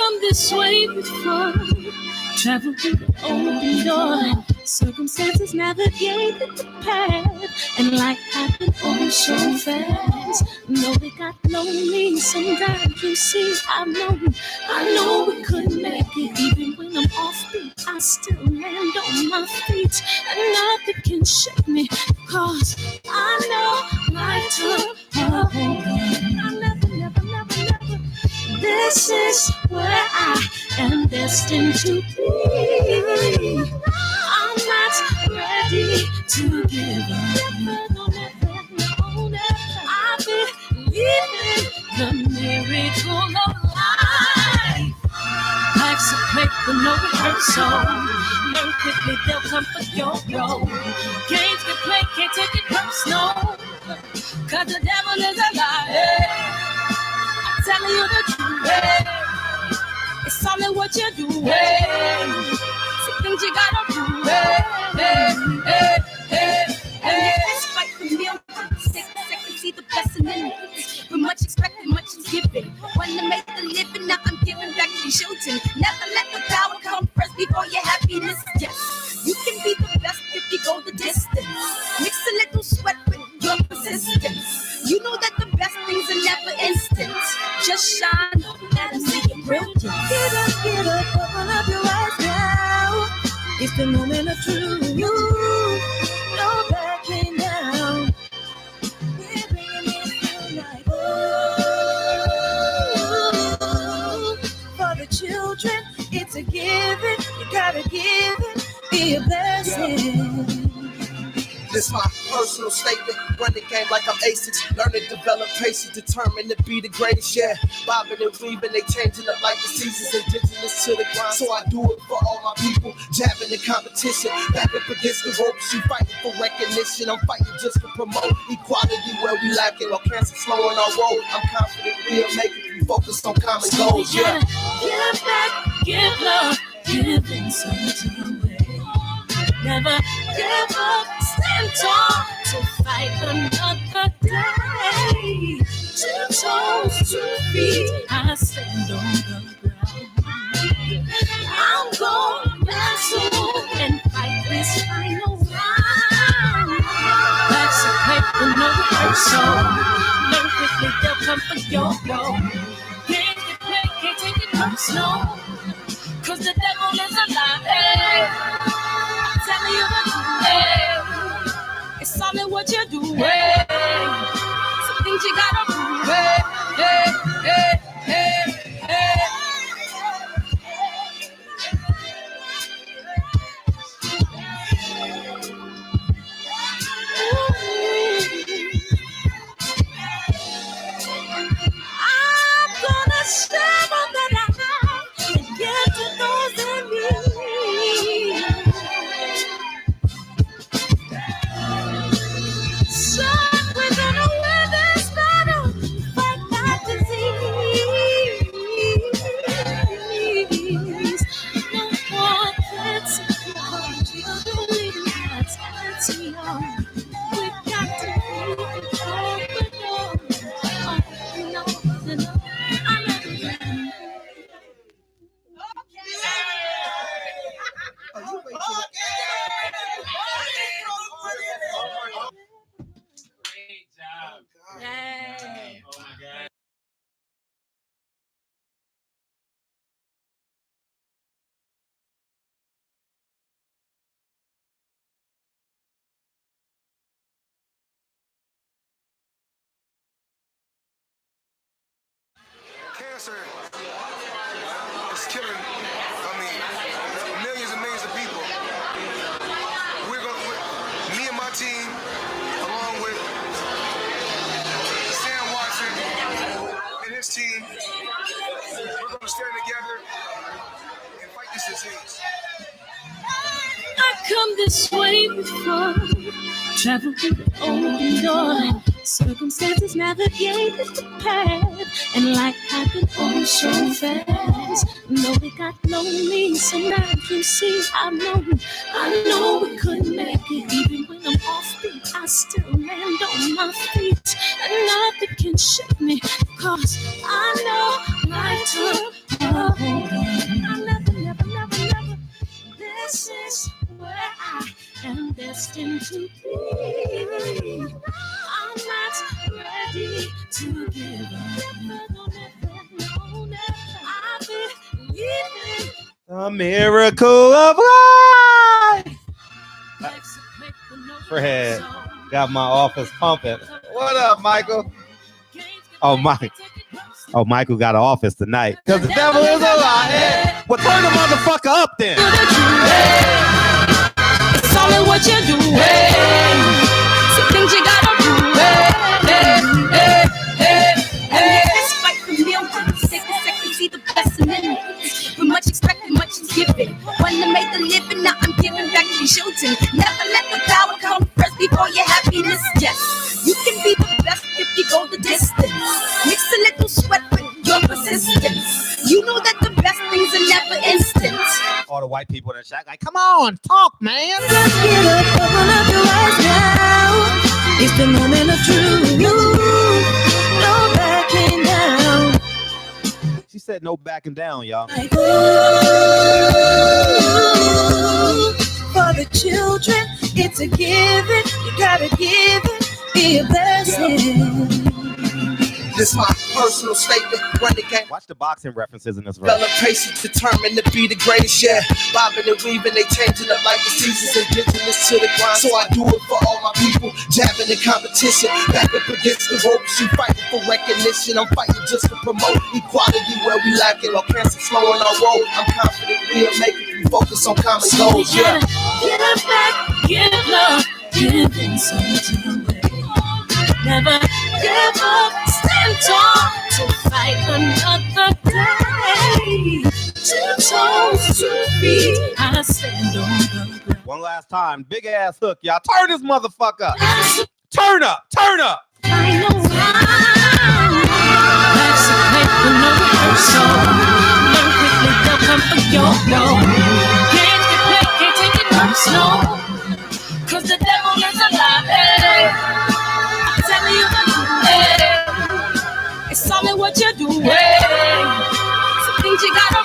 come this way before. Travel through the open door. Circumstances navigated the path, and life happened oh so fast. No, it got lonely sometimes. You see, I know we couldn't make it. Even when I'm off beat, I still land on my feet, and nothing can shake me, cause I know life took a hold of me. I never. This is where I am destined to be. I'm not ready to give up. I believe in the miracle of life. Life's a play for no rehearsal. Learn quickly, they'll come for your role. Games can play, can't take it personal, cause the devil is a liar. Telling you the truth, it's all in what you do. Some things you gotta do. It's fight for me. Second, see the blessing in it. With much expecting, much is given. Wanna make the living, now I'm giving back to children. Never let the power come first before your happiness. Yes, you can be the best if you go the distance. Mix a little sweat with your persistence. You know that the best things are never instant. Just shine, let them see your brilliance. Get up, open up your eyes now. It's the moment of truth. No backing down. We're bringing it through like for the children, it's a given. You gotta give it, be a blessing. This my personal statement. Run the game like I'm acing. Learn to develop patience, determined to be the greatest. Yeah, bobbing and weaving, they changing up like the seasons. Indigenous to the grind, so I do it for all my people. Jabbing the competition, back up against the ropes. You fighting for recognition, I'm fighting just to promote equality where we lack it. Or cancer slowing our road. I'm confident we'll make it. We focus on common goals. Yeah. Give back, give love, giving something away. Never give up, stand tall to fight another day. 2 toes, 2 feet, I stand on the ground. I'm going to wrestle and fight this final round. That's a paper, no rehearsal. Learn quickly, they'll come for your role. Games you play, can't take it personal, cause the devil is a liar. Telling you the truth, it's all in what you do. Some things you gotta do. I'm gonna step on the line and get to those in me. We're gonna win this battle, fight that disease. No more threats, you're believing that's young. We've got to be open door. Oh, no, I'm not ready. Great job. Yay. Oh my God. Cancer is killing, millions and millions of people. Me and my team, along with Sam Watson and his team, we're going to stand together and fight this disease. I come this way before. Travel through the open door. Circumstances navigated the path, and life happened oh so fast. No, it got lonely sometimes. You see, I know we couldn't make it. Even when I'm off beat, I still land on my feet, and nothing can shake me, cause I know life took a hold ready to give up. I believe A miracle of life. Fred got my office pumping. What up, Michael? Oh, Mike. Oh, Michael got an office tonight. Because the devil is a lie. Well, turn the motherfucker up then. it's only what you do. Some things you gotta do. Fight for millions. Take a second, see the blessing in it. With much expected, much is given. One that made the living, now I'm giving back to children. Never let the power come first before your happiness. Yes, you can be the best if you go the distance. Mix a little sweat with your persistence. You know that the best things are never instant. All the white people in the shack like, come on, talk, man. Just get up, open up your eyes now. It's the moment of truth. No backing down. She said no backing down, y'all. Like, ooh, for the children, it's a given. You gotta give it, be a blessing. This my personal statement. Run the game. Watch the boxing references in this verse. Develop patience, determined to be the greatest. Yeah, bobbing and weaving, they changing up like the seasons. Indigenous to the grind, so I do it for all my people. Jabbing the competition, back up against the ropes. You fighting for recognition. I'm fighting just to promote equality where we lacking. Or cancer slowing our road. I'm confident we'll make it. We focus on common goals. Yeah. Give back, give love, giving something away. Never give up, stand tall to fight another day. 2 toes, 2 feet, I stand on the ground. One last time, big ass hook, y'all. Turn this motherfucker up. Turn up, turn up. I know how. Life's a paper, no rehearsal. Learn quickly, they'll come for your no. Can't get back, can't take it personal. Cause the devil is a lie. I'm telling you the truth. It's only what you do. Some things you gotta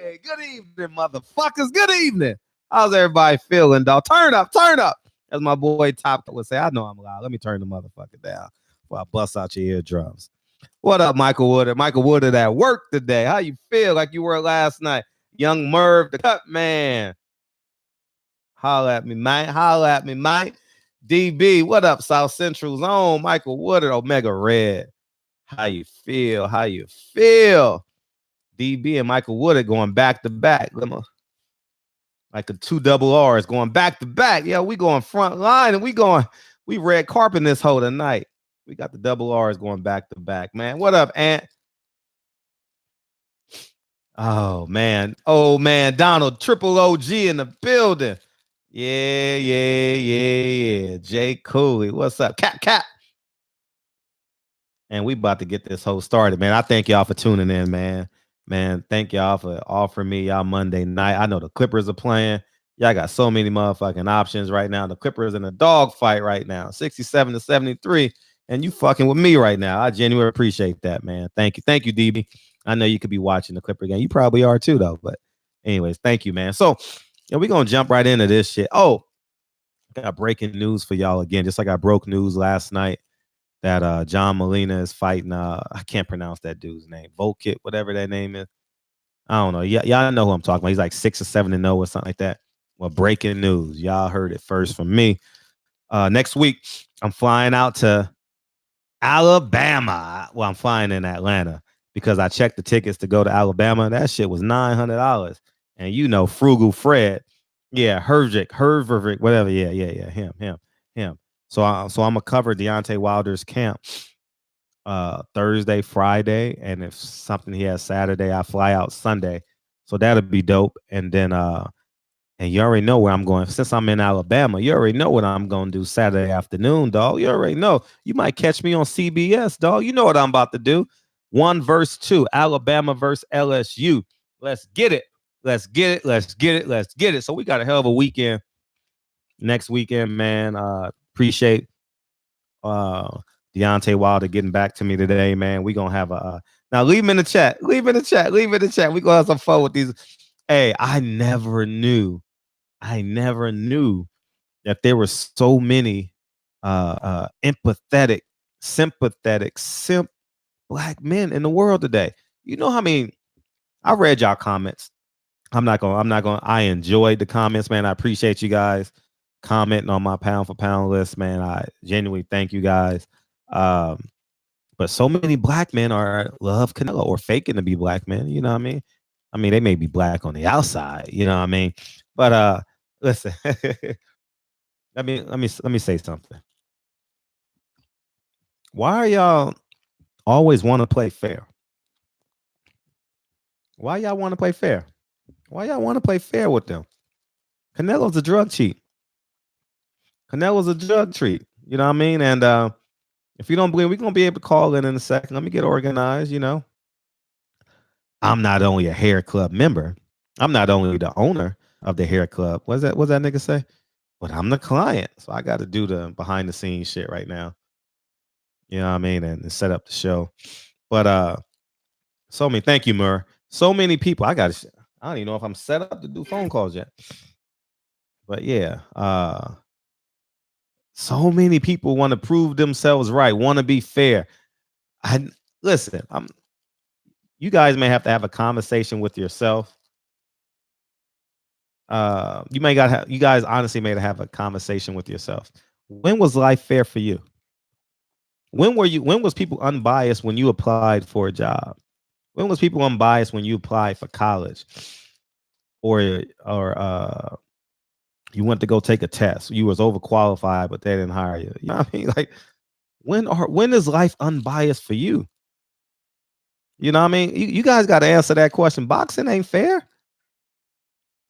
Hey, good evening, motherfuckers. Good evening. How's everybody feeling, dog? Turn up, turn up. As my boy Top would say, I know I'm loud. Let me turn the motherfucker down before I bust out your eardrums. What up, Michael Woodard? Michael Woodard at work today. How you feel like you were last night? Young Merv, the cut man. Holla at me, Mike. Holla at me, Mike. DB, what up, South Central's own Michael Woodard, Omega Red. How you feel? How you feel? DB and Michael Woodard going back to back. Like the 2 double R's going back to back. Yeah, we going front line and we red carpet this whole tonight. We got the double R's going back to back, man. What up, Ant? Oh, man. Oh, man. Donald, triple OG in the building. Yeah. Jay Cooley. What's up? Cap. And we about to get this whole started, man. I thank y'all for tuning in, man. Man, thank y'all for offering me y'all Monday night. I know the Clippers are playing. Y'all got so many motherfucking options right now. The Clippers in a dog fight right now, 67-73. And you fucking with me right now. I genuinely appreciate that, man. Thank you. Thank you, DB. I know you could be watching the Clipper game. You probably are too, though. But anyways, thank you, man. So we're going to jump right into this shit. Oh, I got breaking news for y'all again. Just like I broke news last night that John Molina is fighting. I can't pronounce that dude's name. Volkit, whatever that name is. I don't know. Y'all know who I'm talking about. He's like 6 or 7-0 or something like that. Well, breaking news. Y'all heard it first from me. Next week, I'm flying out to Alabama. Well, I'm flying in Atlanta because I checked the tickets to go to Alabama. That shit was $900. And you know, Frugal Fred. Yeah, Hervik, whatever. Yeah, him. So I'm gonna cover Deontay Wilder's camp Thursday, Friday, and if something he has Saturday, I fly out Sunday. So that'll be dope. And then and you already know where I'm going. Since I'm in Alabama, you already know what I'm gonna do Saturday afternoon, dog. You already know. You might catch me on CBS, dog. You know what I'm about to do. 1 versus 2, Alabama versus LSU. Let's get it. So we got a hell of a weekend next weekend, man. Appreciate Deontay Wilder getting back to me today, man. We gonna have a now leave him in the chat. We gonna have some fun with these. Hey, I never knew that there were so many empathetic, sympathetic, black men in the world today. You know how I read y'all comments. I enjoyed the comments, man. I appreciate you guys commenting on my pound for pound list, man. I genuinely thank you guys. But so many black men love Canelo or faking to be black men. You know what I mean? I mean, they may be black on the outside, you know what I mean? But listen, let me say something. Why are y'all always want to play fair? Why y'all want to play fair? Why y'all want to play fair with them? Canelo's a drug cheat. Canelo's a drug treat. You know what I mean? And if you don't believe, we're gonna be able to call in a second. Let me get organized. You know, I'm not only a hair club member, I'm not only the owner of the hair club. What's that nigga say? But I'm the client, so I got to do the behind the scenes shit right now. You know what I mean? And set up the show. But thank you, Mur. So many people. I don't even know if I'm set up to do phone calls yet. But yeah, so many people want to prove themselves right, want to be fair. Listen, you guys may have to have a conversation with yourself. You guys honestly may have a conversation with yourself. When was life fair for you? When was people unbiased when you applied for a job? When was people unbiased when you applied for college? Or you went to go take a test. You was overqualified, but they didn't hire you. You know what I mean? Like, when is life unbiased for you? You know what I mean? You guys got to answer that question. Boxing ain't fair.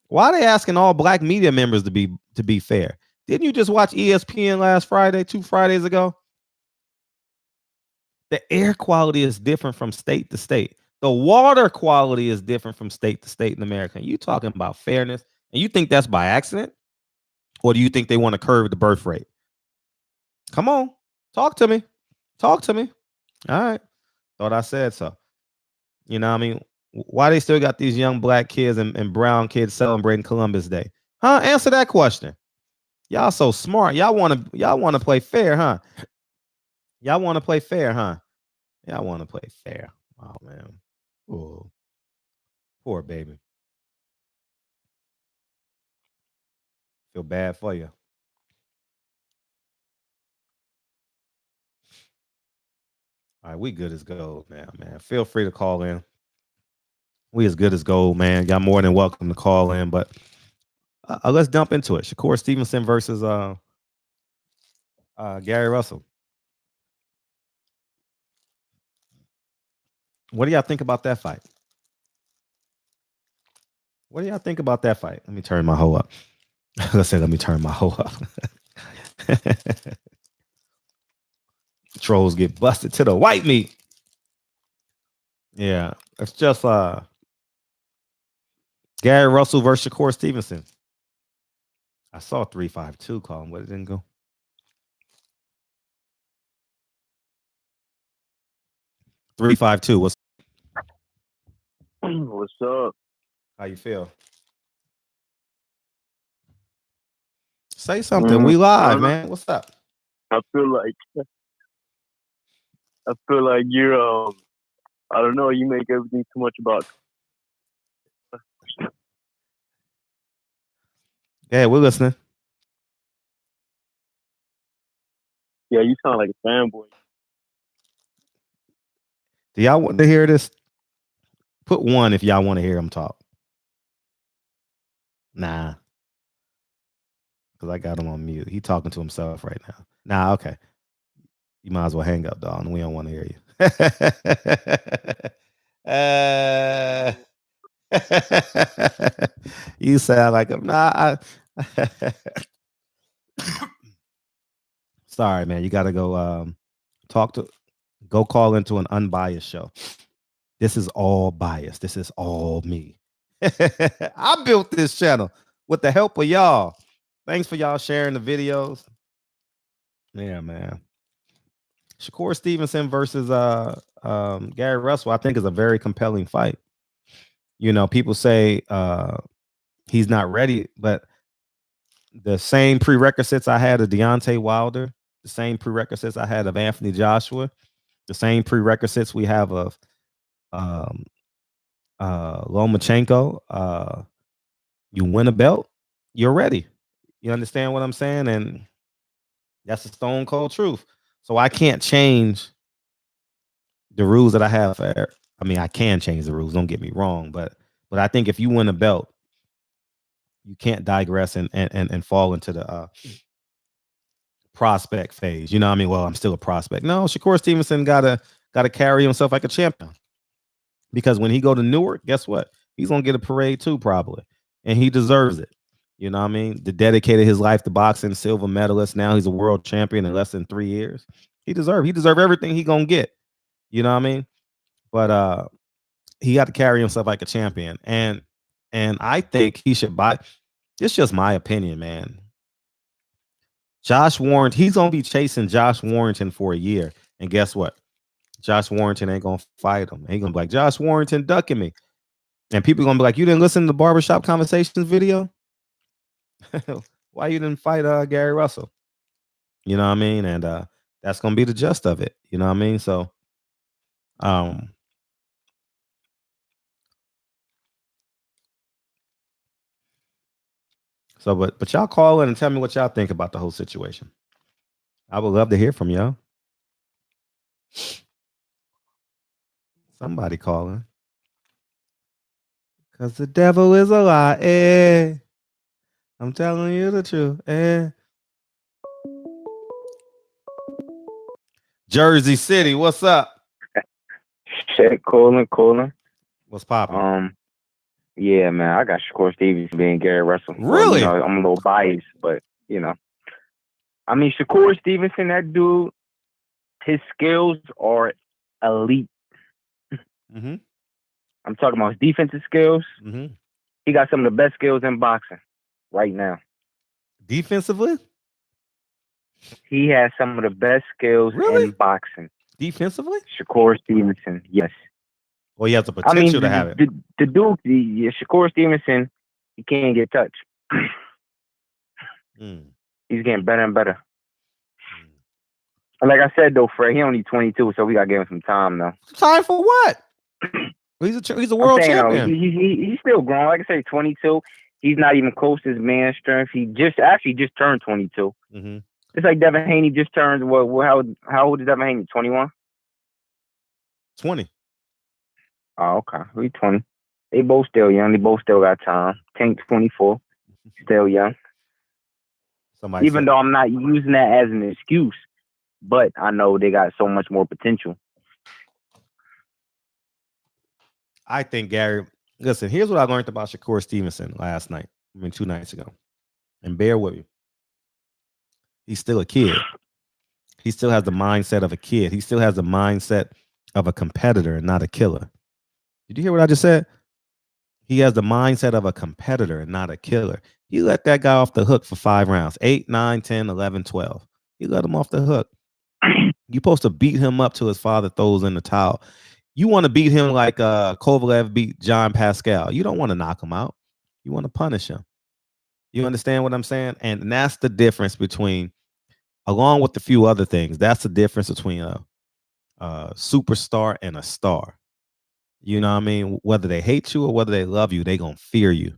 Why are they asking all black media members to be fair? Didn't you just watch ESPN last Friday, 2 Fridays ago? The air quality is different from state to state. The water quality is different from state to state in America. You talking about fairness, and you think that's by accident? Or do you think they want to curb the birth rate? Come on, talk to me. Talk to me. All right. Thought I said so. You know what I mean? Why they still got these young black kids and brown kids celebrating Columbus Day? Huh? Answer that question. Y'all so smart. Y'all want to play fair, huh? Y'all want to play fair, huh? Y'all want to play fair. Oh man. Oh, poor baby. Feel bad for you. All right, we good as gold, man. Feel free to call in. We as good as gold, man. Y'all more than welcome to call in, but let's dump into it. Shakur Stevenson versus Gary Russell. What do y'all think about that fight? What do y'all think about that fight? Let me turn my hoe up. Let me turn my hoe up. Trolls get busted to the white meat. Yeah, it's just Gary Russell versus Shakur Stevenson. I saw 352 calling, but it didn't go. 352. What's up? How you feel? Say something. We live, man. What's up? I feel like you're I don't know, you make everything too much about. Yeah, we're listening. Yeah, you sound like a fanboy. Do y'all want to hear this? Put 1 if y'all want to hear him talk. Nah. Because I got him on mute. He talking to himself right now. Nah, okay. You might as well hang up, dog. We don't want to hear you. You sound like him. Nah. Sorry, man. You got to go go call into an unbiased show. This is all biased. This is all me. I built this channel with the help of y'all. Thanks for y'all sharing the videos. Yeah, man. Shakur Stevenson versus Gary Russell, I think, is a very compelling fight. You know, people say he's not ready, but the same prerequisites I had of Deontay Wilder, the same prerequisites I had of Anthony Joshua, the same prerequisites we have of Lomachenko. You win a belt, you're ready. You understand what I'm saying? And that's the stone cold truth. So I can't change the rules that I have for. I mean, I can change the rules. Don't get me wrong, but I think if you win a belt, you can't digress and fall into the prospect phase. You know what I mean? Well, I'm still a prospect. No, Shakur Stevenson gotta carry himself like a champion. Because when he go to Newark, guess what? He's gonna get a parade too, probably. And he deserves it. You know what I mean? He dedicated his life to boxing, silver medalist. Now he's a world champion in less than 3 years. He deserves everything he gonna get. You know what I mean? But he got to carry himself like a champion. And I think he should buy. It's just my opinion, man. Josh Warrington, he's gonna be chasing Josh Warrington for a year. And guess what? Josh Warrington ain't gonna fight him. He gonna be like, Josh Warrington ducking me. And people gonna be like, you didn't listen to the Barbershop Conversations video? Why you didn't fight Gary Russell? You know what I mean? And that's gonna be the gist of it. You know what I mean? So but y'all call in and tell me what y'all think about the whole situation. I would love to hear from y'all. Somebody calling. Cause the devil is a lie. Eh. I'm telling you the truth. Eh. Jersey City, what's up? Shit, calling. What's popping? Yeah, man, I got Shakur Stevenson being Gary Russell. Really? Well, I'm a little biased, but I mean, Shakur Stevenson, that dude, his skills are elite. Mm-hmm. I'm talking about his defensive skills. Mm-hmm. He got some of the best skills in boxing right now. Defensively? He has some of the best skills in boxing. Defensively? Shakur Stevenson, yes. Well, he has the potential to have it. The dude, Shakur Stevenson, he can't get touched. He's getting better and better. And like I said, though, Fred, he only 22, so we got to give him some time, though. Time for what? He's a world champion. He's still growing. Like I say, 22. He's not even close to his man strength. He just turned 22. Mm-hmm. It's like Devin Haney just turned. How old is Devin Haney? 21? 20. Oh, okay. He's 20. They both still young. They both still got time. Tank 24. Still young. Even though I'm not using that as an excuse, but I know they got so much more potential. I think Gary, listen, here's what I learned about Shakur Stevenson last night. 2 nights ago. And bear with me. He's still a kid. He still has the mindset of a kid. He still has the mindset of a competitor and not a killer. Did you hear what I just said? He has the mindset of a competitor and not a killer. He let that guy off the hook for 5 rounds. 8, 9, 10, 11, 12. He let him off the hook. You're supposed to beat him up till his father throws in the towel. You want to beat him like Kovalev beat John Pascal. You don't want to knock him out. You want to punish him. You understand what I'm saying? And that's the difference between, along with a few other things, that's the difference between a superstar and a star. You know what I mean? Whether they hate you or whether they love you, they gonna fear you.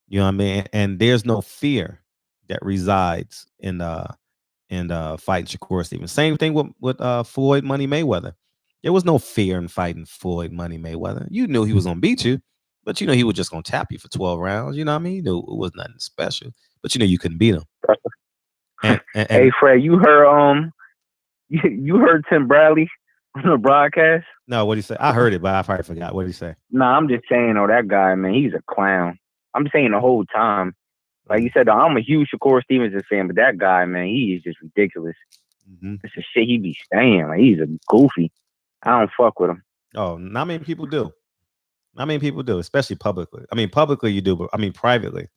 You know what I mean? And there's no fear that resides in fighting Shakur Stevenson. Same thing with Floyd Money Mayweather. There was no fear in fighting Floyd Money Mayweather. You knew he was gonna beat you, but you know he was just gonna tap you for 12 rounds. You know what I mean? You knew it was nothing special, but you know you couldn't beat him. And hey, Fred, you heard you heard Tim Bradley on the broadcast? No, what did he say? I heard it, but I probably forgot. What did he say? Nah, I'm just saying, that guy, man, he's a clown. I'm saying the whole time. Like you said, I'm a huge Shakur Stevenson fan, but that guy, man, he is just ridiculous. Mm-hmm. It's the shit he be saying. Like, he's a goofy. I don't fuck with him. Oh, not many people do. Not many people do, especially publicly. I mean, publicly you do, but I mean, privately,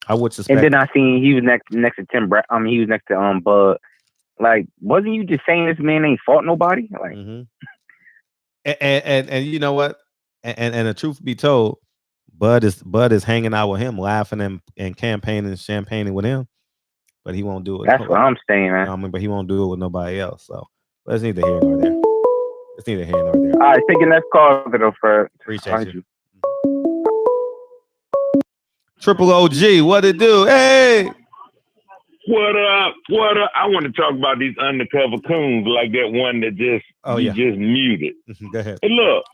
I would suspect. And then I seen he was next to Tim. He was next to Bud. Like, wasn't you just saying this man ain't fought nobody? Like, and you know what? And the truth be told, Bud is hanging out with him, laughing and campaigning and champagning with him, but he won't do it. That's what I'm saying, man. You know what I mean? But he won't do it with nobody else. So that's neither here nor there. It's neither here nor there. All right, taking that call, though, Fred. Appreciate you. Triple OG, what it do? Hey. What up? What up? I want to talk about these undercover coons like that one that just just muted. Go ahead. Hey, look,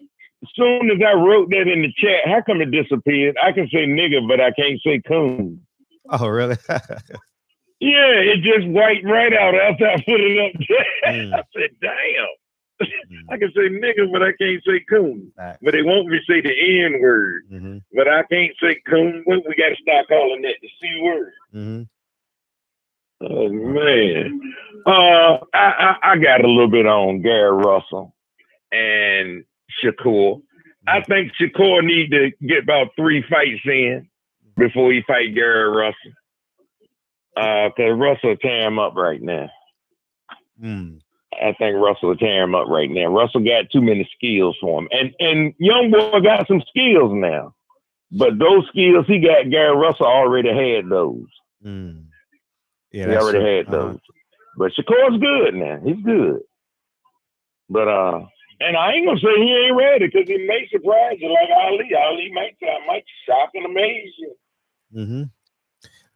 as soon as I wrote that in the chat, how come it disappeared? I can say nigga, but I can't say coon. Oh, really? Yeah, it just wiped right out after I put it up there. I said, damn. I can say nigga, but I can't say coon. Right. But they want me to say the N word. But I can't say coon. We got to start calling that the C word. Oh man, I got a little bit on Gary Russell and Shakur. I think Shakur need to get about 3 fights in before he fight Gary Russell. Because Russell will tear him up right now. I think Russell will tear him up right now. Russell got too many skills for him, and young boy got some skills now, but those skills he got, Gary Russell already had those. Yeah, he already had those. But Shakur's good now. He's good. But and I ain't gonna say he ain't ready because he may surprise you like Ali. Ali might shock and amaze you.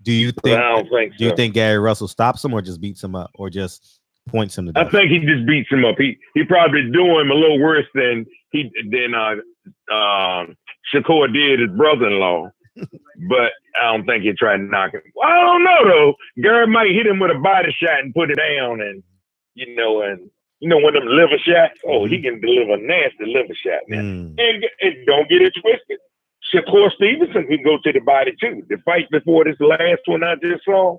Do you think? I don't think so. Do you think Gary Russell stops him or just beats him up or just points him to death? I think he just beats him up. He probably do him a little worse than Shakur did his brother-in-law. But I don't think he tried to knock him. Well, I don't know though. Gary might hit him with a body shot and put it down, and one of them liver shots. Oh, he can deliver a nasty liver shot now. And don't get it twisted. Shakur Stevenson can go to the body too. The fight before this last one I just saw,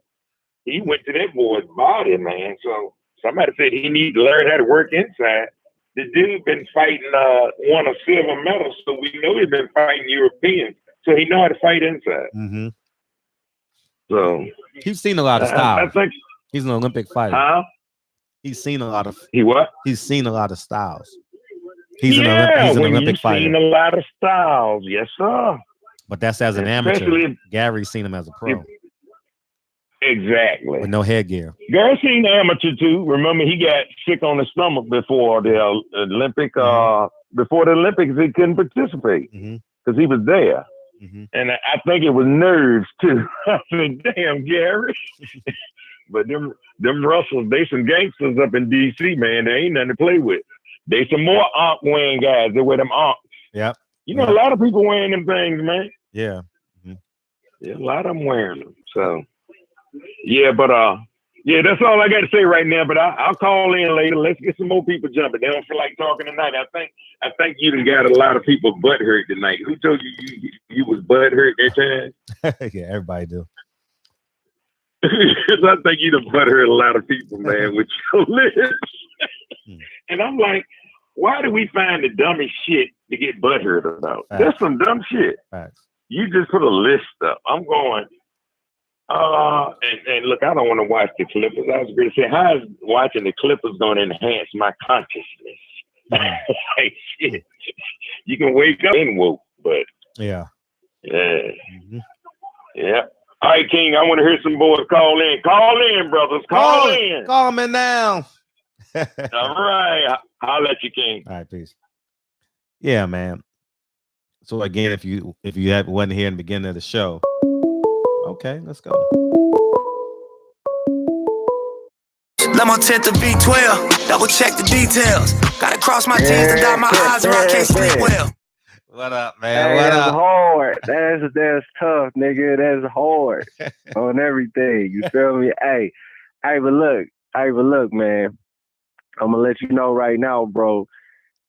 he went to that boy's body, man. So somebody said he need to learn how to work inside. The dude been fighting won a silver medal, so we know he's been fighting Europeans. So he know how to fight inside. So he's seen a lot of styles. I think he's an Olympic fighter. Huh? He's seen a lot of. He's seen a lot of styles. He's an Olympic fighter. Seen a lot of styles, yes, sir. But that's as an amateur. Gary's seen him as a pro. Exactly. With no headgear. Gary seen amateur too. Remember, he got sick on the stomach before the Olympic. Before the Olympics, he couldn't participate because he was there. And I think it was nerves too. I said, "Damn, Gary." But them Russells, they some gangsters up in D.C., man. They ain't nothing to play with. They some more Ankh wearing guys. They wear them Ankhs. Yep. You know, a lot of people wearing them things, man. Yeah. Yeah, a lot of them wearing them. So, yeah, but that's all I got to say right now. But I'll call in later. Let's get some more people jumping. They don't feel like talking tonight. I think you done got a lot of people butt hurt tonight. Who told you was butt hurt that time? Yeah, everybody do. I think you done butt hurt a lot of people, man, with your list. And I'm like, why do we find the dumbest shit to get butt hurt about? That's some dumb shit. You just put a list up. I'm going, and look, I don't want to watch the Clippers. I was going to say, how is watching the Clippers going to enhance my consciousness? Like, shit. You can wake up and woke, but yeah. Yeah. All right, King, I want to hear some boys call in. Call in, brothers. Call in. Call me now. All right. I'll let you, King. All right, peace. Yeah, man. So again, if you wasn't here in the beginning of the show, okay, let's go. Loma 10 to V12, double check the details. Gotta cross my T's and dot my I's or I can't sleep well. What up, man? What that's up? Hard. That's tough, nigga. That's hard on everything. You feel me? Hey, but look, man. I'm gonna let you know right now, bro.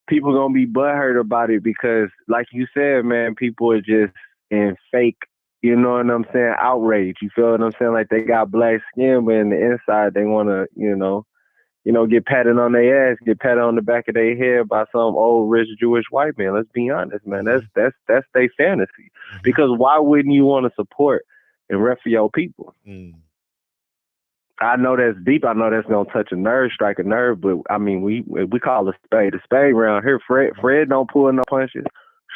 People gonna be butthurt about it because, like you said, man, people are just in fake, you know what I'm saying, outrage. You feel what I'm saying? Like they got black skin, but in the inside they wanna, get patted on their ass, get patted on the back of their head by some old rich Jewish white man. Let's be honest, man. That's their fantasy. Because why wouldn't you want to support and rep for your people? I know that's deep. I know that's gonna touch a nerve, strike a nerve. But I mean, we call a spade around here. Fred don't pull no punches.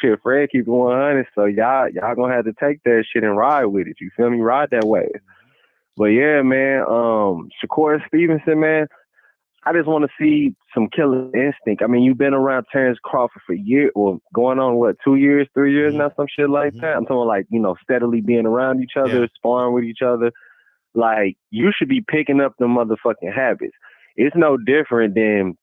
shit, Fred keep it 100, so y'all gonna have to take that shit and ride with it. You feel me? Ride that way. But yeah, man, Shakur Stevenson, man, I just want to see some killer instinct. I mean, you've been around Terrence Crawford for years, or going on, 2 years, 3 years now, some shit like that. I'm talking like, steadily being around each other, sparring with each other. Like, you should be picking up the motherfucking habits. It's no different than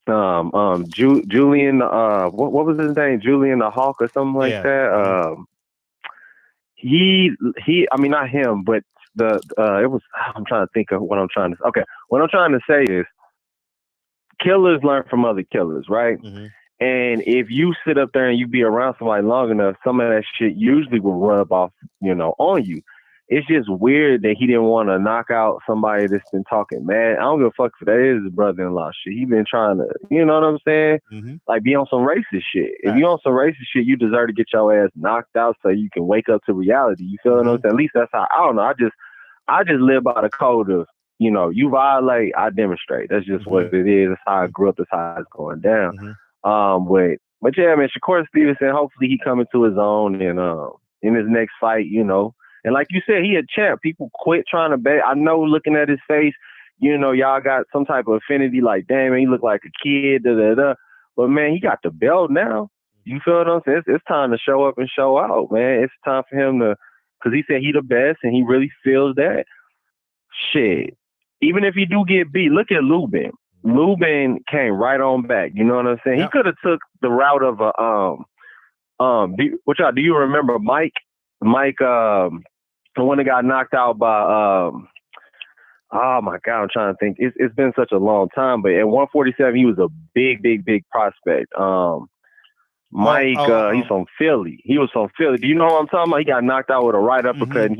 Julian, what was his name? Julian the Hawk or something like that. He, I mean, not him, but it was, I'm trying to think of what I'm trying to, okay. What I'm trying to say is, killers learn from other killers, right? And if you sit up there and you be around somebody long enough, some of that shit usually will rub off, on you. It's just weird that he didn't want to knock out somebody that's been talking mad. I don't give a fuck if that is his brother-in-law shit. He been trying to, you know what I'm saying? Like, be on some racist shit. If you on some racist shit, you deserve to get your ass knocked out so you can wake up to reality. You feel what I'm saying? At least that's how, I don't know. I just live by the code of, you violate, I demonstrate. That's just what it is. That's how I grew up. That's how it's going down. But yeah, man, Shakur Stevenson, hopefully he coming to his own and in his next fight, And like you said, he a champ. People quit trying to bet. I know, looking at his face, y'all got some type of affinity. Like, damn, man, he look like a kid. But man, he got the belt now. You feel what I'm saying? It's time to show up and show out, man. It's time for him to, because he said he the best, and he really feels that. Shit. Even if he do get beat, look at Lubin. Lubin came right on back. You know what I'm saying? He could have took the route of do you remember Mike? Mike, the one that got knocked out by oh my God, I'm trying to think. It's been such a long time, but at 147 he was a big prospect. Mike, he's from Philly. He was from Philly. Do you know what I'm talking about? He got knocked out with a right uppercut, and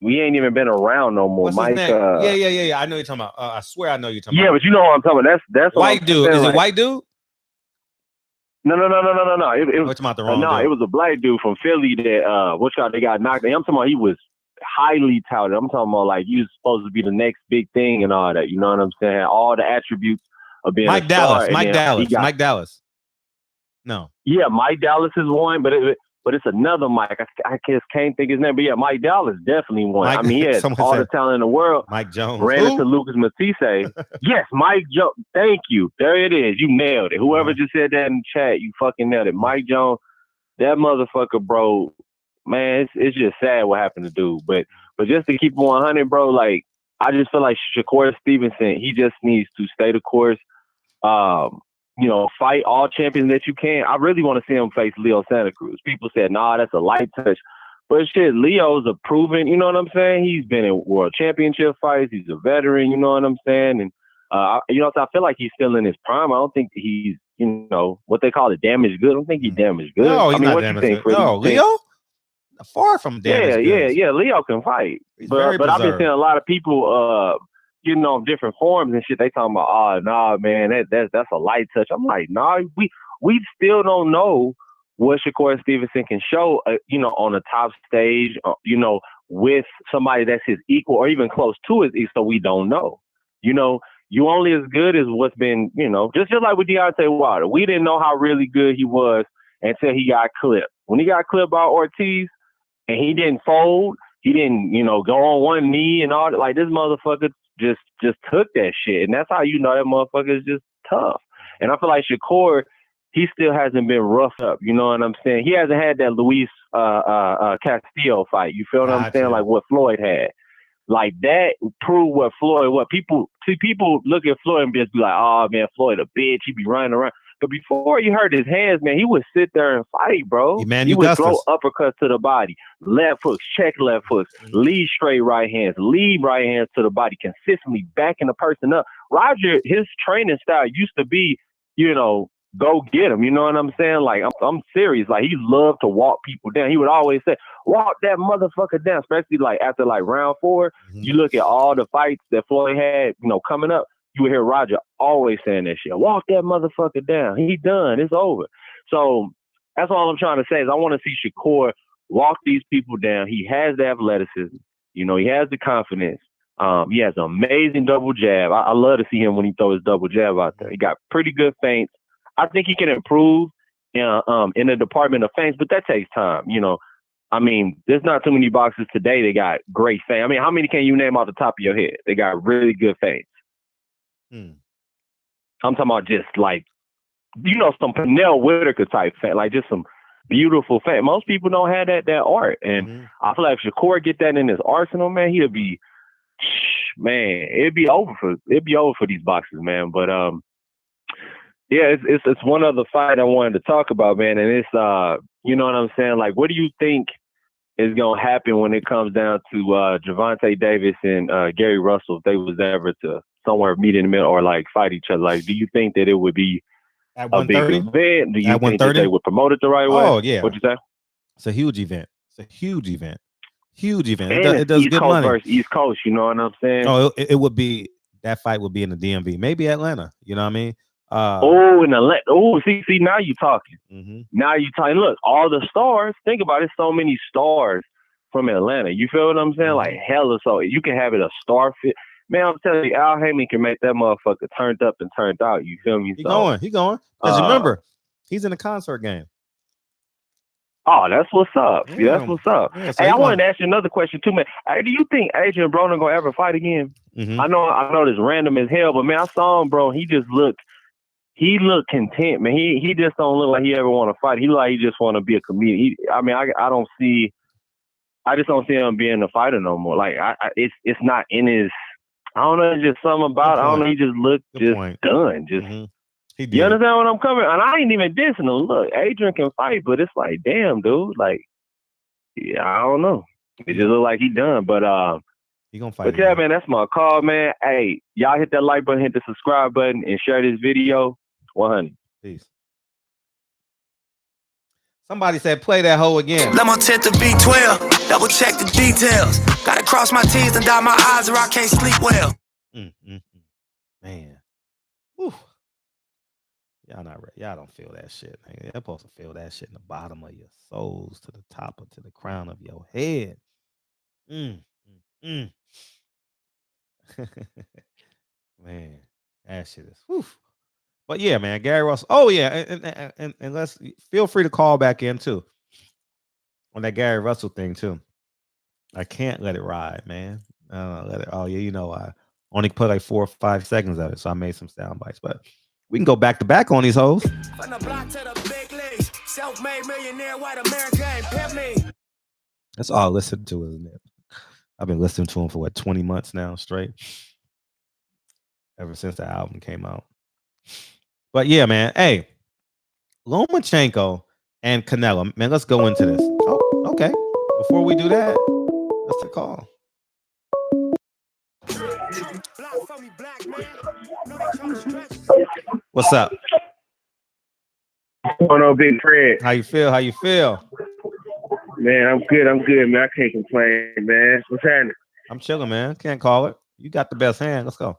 we ain't even been around no more. What's Mike, his name? Yeah. I know you're talking about. I swear I know you're talking about. Yeah, but you know what I'm talking about. That's white dude. Is it white dude? No. It was about the wrong dude. It was a black dude from Philly that they got knocked out. I'm talking about he was highly touted. I'm talking about like he was supposed to be the next big thing and all that. You know what I'm saying? All the attributes of being Mike Dallas. Mike Dallas. No. Yeah, Mike Dallas is one, but it's another Mike. I just can't think his name. But yeah, Mike Dallas definitely won. I mean, he had all the talent in the world. Mike Jones. Ran into Lucas Matisse. Yes, Mike Jones. Thank you. There it is. You nailed it. Whoever just said that in the chat, you fucking nailed it. Mike Jones, that motherfucker, bro. Man, it's just sad what happened to dude. But just to keep it 100, bro, like, I just feel like Shakur Stevenson, he just needs to stay the course. Fight all champions that you can. I really want to see him face Leo Santa Cruz. People said, nah, that's a light touch. But shit, Leo's a proven, you know what I'm saying? He's been in world championship fights. He's a veteran, you know what I'm saying? And, I feel like he's still in his prime. I don't think he's, what they call it, damaged good. I don't think he's damaged good. No, he's not damaged good. No, Leo? Far from damaged good. Yeah, Leo can fight. But I've been seeing a lot of people, different forms and shit. They talking about, oh, nah, man, that's a light touch. I'm like, nah, we still don't know what Shakur Stevenson can show, on the top stage, with somebody that's his equal or even close to his equal. So we don't know. You only as good as what's been, just like with Deontay Wilder. We didn't know how really good he was until he got clipped. When he got clipped by Ortiz and he didn't fold, he didn't, go on one knee and all that. Like, this motherfucker just took that shit. And that's how you know that motherfucker is just tough. And I feel like Shakur, he still hasn't been roughed up. You know what I'm saying? He hasn't had that Luis Castillo fight. You feel what I'm saying? Like what Floyd had. Like that proved what people look at Floyd and just be like, oh man, Floyd a bitch. He be running around. But before you hurt his hands, man, he would sit there and fight, bro. He would throw uppercuts to the body, left hooks, check left hooks, lead straight right hands, lead right hands to the body, consistently backing the person up. Roger, his training style used to be, go get him. You know what I'm saying? Like, I'm serious. Like, he loved to walk people down. He would always say, walk that motherfucker down, especially like after like round 4. You look at all the fights that Floyd had, coming up, you would hear Roger always saying that shit. Walk that motherfucker down. He done. It's over. So that's all I'm trying to say is I want to see Shakur walk these people down. He has the athleticism. He has the confidence. He has an amazing double jab. I love to see him when he throws his double jab out there. He got pretty good feints. I think he can improve. in the department of fans, but that takes time. You know, I mean, there's not too many boxers today that got great fans. I mean, how many can you name off the top of your head? They got really good fans. I'm talking about just like, you know, some Canelo Whitaker type fan, like just some beautiful fan. Most people don't have that art, and I feel like if Shakur get that in his arsenal, man, he'll be, man, it'd be over for these boxers, man. But yeah, it's one other fight I wanted to talk about, man, and it's you know what I'm saying? Like, what do you think is gonna happen when it comes down to Gervonta Davis and Gary Russell if they was ever to somewhere meet in the middle or like fight each other? Like, do you think that it would be at a big event? Do you think that they would promote it the right way? Oh yeah. What'd you say? It's a huge event. It's a huge event. Huge event. And It does East good Coast money. versus East Coast, you know what I'm saying? Oh, it would be, that fight would be in the DMV, maybe Atlanta. You know what I mean? In Atlanta. Oh, see, now you talking. Now you talking. Look, all the stars. Think about it. So many stars from Atlanta. You feel what I'm saying? Like hella. So you can have it a star fit. Man, I'm telling you, Al Heyman can make that motherfucker turned up and turned out. You feel me? He going. Because remember, he's in the concert game. Oh, that's what's up. Yeah. See, that's what's up. Yeah, so hey, I wanted to ask you another question too, man. Hey, do you think Adrian Broner gonna ever fight again? I know this random as hell, but man, I saw him, bro. He looked content, man. He just don't look like he ever want to fight. He look like he just want to be a comedian. I just don't see him being a fighter no more. Like it's not in his. I don't know. It's just something about. I don't know. He just looked done. Just. You understand what I'm coming? And I ain't even dissing him. Look, Adrian can fight, but it's like, damn, dude. Like, yeah, I don't know. It just look like he done. But he gonna fight. But yeah, man, that's my call, man. Hey, y'all hit that like button, hit the subscribe button, and share this video. 100. Peace. Somebody said play that hoe again. Loma tend to B12. Double check the details. Gotta cross my T's and dot my I's or I can't sleep well. Man. Whew. Y'all not ready. Y'all don't feel that shit. Nigga. You're supposed to feel that shit in the bottom of your souls, to the top or to the crown of your head. Man, that shit is whew. But yeah, man, Gary Russell. Oh yeah, and let's feel free to call back in too on that Gary Russell thing too. I can't let it ride, man. Let it. Oh yeah, you know I only put like 4 or 5 seconds of it, so I made some sound bites, but. We can go back to back on these hoes. From the block to the big leagues, self-made millionaire, white America ain't pimp me. That's all I listen to, isn't it? I've been listening to him for 20 months now straight. Ever since the album came out. But yeah, man. Hey, Lomachenko and Canelo. Man, let's go into this. Oh, okay. Before we do that, let's take a call. What's up? What's going on, Big Fred? How you feel? Man, I'm good, man. I can't complain, man. What's happening? I'm chilling, man. Can't call it. You got the best hand. Let's go.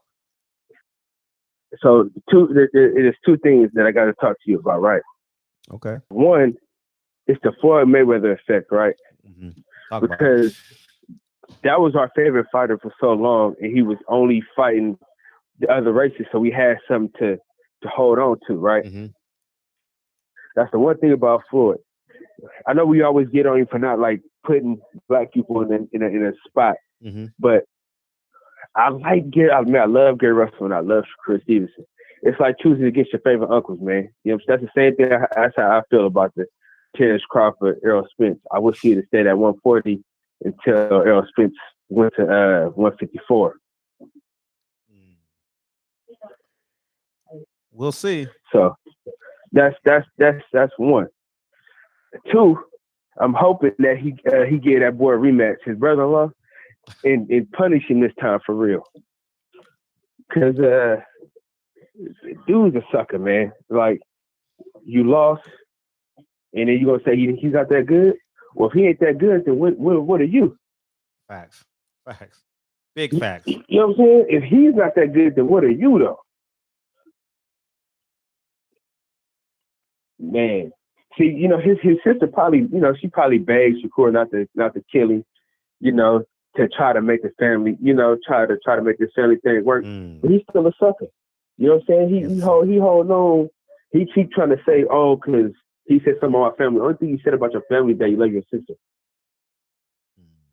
So it is 2 things that I got to talk to you about, right? Okay. One, it's the Floyd Mayweather effect, right? Because that was our favorite fighter for so long, and he was only fighting the other races, so we had something to hold on to, right? That's the one thing about Floyd. I know we always get on him for not like putting black people in a spot, but I like Gary. I love Gary Russell and I love Shakur Stevenson. It's like choosing against your favorite uncles, man. You know, that's the same thing. That's how I feel about the Terrence Crawford, Errol Spence. I wish he had stayed at 140 until Errol Spence went to 154. We'll see. So that's one. 2, I'm hoping that he get that boy a rematch, his brother-in-law, and punish him this time for real. Cause dude's a sucker, man. Like, you lost, and then you gonna say he's not that good? Well, if he ain't that good, then what are you? Facts. Big facts. You know what I'm saying? If he's not that good, then what are you though? Man. See, you know, his sister probably, you know, she probably begged Shakur not to kill him, you know, to try to make the family, you know, try to make this family thing work. But he's still a sucker. You know what I'm saying? He hold on. He keep trying to say, oh, because He said something about family. The only thing he said about your family is that you love your sister.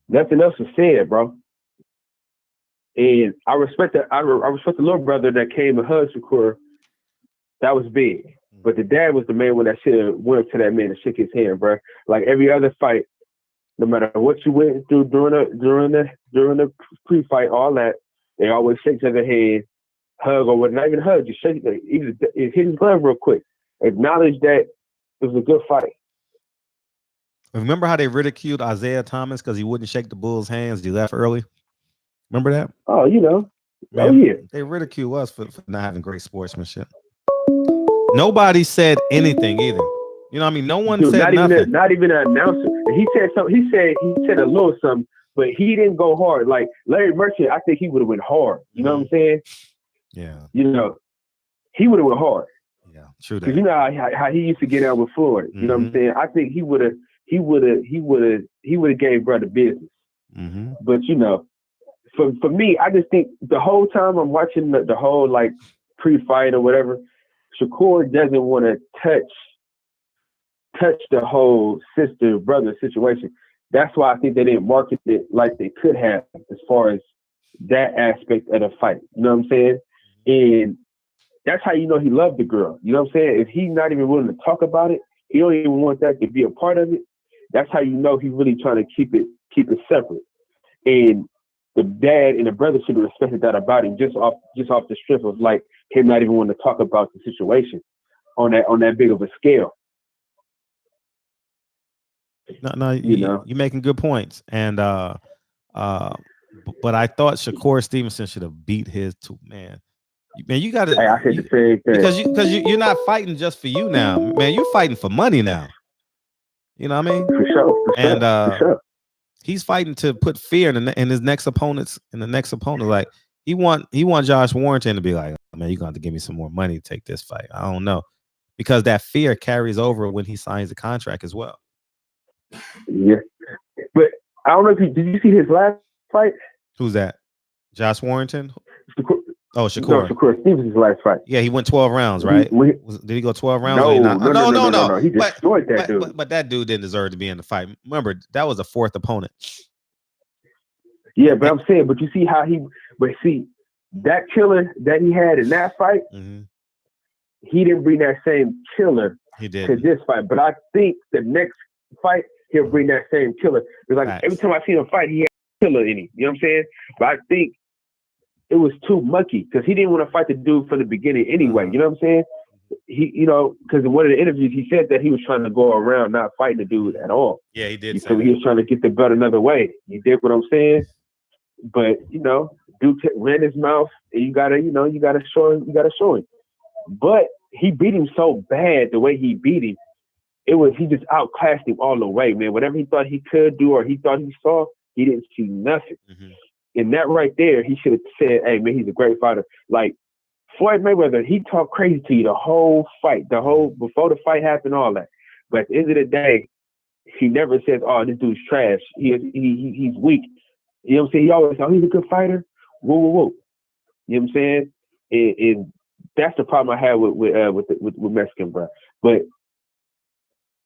Nothing else was said, bro. And I respect the little brother that came and hugged Shakur. That was big. But the dad was the main one that should have went up to that man and shook his hand, bro. Like every other fight, no matter what you went through during the pre-fight, all that, they always shake each other's hand, hug or what, not even hug, just shake it, even hit his glove real quick. Acknowledge that it was a good fight. Remember how they ridiculed Isaiah Thomas because he wouldn't shake the Bulls' hands? He left early. Remember that? Oh, you know. Man, oh yeah. They ridicule us for not having great sportsmanship. Nobody said anything either. You know what I mean? No one said nothing. Not even an announcer. He said something. He said a little something, but he didn't go hard. Like Larry Merchant, I think he would have went hard. You know what I'm saying? Yeah. You know, he would have went hard. Yeah, true. Because you know how he used to get out with Floyd. You know what I'm saying? I think he would have gave brother business. But you know, for me, I just think the whole time I'm watching the whole like pre-fight or whatever, Shakur doesn't want to touch the whole sister-brother situation. That's why I think they didn't market it like they could have as far as that aspect of the fight. You know what I'm saying? And that's how you know he loved the girl. You know what I'm saying? If he's not even willing to talk about it, he don't even want that to be a part of it. That's how you know he's really trying to keep it separate. And the dad and the brother should have respected that about him just off the strip of like him not even wanting to talk about the situation on that big of a scale. No, you're making good points, and but I thought Shakur Stevenson should have beat his two man. Man, you got to. I said the same thing because you're not fighting just for you now, man. You're fighting for money now. You know what I mean? For sure. For sure. He's fighting to put fear in his next opponents. And the next opponent, like he want Josh Warrington to be like, oh, man, you're going to have to give me some more money to take this fight. I don't know, because that fear carries over when he signs the contract as well. Yeah, but I don't know if did you see his last fight? Who's that? Josh Warrington? Shakur. Oh, Shakur. No, Shakur Stevenson's last fight. Yeah, he went 12 rounds, right? Did he go 12 rounds? No. He destroyed that dude. But that dude didn't deserve to be in the fight. Remember, that was a fourth opponent. Yeah, but I'm saying, but you see how that killer that he had in that fight, he didn't bring that same killer to this fight. But I think the next fight, he'll bring that same killer. Because like every time I see him fight, he had a killer in him. You know what I'm saying? But I think it was too mucky because he didn't want to fight the dude from the beginning anyway. You know what I'm saying? He, you know, because in one of the interviews he said that he was trying to go around not fighting the dude at all. Yeah, he did. So he was trying to get the belt another way. You dig what I'm saying? But you know, dude ran his mouth, and you gotta show him. But he beat him so bad the way he beat him. He just outclassed him all the way, man. Whatever he thought he could do or he thought he saw, he didn't see nothing. And that right there, he should have said, hey, man, he's a great fighter. Like, Floyd Mayweather, he talked crazy to you the whole fight, before the fight happened, all that. But at the end of the day, he never says, oh, this dude's trash. He's weak. You know what I'm saying? He always said, oh, he's a good fighter. Whoa, whoa, whoa. You know what I'm saying? And that's the problem I had with Mexican, bro. But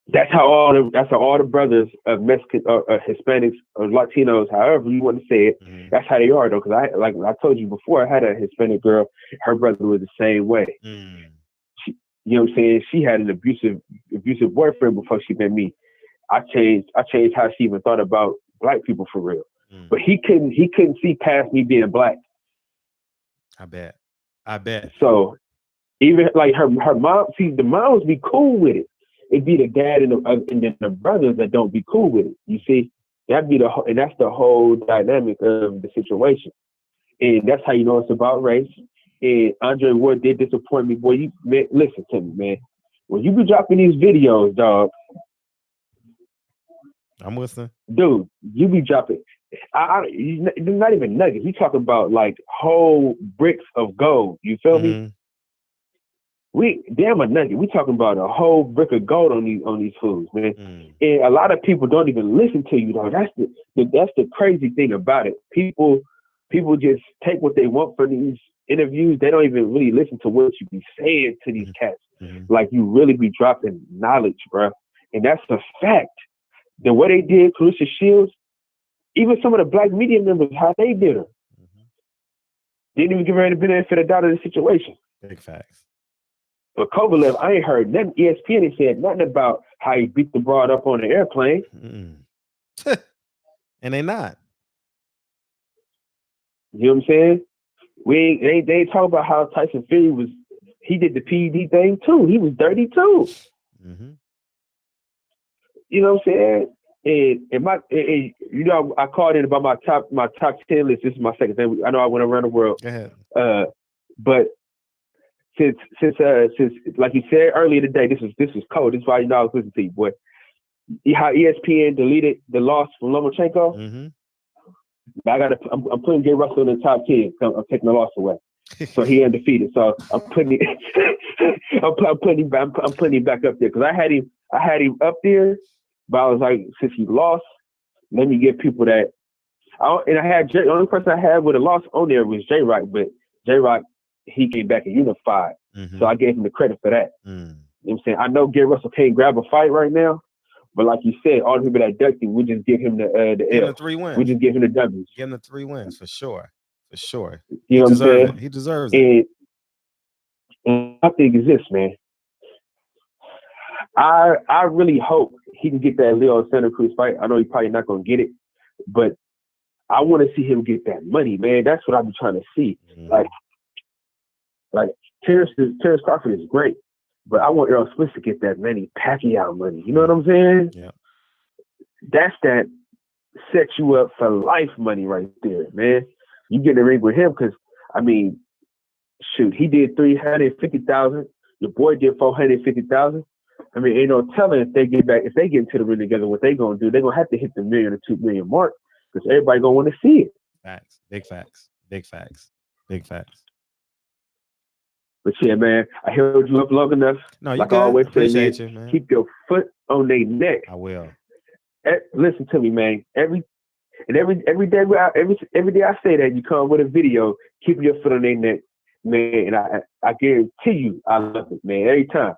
that's how all the brothers of Mexican or Hispanics or Latinos, however you want to say it, that's how they are though. Because I told you before, I had a Hispanic girl. Her brother was the same way. She, you know what I'm saying? She had an abusive boyfriend before she met me. I changed how she even thought about black people for real. But he couldn't see past me being black. I bet. So even like her mom, see, the moms be cool with it. It'd be the dad and then the brothers that don't be cool with it. You see, that's the whole dynamic of the situation, and that's how you know it's about race. And Andre Ward did disappoint me, boy. Listen to me, man. When you be dropping these videos, dog, I'm listening, dude. You be dropping. They're not even nuggets. You talking about like whole bricks of gold. You feel me? Damn a nugget. We talking about a whole brick of gold on these foods, man. And a lot of people don't even listen to you, though. That's the crazy thing about it. People just take what they want from these interviews. They don't even really listen to what you be saying to these cats. Like you really be dropping knowledge, bro. And that's a fact. The way they did Clarissa Shields, even some of the black media members, how they did her. Didn't even give her any benefit of the doubt of the situation. Big facts. But Kovalev, I ain't heard nothing. ESPN ain't said nothing about how he beat the broad up on the airplane. And they not. You know what I'm saying? They ain't talk about how Tyson Fury he did the PED thing too. He was dirty too. You know what I'm saying? And you know, I called in about my top 10 list. This is my second thing. I know I went around the world. Go ahead. But since like you said earlier today, this is cold. This is why you know I was listening to you, boy. How ESPN deleted the loss from Lomachenko. I'm putting Gary Russell in the top 10. I'm taking the loss away, so he undefeated. So I'm putting him back up there because I had him up there, but I was like, since he lost, let me give people that. And I had the only person I had with a loss on there was J Rock, but J Rock he came back and unified, so I gave him the credit for that. You know what I'm saying? I know Gary Russell can't grab a fight right now. But like you said, all the people that ducked him, we just give him the L. 3 wins. We just give him the W's. Give him the 3 wins for sure. For sure. You know what I'm saying? He deserves it. And I think is this, man. I really hope he can get that Leo Santa Cruz fight. I know he's probably not gonna get it, but I want to see him get that money, man. That's what I've been trying to see. Like Terrence Crawford is great. But I want Errol Spence to get that Manny Pacquiao money. You know what I'm saying? Yeah. That's that sets you up for life money right there, man. You get in the ring with him because, I mean, shoot, he did $350,000. Your boy did $450,000. I mean, ain't no telling if they get into the ring together, what they gonna do? They gonna have to hit the $1 million or $2 million mark because everybody gonna want to see it. Facts, big facts, big facts, big facts. But yeah, man, I held you up long enough. No, you like good. I always say, man, keep your foot on their neck. I will. Listen to me, man. Every day I say that, you come with a video, keep your foot on their neck, man. And I guarantee you, I love it, man. Every time.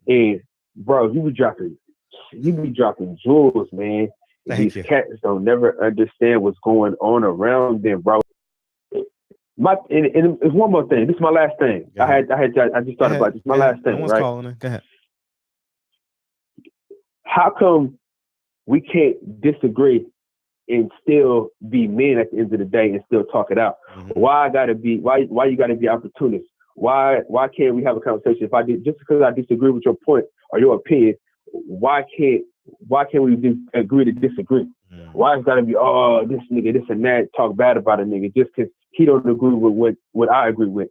And bro, you be dropping jewels, man. These cats don't never understand what's going on around them, bro. And it's one more thing. This is my last thing. I just thought about this. My last thing, no one's right? calling it. Go ahead. How come we can't disagree and still be men at the end of the day and still talk it out? Why you gotta be opportunist? Why can't we have a conversation? Just because I disagree with your point or your opinion, why can't we agree to disagree? Why it's gotta be this nigga, this and that, talk bad about a nigga just because he don't agree with what I agree with?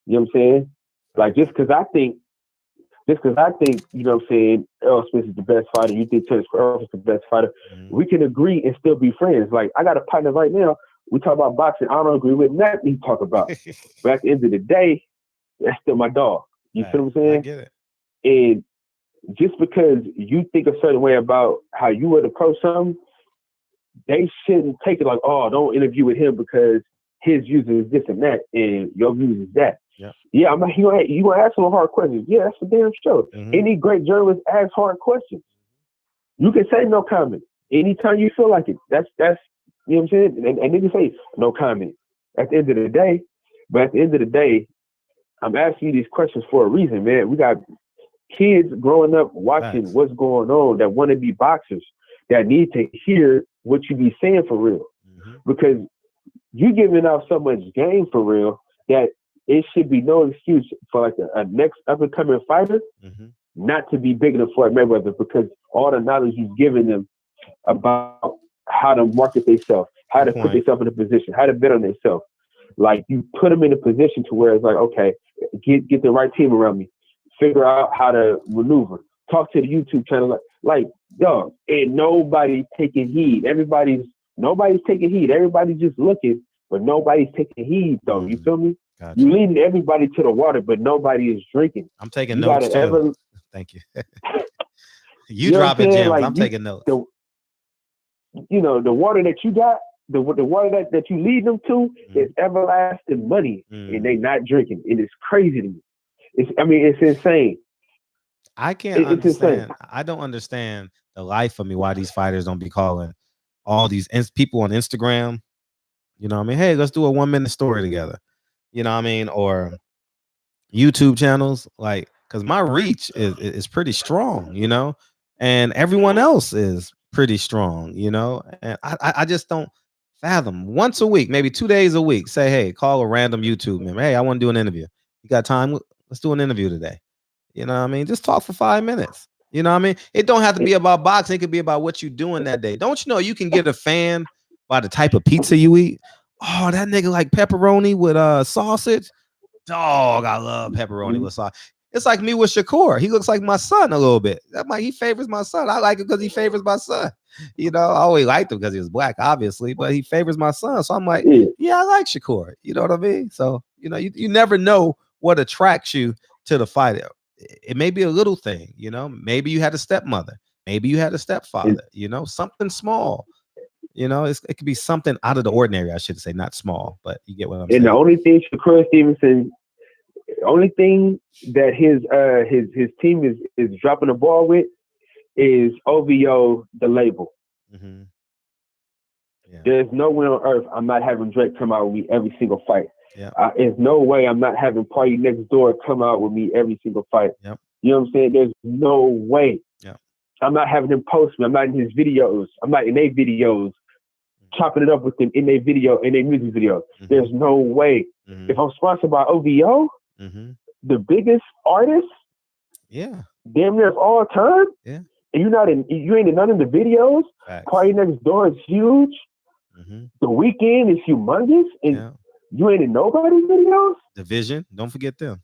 You know what I'm saying? Like just because I think, you know what I'm saying, Errol Spence is the best fighter, you think Terrence Crawford is the best fighter, we can agree and still be friends. Like I got a partner right now, we talk about boxing, I don't agree with nothing he talk about. But at the end of the day, that's still my dog. You feel what I'm saying? I get it. And just because you think a certain way about how you would approach something, they shouldn't take it like, oh, don't interview with him because his views is this and that, and your views is that. Yeah, you gonna ask some hard questions. Yeah, that's for damn sure. Any great journalist asks hard questions. You can say no comment anytime you feel like it. That's you know what I'm saying. And niggas say no comment at the end of the day. But at the end of the day, I'm asking you these questions for a reason, man. We got kids growing up watching what's going on that want to be boxers, that need to hear what you be saying for real. Because you giving out so much game for real that it should be no excuse for like a next up and coming fighter not to be bigger than Floyd Mayweather, because all the knowledge you've given them about how to market themselves, how to put themselves in a position, how to bet on themselves. Like you put them in a position to where it's like, okay, get the right team around me, figure out how to maneuver, talk to the YouTube channel, like dog, and nobody's taking heed. Nobody's taking heed. Everybody's just looking, but nobody's taking heed though. You feel me? Gotcha. You leading everybody to the water, but nobody is drinking. I'm taking notes too. Thank you. you dropping gems. Like, I'm taking notes. The water that you got, the water that you lead them to is everlasting money, and they not drinking. And it's crazy to me. It's insane. I can't understand. I don't understand the life of me why these fighters don't be calling all these people on Instagram. You know what I mean? Hey, let's do a 1-minute story together. You know what I mean? Or YouTube channels, like, because my reach is pretty strong, you know, and everyone else is pretty strong, you know, and I just don't fathom once a week, maybe 2 days a week, say, hey, call a random YouTube member. Hey, I want to do an interview. You got time? Let's do an interview today. You know what I mean? Just talk for 5 minutes. You know what I mean? It don't have to be about boxing. It could be about what you're doing that day. Don't you know you can get a fan by the type of pizza you eat? Oh, that nigga like pepperoni with sausage. Dog, I love pepperoni with sauce. It's like me with Shakur. He looks like my son a little bit. That he favors my son. I like it because he favors my son. You know, I always liked him because he was black, obviously, but he favors my son. So I'm like, yeah, I like Shakur. You know what I mean? So, you know, you never know what attracts you to the fighter. It may be a little thing, you know. Maybe you had a stepmother. Maybe you had a stepfather, you know, something small. You know, it could be something out of the ordinary, I should say, not small, but you get what I'm saying. And the only thing Shakur Stevenson, only thing that his team is dropping the ball with is OVO, the label. Mm-hmm. Yeah. There's no way on earth I'm not having Drake come out with me every single fight. Yeah. There's no way I'm not having Party Next Door come out with me every single fight. Yep. You know what I'm saying? There's no way. Yeah. I'm not having him post me. I'm not in his videos. I'm not in their videos, chopping it up with them in their video, in their music videos. Mm-hmm. There's no way. Mm-hmm. If I'm sponsored by OVO, mm-hmm. the biggest artist, yeah, damn near all time, yeah, and you ain't in none of the videos. Facts. Party Next Door is huge. Mm-hmm. The Weekend is humongous, and you ain't in nobody's videos. Division, don't forget them.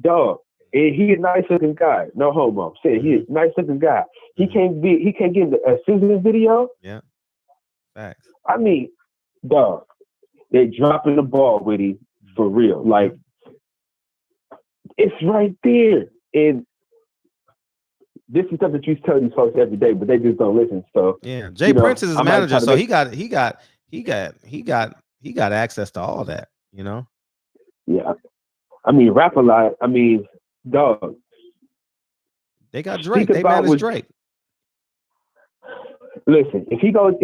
Dog, and he a nice looking guy. No homo. Say he a nice looking guy. He can't get in a Scissors video. Yeah. Facts. I mean, dog, they dropping the ball with him for real. Like, it's right there. And this is stuff that you tell these folks every day, but they just don't listen. So yeah, Jay Prince is his manager, so he got access to all that, you know. Yeah, I mean, Rap a Lot. I mean, dog. They got Drake. They manage Drake. Listen, if he goes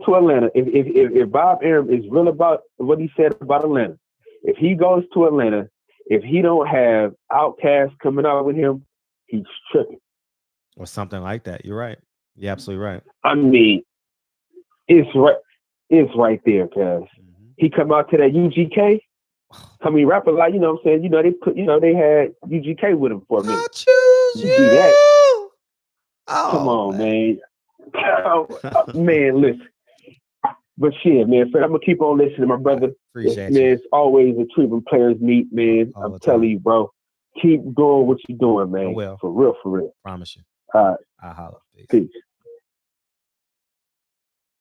to Atlanta, if Bob Arum is real about what he said about Atlanta, if he goes to Atlanta, if he don't have Outkast coming out with him, he's tripping. Or something like that. You're right. You're absolutely right. I mean, it's right there, cuz. He come out to that UGK. I mean, Rap a Lot, you know what I'm saying? You know, they had UGK with him for a minute. I choose you. That. Oh, come on, man. Man, listen. But shit, man, Fred, I'm gonna keep on listening, my brother. Appreciate man, you. It's always a treat when players meet, man. I'm telling you, bro. Keep doing what you're doing, man. I will. For real, for real. Promise you. All right. I'll holler. Peace.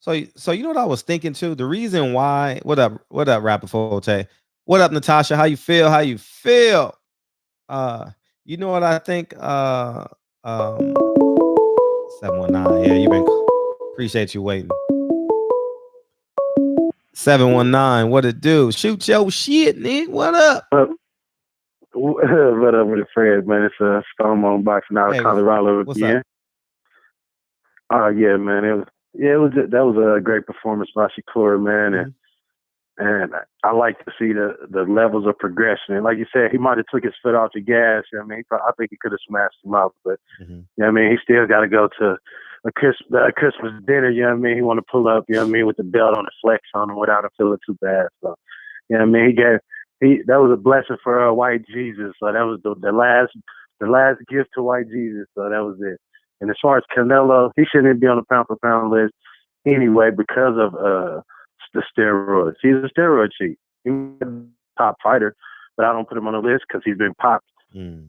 So you know what I was thinking too? The reason why, what up, Rapper Forte? What up, Natasha? How you feel? You know what I think? 719. Yeah, appreciate you waiting. 719, what it do? Shoot your shit, Nick. What up? What up with the friends, man? It's Stone on Boxing out of Colorado again. Yeah, man. That was a great performance by Shakur, man, and I like to see the levels of progression. And like you said, he might have took his foot off the gas. You know what I mean, I think he could have smashed him up, but you know what I mean, he still got to go to a Christmas dinner. You know what I mean, he want to pull up. You know what I mean, with the belt on the flex on him without him feeling too bad. So you know what I mean, that was a blessing for White Jesus. So that was the last gift to White Jesus. So that was it. And as far as Canelo, he shouldn't be on the pound for pound list anyway because of the steroids. He's a steroid cheat. He's a top fighter, but I don't put him on the list because he's been popped 2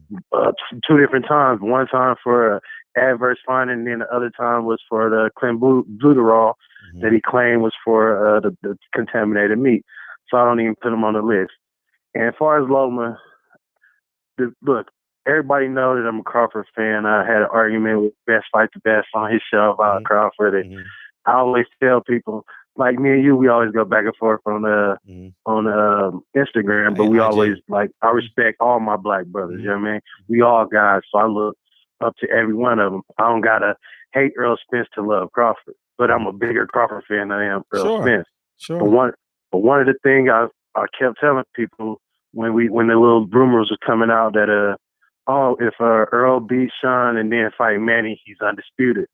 different times. One time for adverse finding, and then the other time was for the clenbuterol that he claimed was for the contaminated meat. So I don't even put him on the list. And as far as Loma, look, everybody knows that I'm a Crawford fan. I had an argument with Best Fight the Best on his show about Crawford. And I always tell people, like me and you, we always go back and forth on Instagram, but we always I respect all my black brothers. You know what I mean? We all guys, so I look up to every one of them. I don't gotta hate Earl Spence to love Crawford, but I'm a bigger Crawford fan than I am Earl Spence. Sure. But one of the things I kept telling people when the little rumors were coming out that if Earl beats Sean and then fight Manny, he's undisputed.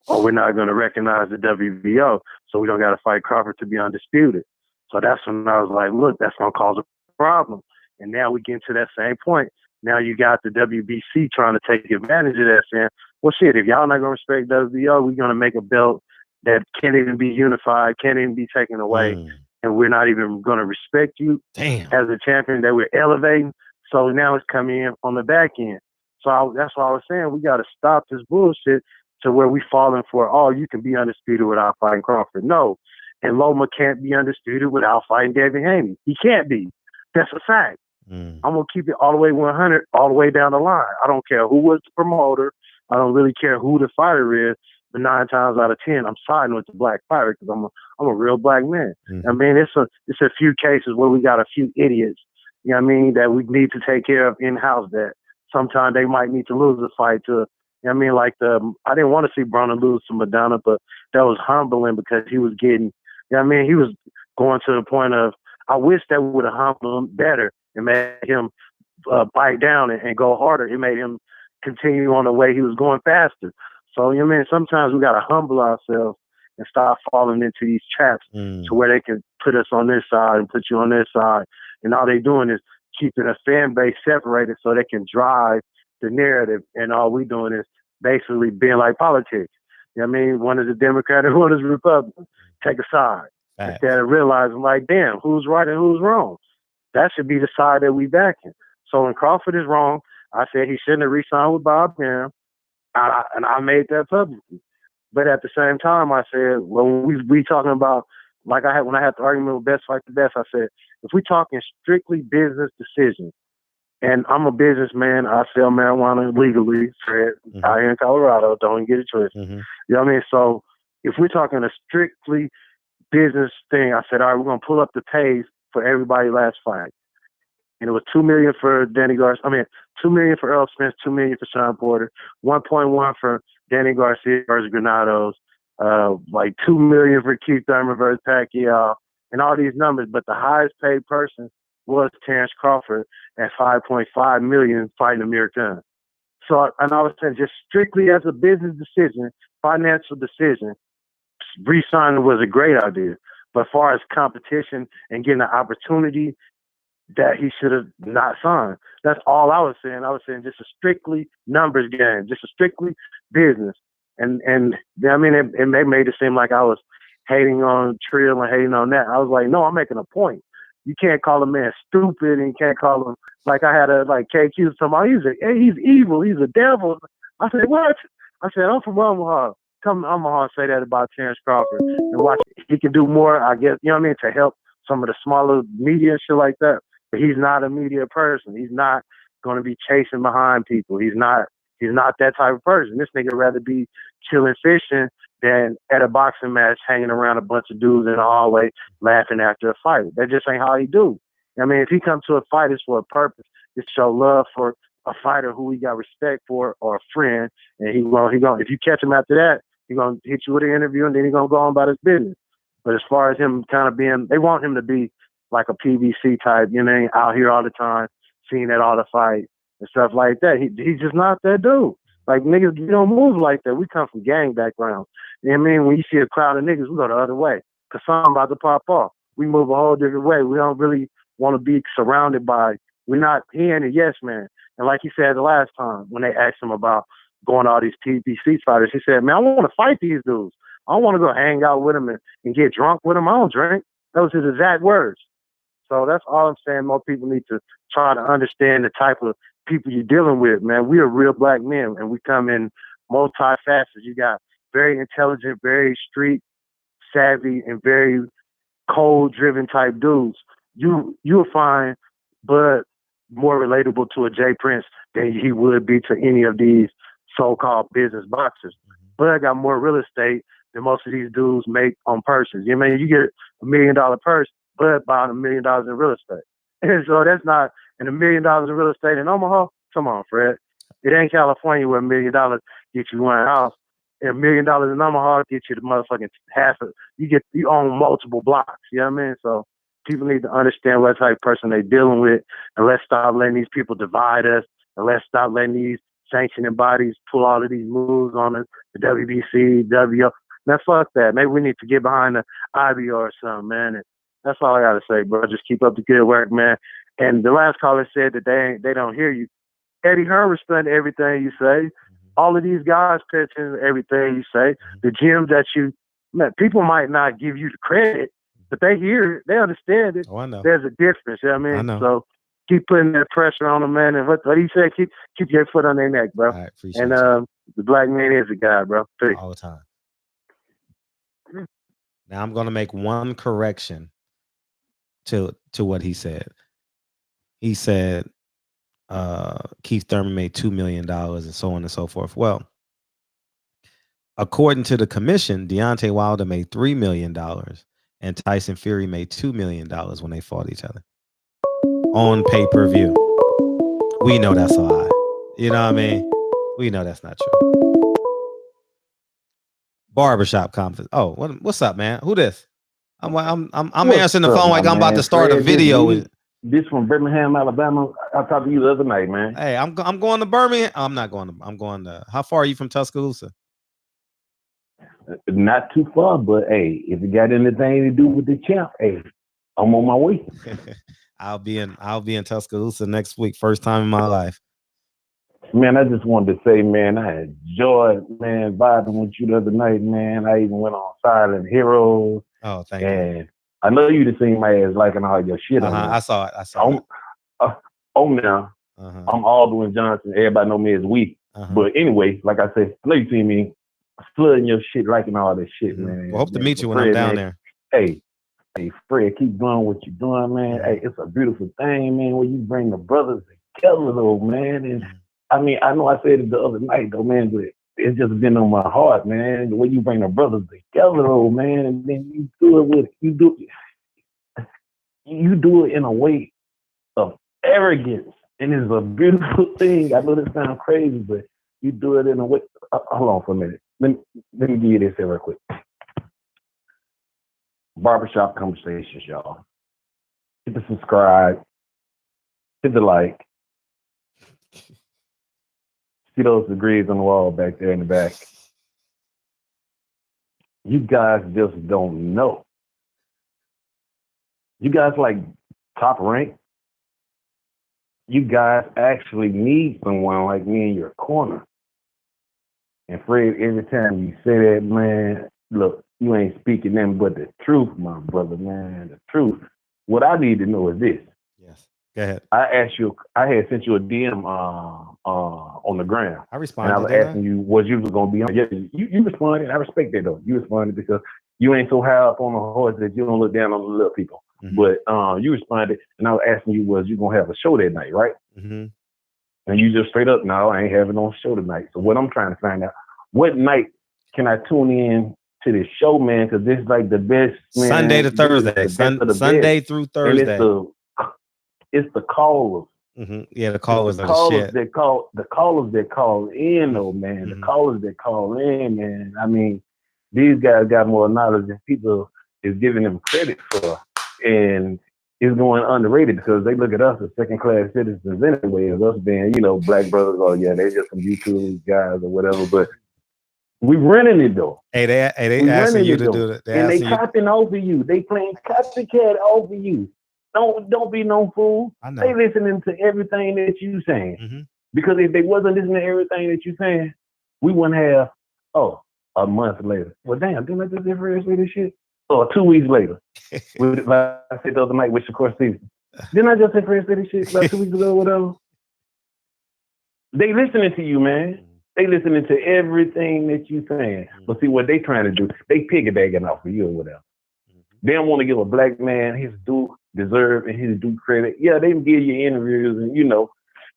Or we're not going to recognize the WBO, so we don't got to fight Crawford to be undisputed. So that's when I was like, look, that's going to cause a problem. And now we get to that same point. Now you got the WBC trying to take advantage of that, saying, well, shit, if y'all not going to respect WBO, we're going to make a belt that can't even be unified, can't even be taken away, and we're not even going to respect you as a champion that we're elevating. So now it's coming in on the back end. So that's why I was saying we got to stop this bullshit to where we falling for, oh, you can be undisputed without fighting Crawford. No. And Loma can't be undisputed without fighting Devin Haney. He can't be. That's a fact. I'm going to keep it all the way 100, all the way down the line. I don't care who was the promoter. I don't really care who the fighter is. But 9 times out of 10, I'm siding with the black fighter because I'm a real black man. I mean, it's a few cases where we got a few idiots, you know what I mean, that we need to take care of in-house that sometimes they might need to lose a fight to, you know what I mean, like I didn't want to see Broner lose to Madonna, but that was humbling because he was getting, you know what I mean, he was going to the point of, I wish that would have humbled him better and made him bite down and go harder. It made him continue on the way he was going faster. So, you know what I mean, sometimes we got to humble ourselves and start falling into these traps to where they can put us on this side and put you on this side. And all they doing is keeping a fan base separated so they can drive the narrative. And all we doing is basically being like politics. You know what I mean? One is a Democrat and one is a Republican. Take a side. Instead of realizing, like, damn, who's right and who's wrong? That should be the side that we backing. So when Crawford is wrong, I said he shouldn't have re-signed with Bob Graham. And I made that publicly. But at the same time, I said, well, we talking about, like when I had the argument with Best Fight the Best, I said, if we talking strictly business decisions, and I'm a businessman, I sell marijuana legally, Fred, out here in Colorado, don't get it twisted. You know what I mean? So if we're talking a strictly business thing, I said, all right, we're going to pull up the pays for everybody last fight. And it was $2 million for Danny Garcia. I mean, $2 million for Earl Spence, $2 million for Sean Porter, 1.1 for Danny Garcia versus Granados, like $2 million for Keith Thurman versus Pacquiao, and all these numbers. But the highest paid person was Terrence Crawford at $5.5 million fighting Amir Khan. So, and I was saying, just strictly as a business decision, financial decision, re-signing was a great idea. But as far as competition and getting an opportunity, that he should have not signed. That's all I was saying. I was saying just a strictly numbers game, just a strictly business. And I mean, it made it seem like I was hating on Trill and hating on that. I was like, no, I'm making a point. You can't call a man stupid and you can't call him, like I had KQ somebody, he's evil, he's a devil. I said, what? I said, I'm from Omaha. Come to Omaha and say that about Terrence Crawford and watch he can do more, I guess, you know what I mean, to help some of the smaller media and shit like that. But he's not a media person. He's not going to be chasing behind people. He's not that type of person. This nigga rather be chilling fishing than at a boxing match hanging around a bunch of dudes in the hallway laughing after a fight. That just ain't how he do. I mean, if he comes to a fight, it's for a purpose. It's show love for a fighter who he got respect for or a friend. And he gonna if you catch him after that, he gonna hit you with an interview and then he gonna go on about his business. But as far as him kind of being, they want him to be like a PVC type, you know, out here all the time, seeing at all the fights and stuff like that. He's just not that dude. Like, niggas, you don't move like that. We come from gang backgrounds. You know what I mean? When you see a crowd of niggas, we go the other way because something about to pop off. We move a whole different way. We don't really want to be surrounded by, he ain't a yes man. And like he said the last time when they asked him about going to all these PVC fighters, he said, man, I want to fight these dudes. I don't want to go hang out with them and get drunk with them. I don't drink. Those are his exact words. So that's all I'm saying. More people need to try to understand the type of people you're dealing with, man. We are real black men, and we come in multi-facets. You got very intelligent, very street savvy, and very cold-driven type dudes. You'll find Bud more relatable to a Jay Prince than he would be to any of these so-called business boxers. Bud got more real estate than most of these dudes make on purses. You know what I mean? You get $1 million purse, but buying $1 million in real estate. And so that's not, and $1 million in real estate in Omaha. Come on, Fred. It ain't California where $1 million get you one house. And $1 million in Omaha get you the motherfucking half of. You own multiple blocks. You know what I mean? So people need to understand what type of person they're dealing with, and let's stop letting these people divide us, and let's stop letting these sanctioning bodies pull all of these moves on us, the WBC, WO. Now, fuck that. Maybe we need to get behind the IBO or something, man. And that's all I got to say, bro. Just keep up the good work, man. And the last caller said that they don't hear you. Eddie Hearn responded to everything you say. All of these guys pitching everything you say. The gyms that man, people might not give you the credit, but they hear it. They understand it. Oh, I know. There's a difference. You know what I mean? I know. So keep putting that pressure on them, man. And what he said, keep your foot on their neck, bro. All right, appreciate and the black man is a guy, bro. Peace. All the time. Now I'm gonna make one correction to what he said. He said Keith Thurman made $2 million and so on and so forth. Well, according to the commission, Deontay Wilder made $3 million and Tyson Fury made $2 million when they fought each other on pay-per-view. We know that's a lie. You know what I mean? We know that's not true. Barbershop conference. Oh, what's up, man? Who this? I'm answering the phone like I'm about to start a video. This from Birmingham, Alabama. I talked to you the other night, man. Hey, I'm going to Birmingham. I'm going to. How far are you from Tuscaloosa? Not too far, but hey, if it got anything to do with the champ, hey, I'm on my way. I'll be in Tuscaloosa next week. First time in my life. Man, I just wanted to say, man, I enjoyed, man, vibing with you the other night, man. I even went on Silent Heroes. Oh, thank you. I know you just seen my ass liking all your shit. I saw it. Now. I'm Aldwin Johnson. Everybody know me as We. But anyway, like I said, I know you see me flooding your shit, liking all this shit, man. Well, hope to meet you when I'm down there. Hey, Fred, keep doing what you're doing, man. Hey, it's a beautiful thing, man, when you bring the brothers together, though, man. And I mean, I know I said it the other night, though, man, but it's just been on my heart, man. The way you bring the brothers together, though, man, and then you do it in a way of arrogance, and it's a beautiful thing. I know this sounds crazy, but you do it in a way. Hold on for a minute. Let me give you this here real quick. Barbershop Conversations, y'all. Hit the subscribe, hit the like. See those degrees on the wall back there in the back. You guys just don't know. You guys like top rank. You guys actually need someone like me in your corner. And Fred, every time you say that, man, look, you ain't speaking nothing but the truth, my brother, man, the truth. What I need to know is this. Yes. Go ahead. I had sent you a DM on the ground. I responded. And I was asking you, was you going to be on? Yeah, you responded. I respect that, though. You responded because you ain't so high up on the horse that you don't look down on the little people. But you responded, and I was asking you, was you going to have a show that night, right? And you just straight up, no, I ain't having no show tonight. So what I'm trying to find out, what night can I tune in to this show, man? Because this is like the best, man. Sunday to Thursday. Sunday through Thursday. And it's the callers. Yeah, the callers are the shit. The callers that call in, though, man. The callers that call in, man. I mean, these guys got more knowledge than people is giving them credit for. And it's going underrated because they look at us as second-class citizens anyway, as us being, black brothers. Oh, yeah, they just some YouTube guys or whatever. But we running it, though. Hey, they asking you to do it. And they copying over you. They playing copycat over you. Don't be no fool. They listening to everything that you saying. Because if they wasn't listening to everything that you saying, we wouldn't have, a month later. Well, damn, didn't I just say this shit? Or 2 weeks later. Like I said the other night with Shakur Stevenson. Didn't I just say this shit about 2 weeks ago or whatever? They listening to you, man. They listening to everything that you saying. But see what they trying to do, they piggybacking off of you or whatever. They don't want to give a black man his due deserve and his due credit. Yeah, they can give you interviews and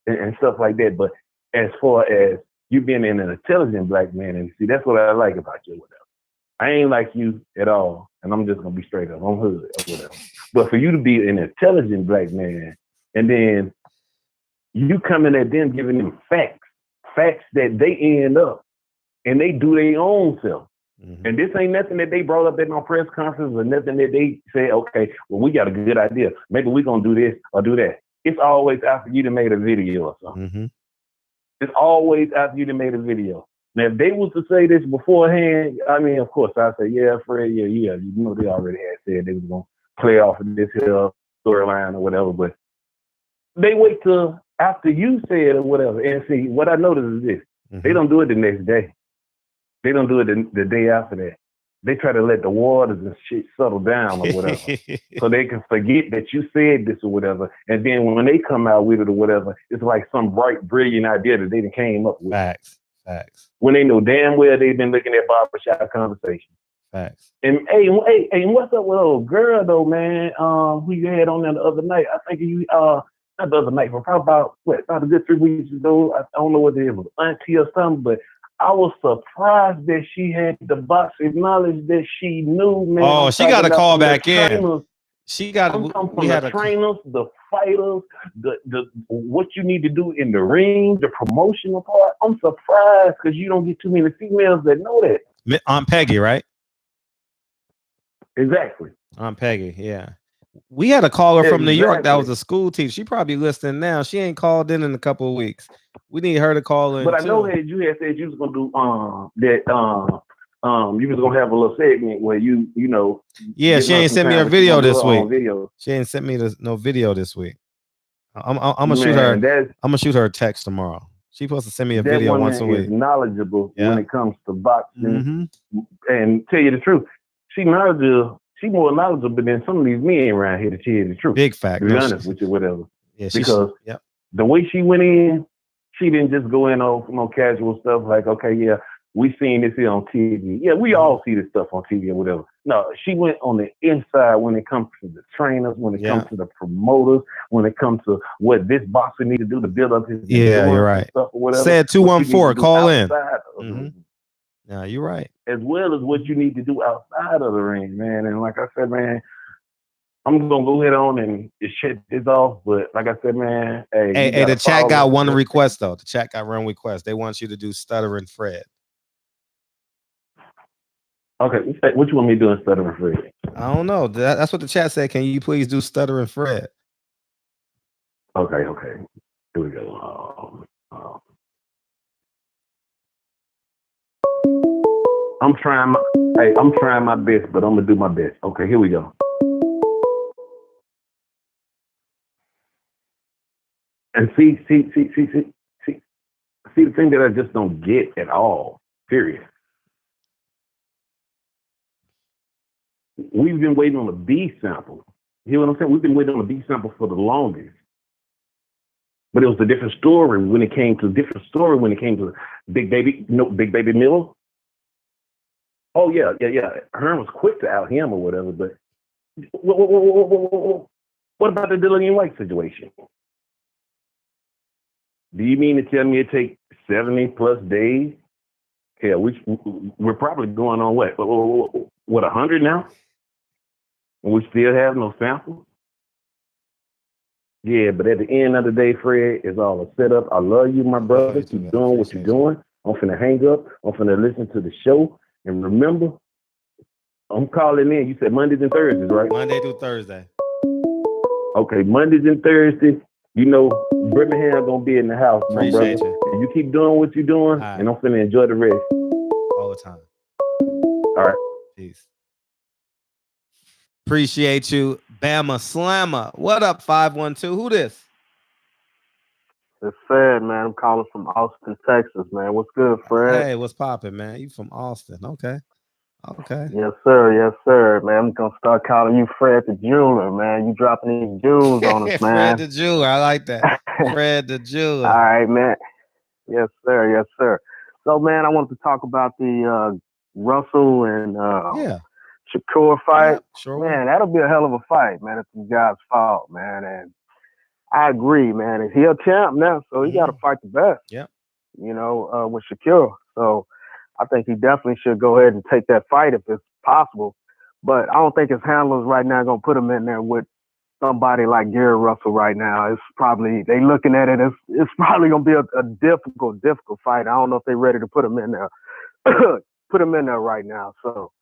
and stuff like that. But as far as you being an intelligent black man, and see, that's what I like about you or whatever. I ain't like you at all, and I'm just gonna be straight up. I'm hood or whatever. But for you to be an intelligent black man, and then you coming at them giving them facts that they end up and they do their own self. Mm-hmm. And this ain't nothing that they brought up at no press conference or nothing that they say, okay, well, we got a good idea. Maybe we're gonna do this or do that. It's always after you done made a video or something. Mm-hmm. It's always after you done made a video. Now, if they was to say this beforehand, I mean, of course, I'd say, yeah, Fred, yeah. You know, they already had said they was going to play off of this here storyline or whatever, but they wait till after you say it or whatever. And see, what I noticed is this. Mm-hmm. They don't do it the next day. They don't do it the day after that. They try to let the waters and shit settle down or whatever. So they can forget that you said this or whatever. And then when they come out with it or whatever, it's like some bright, brilliant idea that they came up with. Facts. When they know damn well they've been looking at barbershop conversations. Facts. And hey, what's up with old girl though, man? Who you had on there the other night? I think you not the other night, but probably about a good 3 weeks ago. I don't know what it was, auntie or something, but I was surprised that she had the boxing knowledge that she knew, man. Oh, she got to call back in. She got. We had the trainers, the fighters, the what you need to do in the ring, the promotional part. I'm surprised because you don't get too many females that know that. Aunt Peggy, right? Exactly. Aunt Peggy, yeah. We had a caller from New York that was a school teacher. She probably listening now. She ain't called in a couple of weeks. We need her to call in. But I know that you had said you was gonna do you was gonna have a little segment where you know. Yeah, she ain't sent me a video this week. She ain't sent me no video this week. I'm gonna shoot her. I'm gonna shoot her a text tomorrow. She's supposed to send me a video once a week. Knowledgeable when it comes to boxing, and tell you the truth, she knowledgeable. She more knowledgeable than some of these men around here. To tell you the truth, big fact. To be honest with you, whatever. Yeah, because the way she went in, she didn't just go in on casual stuff like, okay, yeah, we seen this here on TV. Yeah, we all see this stuff on TV or whatever. No, she went on the inside when it comes to the trainers, when it comes to the promoters, when it comes to what this boxer need to do to build up his you're right. Stuff or whatever. Said 214, call in. Yeah, you're right. As well as what you need to do outside of the ring, man. And like I said, man, I'm gonna go ahead on and shut this off. But like I said, man, hey, the chat got one request though. The chat got one request. They want you to do Stuttering Fred. Okay, what you want me to do in Stuttering Fred? I don't know. That's what the chat said. Can you please do Stuttering Fred? Okay. Here we go. I'm trying my best, but I'm gonna do my best. Okay, here we go. And see the thing that I just don't get at all, period. We've been waiting on a B sample. You know what I'm saying? We've been waiting on a B sample for the longest. But it was a different story when it came to Big Baby Miller. Oh yeah. Hearn was quick to out him or whatever, but what about the Dillian White situation? Do you mean to tell me it takes 70 plus days? Yeah, we're probably going on what 100 now? And we still have no samples? Yeah, but at the end of the day, Fred, it's all a setup. I love you, my brother. Keep doing what you're doing. I'm finna hang up. I'm finna listen to the show. And remember, I'm calling in. You said Mondays and Thursdays, right? Monday through Thursday. Okay, Mondays and Thursdays. You know, Birmingham gonna be in the house, my brother. Appreciate you. And you keep doing what you're doing, and I'm finna enjoy the rest. All the time. All right. Peace. Appreciate you, Bama Slammer. What up, 512? Who this? It's Fred, man. I'm calling from Austin, Texas, man. What's good, Fred? Hey, what's poppin', man? You from Austin? Okay. Yes, sir, man. I'm gonna start calling you Fred the Jeweler, man. You dropping these jewels on us, man. Fred the Jeweler, I like that. Fred the Jeweler. All right, man. Yes, sir. So, man, I wanted to talk about the Russell and Shakur fight. Yeah, sure. Man, that'll be a hell of a fight, man. It's the guy's fault, man. And I agree, man. He a champ now, so he got to fight the best. Yeah. You know, with Shakur. So I think he definitely should go ahead and take that fight if it's possible. But I don't think his handlers right now going to put him in there with somebody like Gary Russell right now. It's probably, they looking at it as it's probably going to be a difficult fight. I don't know if they're ready to put him in there. Put him in there right now. So,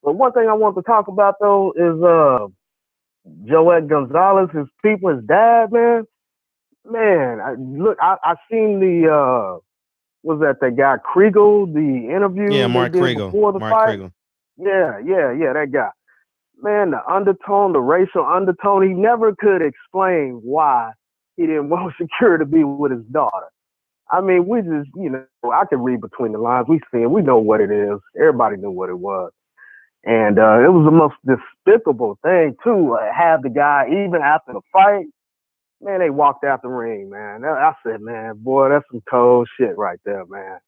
but one thing I want to talk about though is Joet Gonzalez, his people, his dad, man. Man, I seen the was that guy Kriegel, the interview Mark they did Kriegel. before the Mark fight. Kriegel. Yeah, that guy. Man, the undertone, the racial undertone, he never could explain why he didn't want Shakur to be with his daughter. I mean, we just, I can read between the lines. We know what it is. Everybody knew what it was. And it was the most despicable thing, too. Have the guy, even after the fight, man, they walked out the ring, man. I said, man, boy, that's some cold shit right there, man.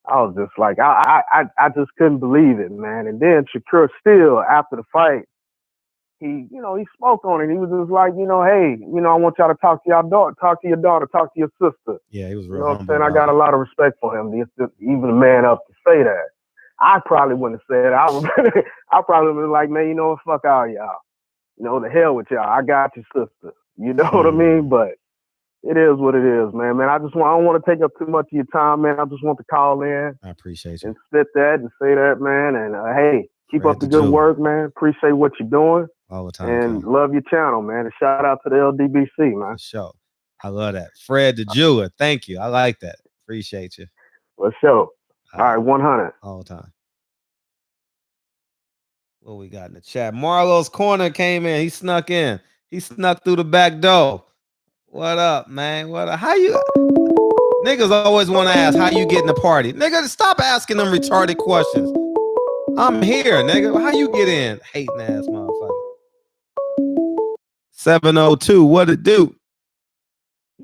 I was just like, I just couldn't believe it, man. And then Shakur still, after the fight, he spoke on it. He was just like, hey, I want y'all to talk to your daughter, talk to your sister. Yeah, he was real. You know what I'm saying? I got a lot of respect for him. He's just even a man up to say that. I probably wouldn't have said it. I probably was like, man, fuck all y'all. The hell with y'all. I got your sister. You know what I mean? But it is what it is, man. I don't want to take up too much of your time, man. I just want to call in. I appreciate you. And spit that and say that, man. And hey, keep up the good work, man. Appreciate what you're doing. All the time. And love your channel, man. And shout out to the LDBC, man. For sure. I love that. Fred the Jeweler. Thank you. I like that. Appreciate you. For sure. All right, 100. All the time. What we got in the chat? Marlo's Corner came in. He snuck in. He snuck through the back door. What up, man? What up? How you? Niggas always want to ask how you get in the party. Nigga, stop asking them retarded questions. I'm here, nigga. How you get in? Hating ass motherfucker. 702. What it do?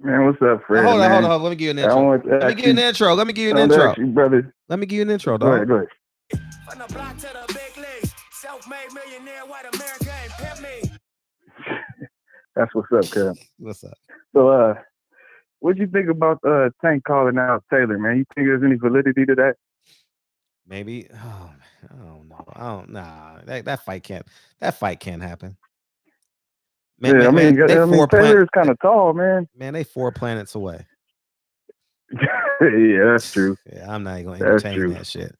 Man, what's up, Fred? Hold on. Let me give you an intro. Let me give you an intro. Let me give you an intro. Brother. Let me give you an intro, Go dog. ahead. From the block to the big leagues, self-made millionaire, white America ain't pimp me. That's what's up, cuz. What's up? So, what'd you think about Tank calling out Taylor, man? You think there's any validity to that? Maybe. Oh, I don't know. Nah. That fight can't happen. Man, yeah, man, Taylor is kind of tall, man. Man, they 4 planets away. Yeah, that's true. Yeah, I'm not even gonna entertain that shit.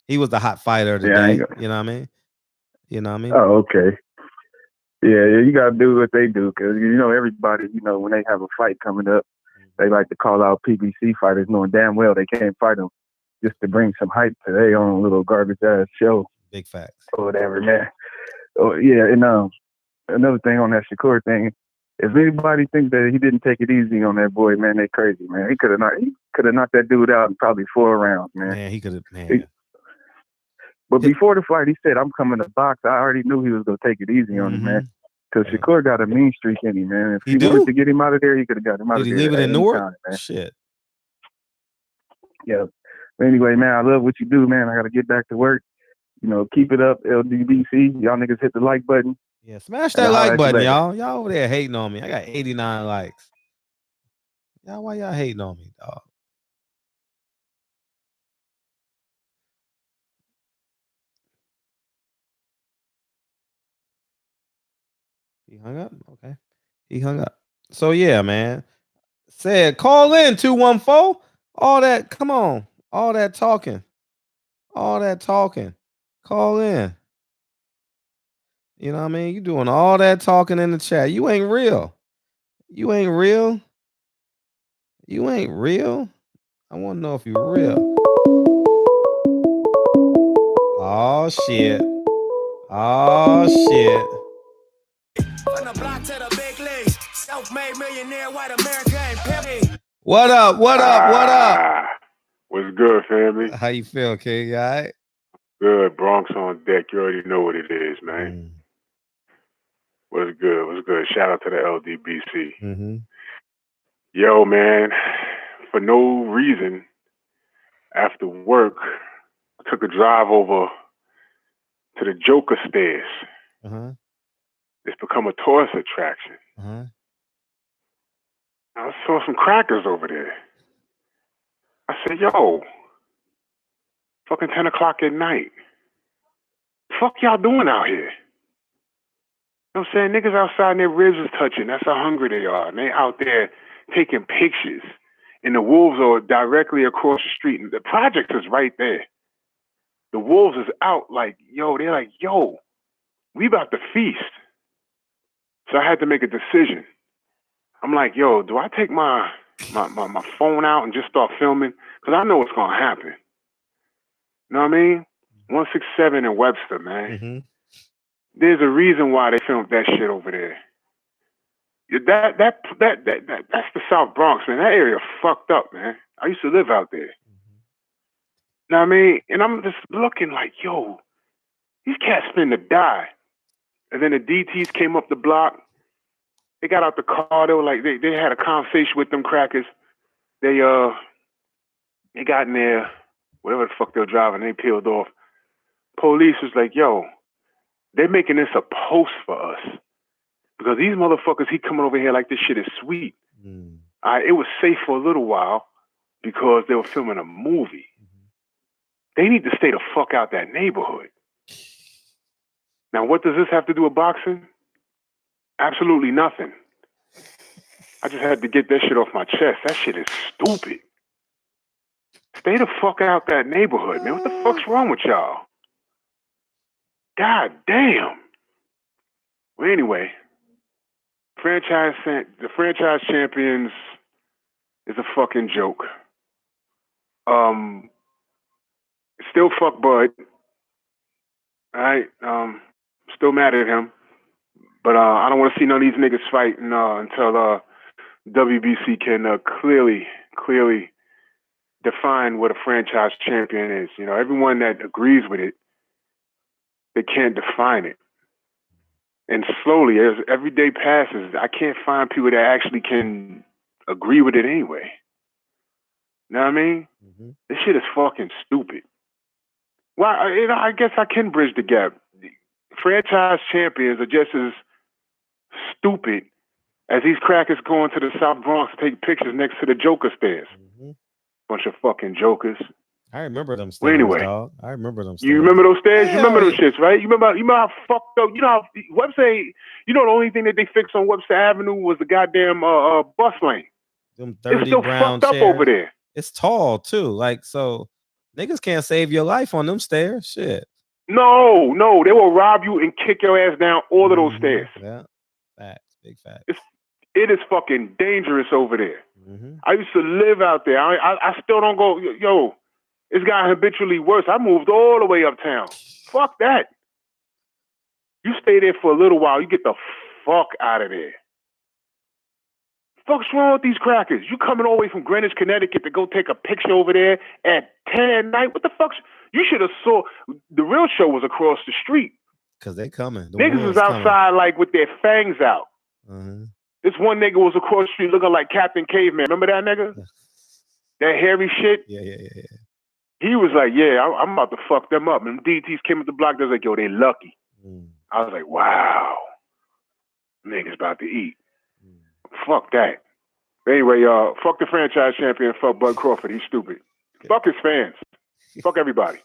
He was the hot fighter of the Yeah, day. You know what I mean? Oh, okay. Yeah, you gotta do what they do, because everybody, when they have a fight coming up, they like to call out PBC fighters, knowing damn well they can't fight them just to bring some hype to their own little garbage ass show. Big facts. Or whatever, man. Oh yeah, and another thing on that Shakur thing, if anybody thinks that he didn't take it easy on that boy, man, they crazy, man. He could have knocked that dude out in probably 4 rounds, man. Man, he could have, man. But before the fight, he said, I'm coming to box. I already knew he was going to take it easy on him, man. Because Shakur got a mean streak in him, man. If he wanted to get him out of there, he could have got him out of there. Did he leave it in Newark? Man. Shit. Yeah. But anyway, man, I love what you do, man. I got to get back to work. Keep it up, LDBC. Y'all niggas hit the like button. Yeah, smash that like button, y'all. Y'all over there hating on me. I got 89 likes. Why y'all hating on me, dog? He hung up? Okay. He hung up. So yeah, man. Said call in 214. All that, come on. All that talking. Call in. You know what I mean? You doing all that talking in the chat. You ain't real. I want to know if you're real. Oh shit. From the block to the big leagues, self-made millionaire, white America ain't pimp me. What up? What's good, family? How you feel, King? You all right? Good. Bronx on deck. You already know what it is, man. What's good? Shout out to the LDBC. Mm-hmm. Yo, man, for no reason, after work, I took a drive over to the Joker stairs. Uh-huh. It's become a tourist attraction. Uh-huh. I saw some crackers over there. I said, yo, Fucking 10 o'clock at night. Fuck y'all doing out here? You know what I'm saying? Niggas outside and their ribs is touching. That's how hungry they are. And they out there taking pictures. And the wolves are directly across the street. And the project is right there. The wolves is out like, they're like, we about to feast. So I had to make a decision. I'm like, do I take my phone out and just start filming? Because I know what's going to happen. You know what I mean? 167 in Webster, man. Mm-hmm. There's a reason why they filmed that shit over there. That's the South Bronx, man. That area fucked up, man. I used to live out there. You know what I mean? And I'm just looking like, these cats finna die. And then the DTs came up the block. They got out the car. They were like, they had a conversation with them crackers. They got in there, whatever the fuck they were driving. They peeled off. Police was like, they're making this a post for us. Because these motherfuckers, he coming over here like this shit is sweet. It was safe for a little while because they were filming a movie. They need to stay the fuck out that neighborhood. Now, what does this have to do with boxing? Absolutely nothing. I just had to get that shit off my chest. That shit is stupid. Stay the fuck out that neighborhood, man. What the fuck's wrong with y'all? God damn. Well, anyway, the franchise champions is a fucking joke. Still fuck Bud. All right. Still mad at him. But I don't want to see none of these niggas fighting until WBC can clearly define what a franchise champion is. You know, everyone that agrees with it, they can't define it. And slowly, as every day passes, I can't find people that actually can agree with it anyway. You know what I mean? Mm-hmm. This shit is fucking stupid. Well, I guess I can bridge the gap. Franchise champions are just as stupid as these crackers going to the South Bronx to take pictures next to the Joker stairs. Mm-hmm. Bunch of fucking jokers. I remember them stairs, anyway, dog. I remember them stairs. You remember those stairs? You remember those shits, right? You remember how fucked up, how Webster, the only thing that they fixed on Webster Avenue was the goddamn bus lane. Them 30 it's still brown fucked chairs. Up over there. It's tall too. Like, so niggas can't save your life on them stairs. Shit. No, they will rob you and kick your ass down all of those stairs. Yeah. Facts. Big facts. It is fucking dangerous over there. Mm-hmm. I used to live out there. I still don't go, it's gotten habitually worse. I moved all the way uptown. Fuck that. You stay there for a little while, you get the fuck out of there. Fuck's wrong with these crackers? You coming all the way from Greenwich, Connecticut to go take a picture over there at 10 at night? What the fuck? You should have saw, the real show was across the street. Because they coming. Niggas was outside like with their fangs out. Mm-hmm. This one nigga was across the street looking like Captain Caveman. Remember that nigga? That hairy shit? Yeah. He was like, I'm about to fuck them up. And DTs came up the block. They was like, they lucky. I was like, wow. Niggas about to eat. Fuck that. Anyway, fuck the franchise champion. Fuck Bud Crawford. He's stupid. Fuck his fans. Fuck everybody.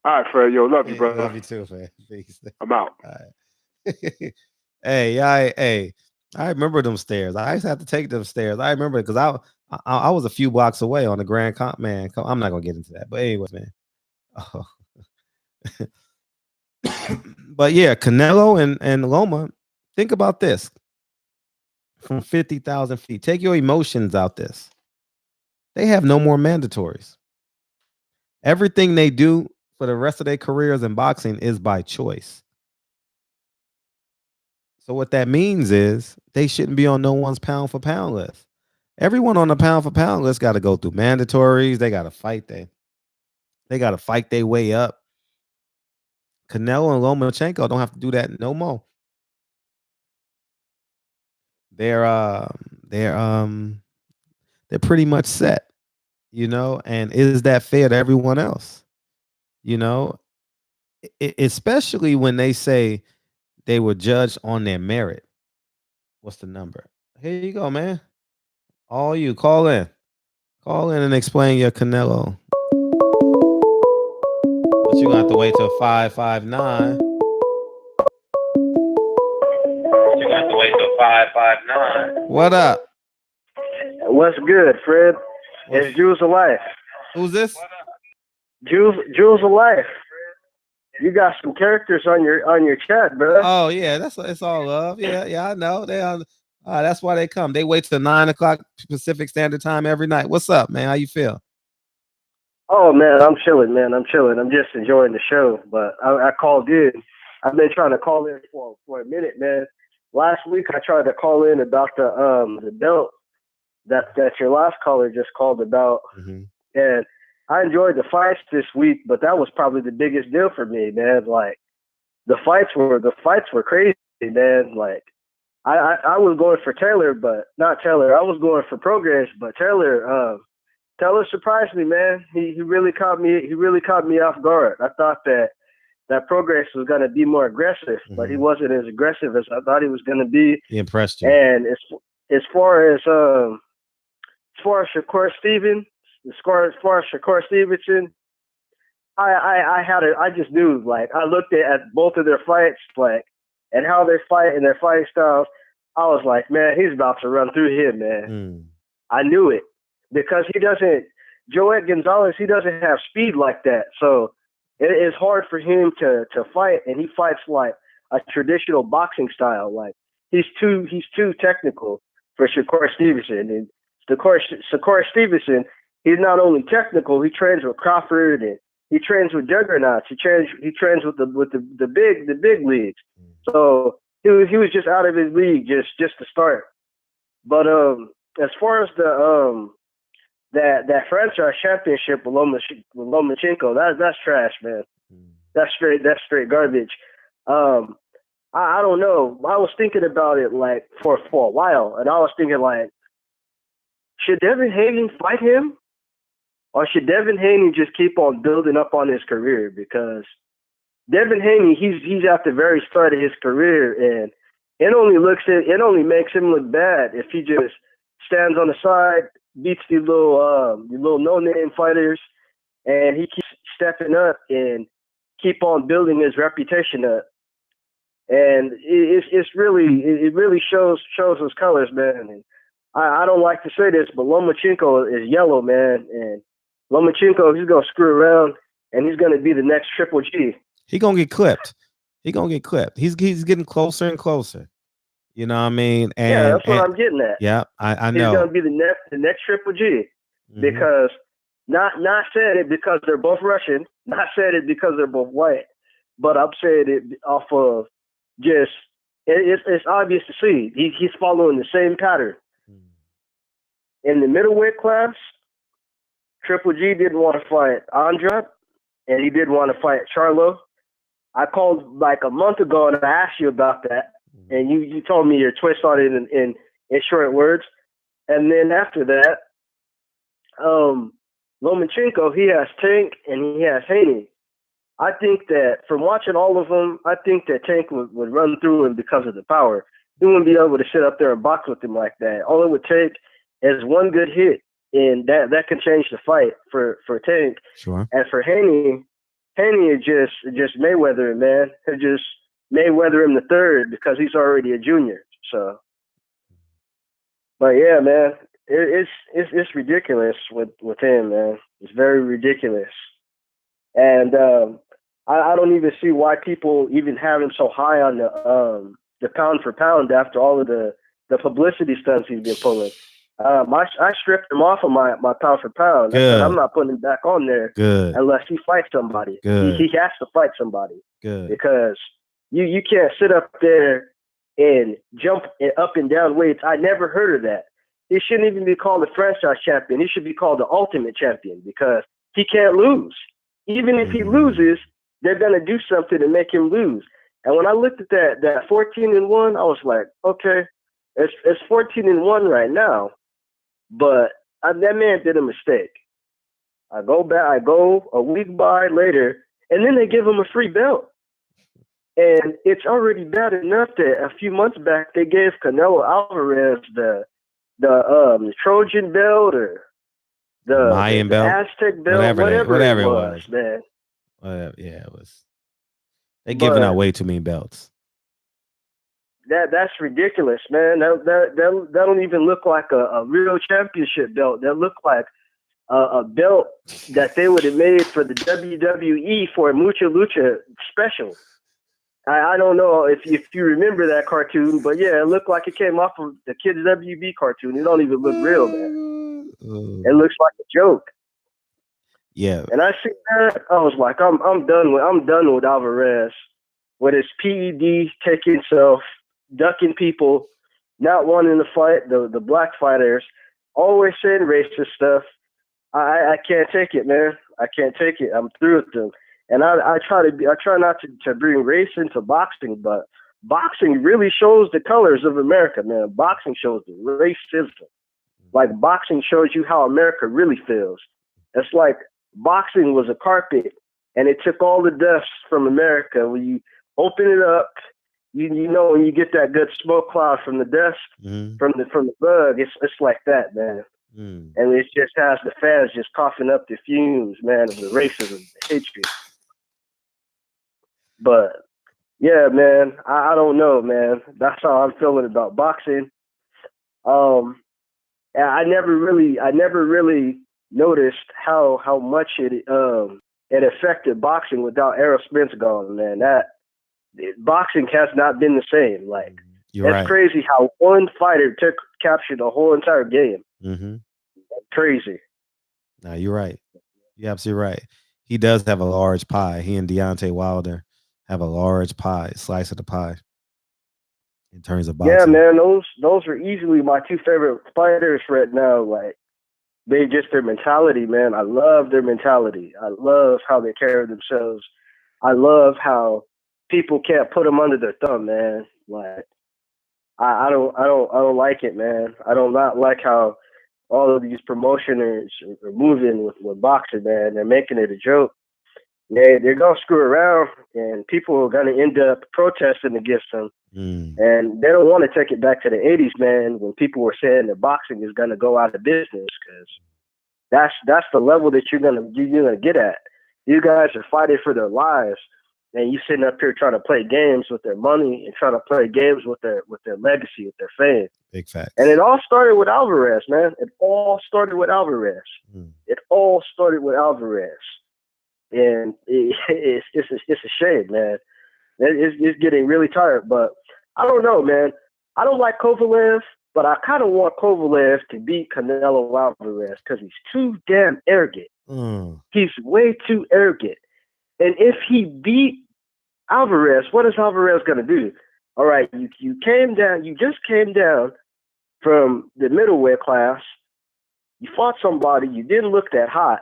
All right, Fred. Love you, brother. Love you too, man. Peace. I'm out. All right. Hey, I remember them stairs. I used to have to take them stairs. I remember it because I was a few blocks away on the Grand Comp. Man, I'm not gonna get into that. But anyways, man. Oh. But yeah, Canelo and Loma. Think about this. From 50,000 feet, take your emotions out this. They have no more mandatories. Everything they do for the rest of their careers in boxing is by choice. So what that means is they shouldn't be on no one's pound for pound list. Everyone on the pound for pound list got to go through mandatories. They got to fight. They got to fight their way up. Canelo and Lomachenko don't have to do that no more. They're pretty much set, and is that fair to everyone else? Especially when they say they were judged on their merit. What's the number? Here you go, man. All you call in and explain your Canelo you're gonna have to wait till 559. You're gonna have to wait till 559. What up? What's good, Fred? It's Jules of Life. Who's this? Jules of Life. You got some characters on your chat, bro. Oh yeah, it's all love. Yeah, I know. That's why they come. They wait till 9 o'clock Pacific Standard Time every night. What's up, man? How you feel? Oh man, I'm chilling, man. I'm chilling. I'm just enjoying the show. But I called in. I've been trying to call in for a minute, man. Last week I tried to call in about the belt that your last caller just called about, and I enjoyed the fights this week. But that was probably the biggest deal for me, man. Like the fights were crazy, man. Like I was going for Taylor, but not Taylor. I was going for Progress, but Taylor surprised me, man. He really caught me. He really caught me off guard. I thought that Progress was going to be more aggressive, but he wasn't as aggressive as I thought he was going to be. He impressed you. And as far as Shakur Stevenson, I just knew, like, I looked at both of their fights, like, and how they fight and their fighting styles. I was like, man, he's about to run through him, man. I knew it because Joet Gonzalez, he doesn't have speed like that. So it is hard for him to fight, and he fights like a traditional boxing style. Like he's too technical for Shakur Stevenson. And Shakur Stevenson, he's not only technical, he trains with Crawford and he trains with juggernauts. He trains with the big leagues. So he was just out of his league just to start. But as far as that franchise championship with Lomachenko, that's trash, man. That's straight garbage. I don't know. I was thinking about it like for a while, and I was thinking like, should Devin Haney fight him, or should Devin Haney just keep on building up on his career? Because Devin Haney, he's at the very start of his career, and it only makes him look bad if he just stands on the side, beats these little no-name fighters, and he keeps stepping up and keep on building his reputation up. And it really shows his colors, man. And I don't like to say this, but Lomachenko is yellow, man. And Lomachenko, he's gonna screw around, and he's gonna be the next Triple G. He gonna get clipped. He's getting closer and closer. You know what I mean? And, yeah, that's what I'm getting at. Yeah, I know. He's gonna be the next Triple G, because not saying it because they're both Russian, not saying it because they're both white, but I'm saying it off of just it's obvious to see he's following the same pattern. In the middleweight class, Triple G didn't want to fight Andrade, and he didn't want to fight Charlo. I called like a month ago and I asked you about that, and you told me your twist on it in short words. And then after that, Lomachenko, he has Tank and he has Haney. I think that from watching all of them, I think that Tank would run through him because of the power. He wouldn't be able to sit up there and box with him like that. All it would take is one good hit, and that can change the fight for Tank. Sure. And for Haney is just Mayweather, man. He just Mayweather him the third because he's already a junior. So, but yeah, man, it's ridiculous with him, man. It's very ridiculous, and I don't even see why people even have him so high on the pound for pound after all of the publicity stunts he's been pulling. I stripped him off of my pound for pound. Good. I'm not putting him back on there unless he fights somebody. Good. He has to fight somebody. Good. Because you can't sit up there and jump up and down weights. I never heard of that. He shouldn't even be called the franchise champion. He should be called the ultimate champion because he can't lose. Even if he loses, they're going to do something to make him lose. And when I looked at that 14-1, I was like, okay, it's 14-1 right now. But that man did a mistake. I go a week by later, and then they give him a free belt. And it's already bad enough that a few months back they gave Canelo Alvarez the Trojan belt or the Mayan belt, Aztec belt, whatever it was, man. Yeah, it was. They giving out way too many belts. That's ridiculous, man. That don't even look like a real championship belt. That look like a belt that they would have made for the WWE for a Mucha Lucha special. I don't know if you remember that cartoon, but yeah, it looked like it came off of the kids' WB cartoon. It don't even look real, man. It looks like a joke. Yeah. And I see that, I was like, I'm done with Alvarez, with his PED taking self, ducking people, not wanting to fight the black fighters, always saying racist stuff. I can't take it, man. I can't take it. I'm through with them. And I try not to bring race into boxing, but boxing really shows the colors of America, man. Boxing shows the racism. Like boxing shows you how America really feels. It's like boxing was a carpet and it took all the dust from America. When you open it up, you know when you get that good smoke cloud from the dust, from the bug, it's like that, man. And it just has the fans just coughing up the fumes, man, of the racism, the hatred. But yeah, man, I don't know, man. That's how I'm feeling about boxing. And I never really noticed how much it affected boxing without Errol Spence gone, man. Boxing has not been the same. Like it's crazy how one fighter captured the whole entire game. Crazy. No, you're right. You're absolutely right. He does have a large pie. He and Deontay Wilder have a large pie, slice of the pie. In terms of boxing. Yeah, man, those are easily my two favorite fighters right now. Like their mentality, man. I love their mentality. I love how they carry themselves. I love how people can't put them under their thumb, man. Like I don't like it, man. I don't not like how all of these promotioners are moving with boxing, man. They're making it a joke. They're gonna screw around, and people are gonna end up protesting against them. And they don't want to take it back to the 80s, man, when people were saying that boxing is gonna go out of business, because that's the level that you're gonna get at. You guys are fighting for their lives, and you sitting up here trying to play games with their money and trying to play games with their legacy, with their fame. Big fact. And it all started with Alvarez, man. It all started with Alvarez. And it's a shame, man. It's getting really tired, but I don't know, man. I don't like Kovalev, but I kind of want Kovalev to beat Canelo Alvarez because he's too damn arrogant. He's way too arrogant. And if he beat Alvarez, what is Alvarez going to do? All right, you just came down from the middleweight class. You fought somebody, you didn't look that hot.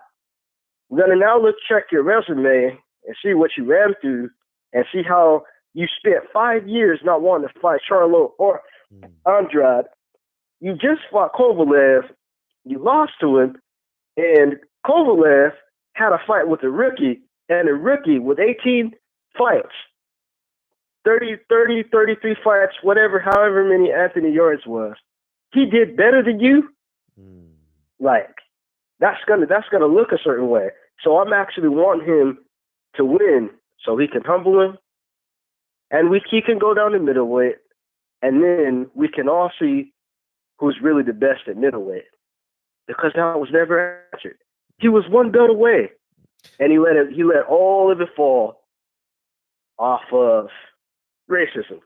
We're going to now check your resume and see what you ran through and see how you spent 5 years not wanting to fight Charlo or Andrade. You just fought Kovalev. You lost to him. And Kovalev had a fight with a rookie, and a rookie with 18 fights, 33 fights, however many Anthony Yards was. He did better than you. Like, that's gonna look a certain way. So I'm actually wanting him to win so he can humble him, and he can go down to middleweight, and then we can all see who's really the best at middleweight, because that was never answered. He was one belt away, and he let all of it fall off of racism.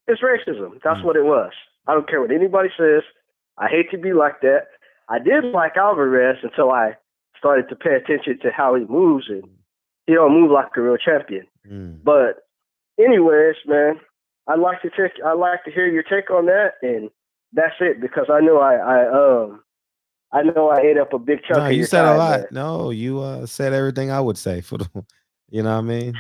It's racism. That's what it was. I don't care what anybody says. I hate to be like that. I did like Alvarez until I started to pay attention to how he moves, and he don't move like a real champion. But anyways, man, I'd like to hear your take on that, and that's it, because I know I ate up a big chunk of your time. No, you said a lot. Man. No, you said everything I would say for the, you know what I mean?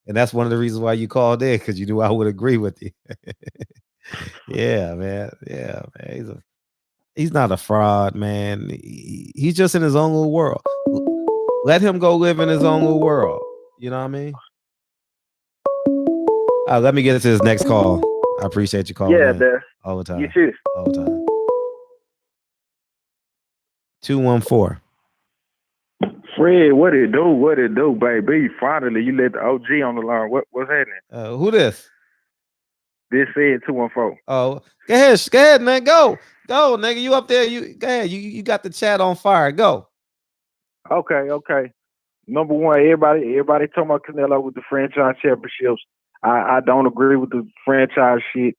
And that's one of the reasons why you called in, because you knew I would agree with you. Yeah, man. Yeah, man. He's not a fraud, man. He's just in his own little world. Let him go live in his own little world. You know what I mean? Let me get into this next call. I appreciate you calling in. Man. All the time. You too. All the time. 214. Fred, what it do? What it do, baby? Finally, you let the OG on the line. What's happening? Who this? This said 214. Oh, go ahead, man. Go, nigga. You up there? You go ahead. You got the chat on fire. Go. Okay. Number one, everybody talking about Canelo with the franchise championships. I don't agree with the franchise shit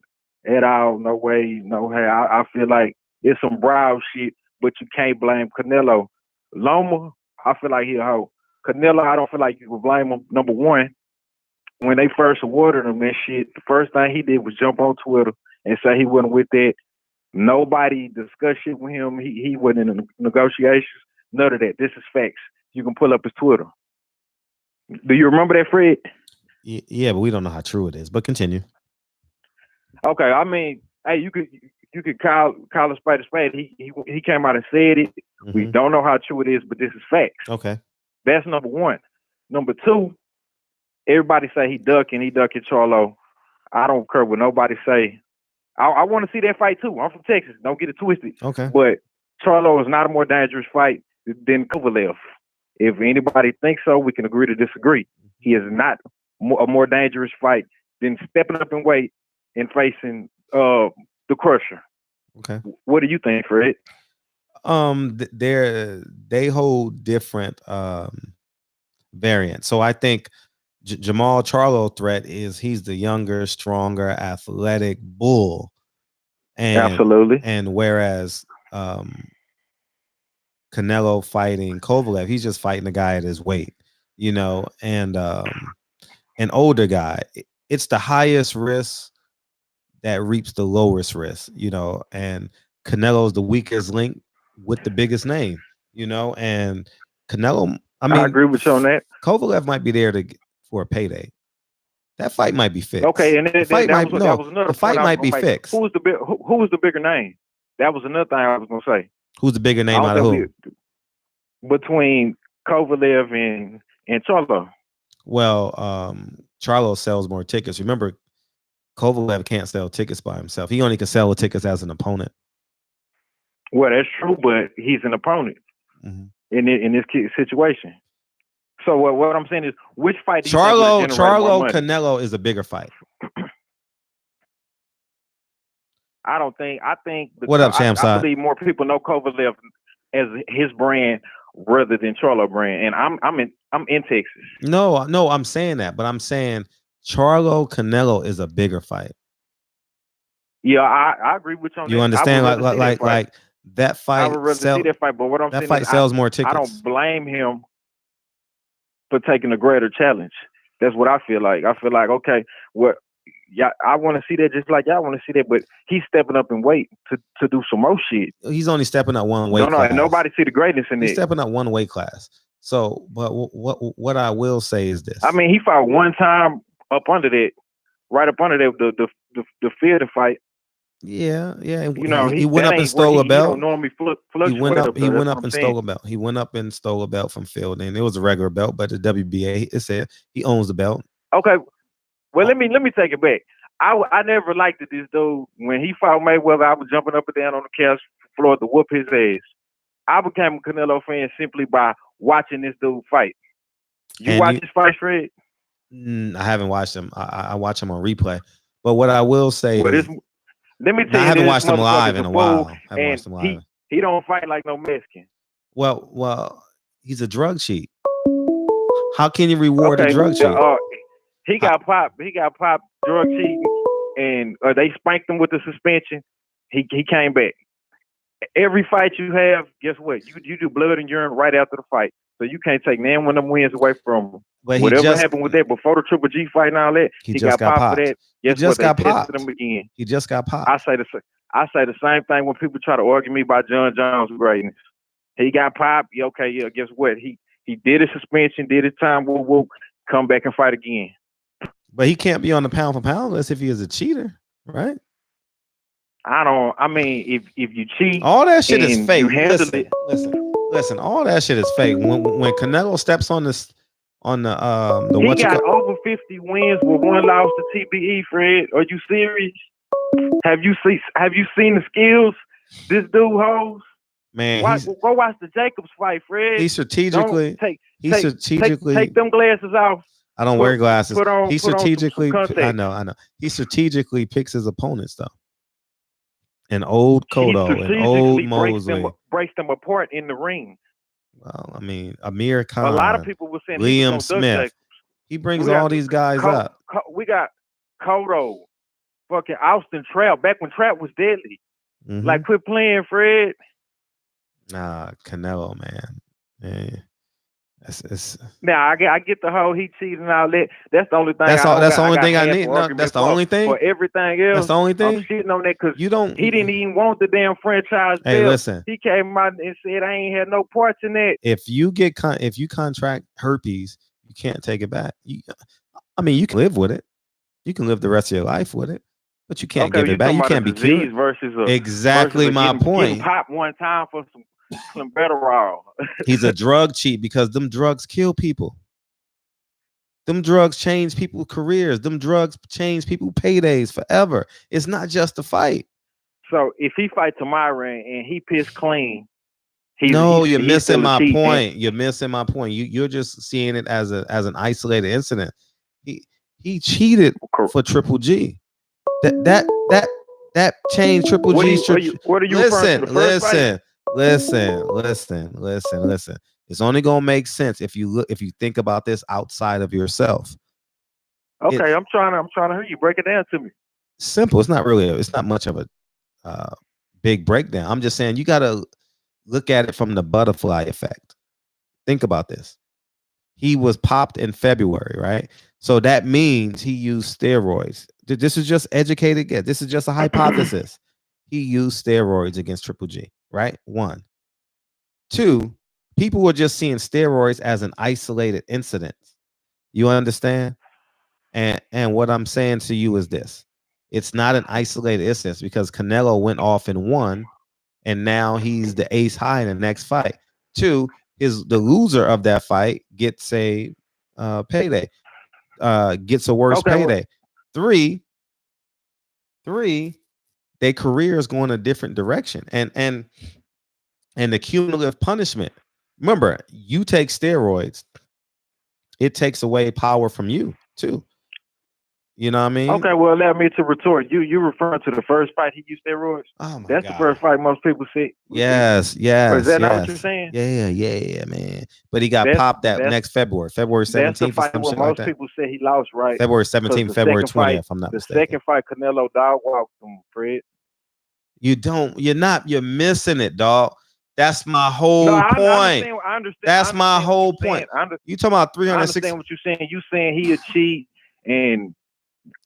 at all. No way, no way. I feel like it's some brow shit, but you can't blame Canelo. Loma, I feel like he a hoe. Canelo, I don't feel like you can blame him. Number one, when they first awarded him and shit, the first thing he did was jump on Twitter and say he wasn't with that. Nobody discussed shit with him. He wasn't in the negotiations. None of that. This is facts. You can pull up his Twitter. Do you remember that, Fred? Yeah, but we don't know how true it is. But continue. Okay, I mean, hey, you could call a spade a spade. He came out and said it. Mm-hmm. We don't know how true it is, but this is facts. Okay, that's number one. Number two, everybody say he ducking Charlo. I don't care what nobody say. I want to see that fight too. I'm from Texas. Don't get it twisted. Okay, but Charlo is not a more dangerous fight than Kovalev. If anybody thinks so, we can agree to disagree. He is not a more dangerous fight than stepping up in weight and facing the Crusher. Okay. What do you think, Fred? They hold different variants. So I think Jamal Charlo threat is he's the younger, stronger, athletic bull. And, absolutely. And whereas Canelo fighting Kovalev, he's just fighting a guy at his weight, and an older guy. It's the highest risk that reaps the lowest risk, and Canelo's the weakest link with the biggest name, and Canelo, I agree with you on that. Kovalev might be there for a payday. That fight might be fixed. Okay, and the fight might be fixed. Who was the bigger name? That was another thing I was gonna say. Who's the bigger name out of who? Between Kovalev and Charlo. Well, Charlo sells more tickets. Remember, Kovalev can't sell tickets by himself. He only can sell tickets as an opponent. Well, that's true, but he's an opponent in this situation. So what I'm saying is, which fight? Charlo Canelo is a bigger fight. I think. What up, Champ? I believe more people know Kovalev as his brand rather than Charlo brand, and I'm in Texas. No, I'm saying that, but I'm saying Charlo Canelo is a bigger fight. Yeah, I agree with you on that. You understand? Like that fight. I would rather see that fight, but what I'm saying fight is sells more tickets. I don't blame him for taking a greater challenge. That's what I feel like. I feel like, okay, yeah, I want to see that just like y'all want to see that, but he's stepping up in weight to do some more shit. He's only stepping up one weight class. Nobody see the greatness in it. He's stepping up one weight class. So, but what I will say is this. I mean, he fought one time up under that, right up under that, the theater fight. Yeah. He went up and stole a belt. He went up and stole a belt. He went up and stole a belt from Phil. And it was a regular belt, but the WBA, it said he owns the belt. Okay. Well, let me take it back. I never liked this dude. When he fought Mayweather, I was jumping up and down on the couch floor to whoop his ass. I became a Canelo fan simply by watching this dude fight. You watch his fight, Fred? I haven't watched him. I watch him on replay. But what I will say is, let me tell you, I haven't watched him live in a while. He don't fight like no Mexican. Well, he's a drug cheat. How can you reward a drug cheat? He got popped. He got popped drug cheating, and they spanked him with the suspension. He came back. Every fight you have, guess what? You do blood and urine right after the fight, so you can't take none one of them wins away from him. But whatever happened with that before the Triple G fight and all that, he got popped for that. Guess what? They tested him again. He just got popped. I say the same thing when people try to argue me about John Jones' greatness. He got popped. Okay, yeah. Guess what? He did his suspension, did his time. Whoop, come back and fight again. But he can't be on the pound for pound list if he is a cheater, right? I mean, if you cheat, all that shit is fake. Listen, all that shit is fake. When Canelo steps on the he got over 50 wins with one loss to TBE. Fred, are you serious? Have you seen the skills this dude holds? Man, go watch the Jacobs fight, Fred. He strategically take them glasses off. I don't wear glasses. He strategically, some I know. He strategically picks his opponents though. An old Cotto, an old Mosley breaks them apart in the ring. Well, I mean, Amir Khan. A lot of people were saying Liam Smith. He brings all these guys up. We got Cotto, fucking Austin Trap, back when Trap was deadly. Mm-hmm. Like, quit playing, Fred. Nah, Canelo, man. Now I get the whole he cheated and all that. That's the only thing. That's the only thing I need. No, that's the only thing. For everything else, that's the only thing. I'm shitting on that because you don't. He didn't even want the damn franchise. Hey, bill. Listen. He came out and said I ain't had no parts in that. If you contract herpes, you can't take it back. I mean, you can live with it. You can live the rest of your life with it, but you can't give it back. You can't be cured. Exactly my point. Getting popped one time for some Betterall. He's a drug cheat because them drugs kill people. Them drugs change people's careers. Them drugs change people's paydays forever. It's not just a fight. So if he fight tomorrow and he piss clean, you're missing my point. You're missing my point. You're just seeing it as an isolated incident. He cheated for Triple G. That changed Triple G's. What are you referring to? The first fight? Listen. It's only gonna make sense if you think about this outside of yourself. Okay, I'm trying to hear you break it down to me. Simple. It's not much of a big breakdown. I'm just saying you gotta look at it from the butterfly effect. Think about this. He was popped in February, right? So that means he used steroids. This is just educated guess. This is just a hypothesis. He used steroids against Triple G, right? 1. 2, people were just seeing steroids as an isolated incident. You understand? And what I'm saying to you is this. It's not an isolated incident because Canelo went off and won, and now he's the ace high in the next fight. 2, the loser of that fight gets a payday. Gets a worse payday. 3, their career is going a different direction, and the cumulative punishment. Remember, you take steroids, it takes away power from you too. You know what I mean? Okay, well, allow me to retort. You referring to the first fight he used steroids? Oh my That's God. The first fight most people see. Yes. Or is that not what you're saying? Yeah, man. But he got popped that next February 17th. That's the fight where most people say he lost, right? February 17th, February 20th, if I'm not mistaken. The second fight, Canelo dog walked him, Fred. You're missing it, dog. That's my whole point. I understand. That's my whole point. You talking about 360? I understand what you're saying. You saying he a cheat and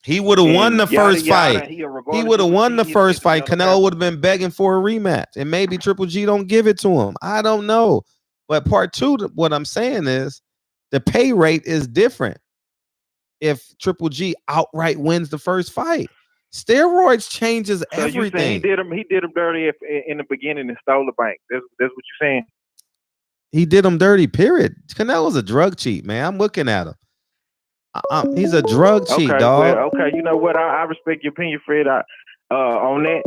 he would have won the first fight. He would have won the first fight. Canelo would have been begging for a rematch, and maybe Triple G don't give it to him. I don't know. But part 2, what I'm saying is the pay rate is different if Triple G outright wins the first fight. Steroids changes everything. He did him dirty in the beginning and stole the bank. That's what you're saying. He did him dirty. Period. Canelo's a drug cheat, man. I'm looking at him. He's a drug cheat, dog. Well, okay, you know what? I respect your opinion, Fred. On that.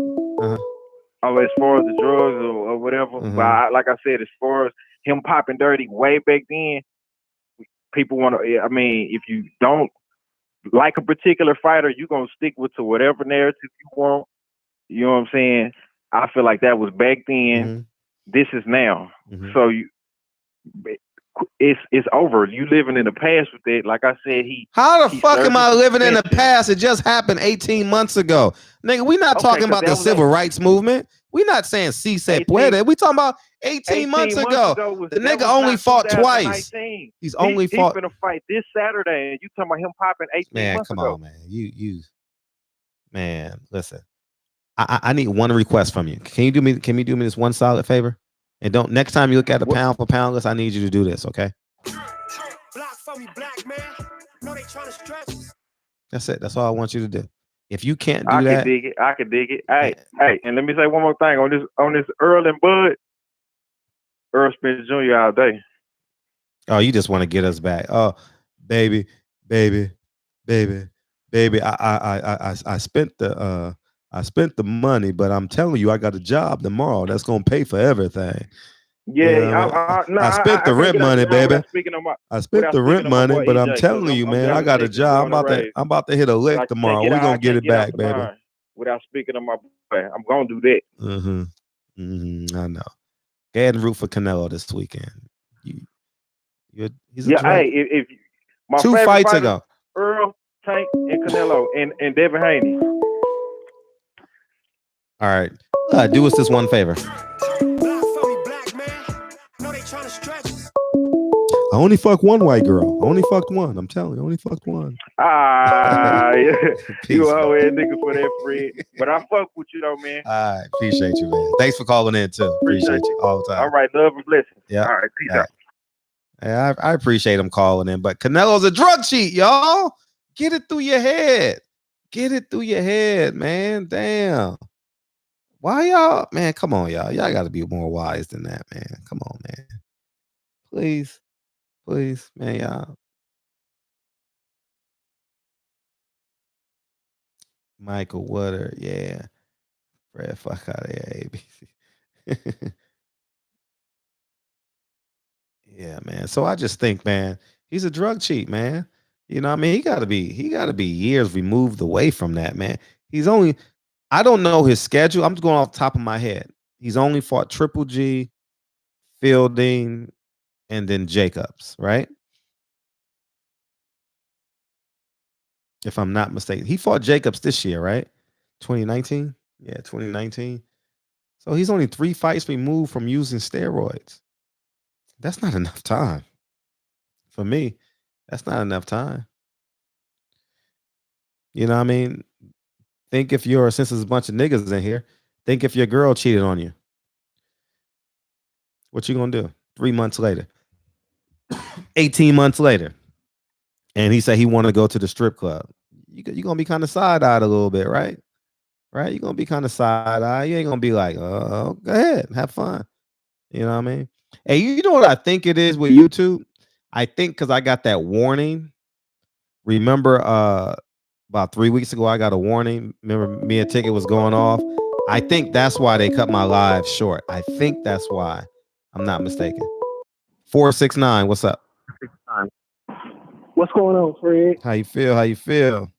As far as the drugs or whatever. But like I said, as far as him popping dirty way back then, people want to. I mean, if you don't like a particular fighter, you're gonna stick to whatever narrative you want. You know what I'm saying? I feel like that was back then. This is now. So it's over. You living in the past with it. Like I said, how the fuck am I living in the past? It just happened 18 months ago. Nigga, we not talking about the civil rights movement. We not saying si se puede. We talking about 18 months ago. The nigga only fought twice. He's only fought. He's gonna fight this Saturday, and you talking about him popping 18 months ago. Man, come on, man. Man, listen. I need one request from you. Can you do me this one solid favor? And don't next time you look at the pound for pound list, I need you to do this, okay? That's it. That's all I want you to do. If you can't do that, I can dig it. Hey, and let me say one more thing on this Earl and Bud. Earl Spence Jr. all day. Oh, you just want to get us back. Oh, baby. I spent the I spent the money, but I'm telling you, I got a job tomorrow that's gonna pay for everything. Yeah, I spent the rent money, baby. I spent the rent money, but I'm telling you, man, I got a job. I'm about to hit a lick tomorrow. We're gonna get it back, baby. Without speaking of my boy, I'm gonna do that. I know. Go ahead and root for Canelo this weekend. He's a hey, if my 2 favorite fights fighter, ago, Earl, Tank, and Canelo, and Devin Haney. All right, do us this one favor. I only fucked one white girl. I only fucked one. I'm telling you, I only fucked one. You a hoe ass nigga for that, Fred. But I fuck with you though, man. I appreciate you, man. Thanks for calling in too. Appreciate you all the time. All right, love and blessings. Yeah. All right, peace out. Yeah, I appreciate him calling in, but Canelo's a drug cheat, y'all. Get it through your head. Get it through your head, man. Damn. Why y'all, man? Come on, y'all. Y'all got to be more wise than that, man. Come on, man. Please, man, y'all. Michael Water, yeah. Fred, fuck out of here, ABC. Yeah, man. So I just think, man, he's a drug cheat, man. You know what I mean? He gotta be years removed away from that, man. I don't know his schedule. I'm just going off the top of my head. He's only fought Triple G, Fielding, and then Jacobs, right? If I'm not mistaken. He fought Jacobs this year, right? 2019? Yeah, 2019. So he's only 3 fights removed from using steroids. That's not enough time. For me, that's not enough time. You know what I mean? Since there's a bunch of niggas in here, think if your girl cheated on you. What you gonna do? 3 months later. 18 months later. And he said he wanted to go to the strip club. You're gonna be kind of side-eyed a little bit, right? Right? You're gonna be kind of side-eyed. You ain't gonna be like, oh, go ahead, have fun. You know what I mean? Hey, you know what I think it is with YouTube? I think because I got that warning. Remember about 3 weeks ago, I got a warning. Remember me and Ticket was going off. I think that's why they cut my live short. I think that's why. I'm not mistaken. 469, what's up? What's going on, Fred? How you feel?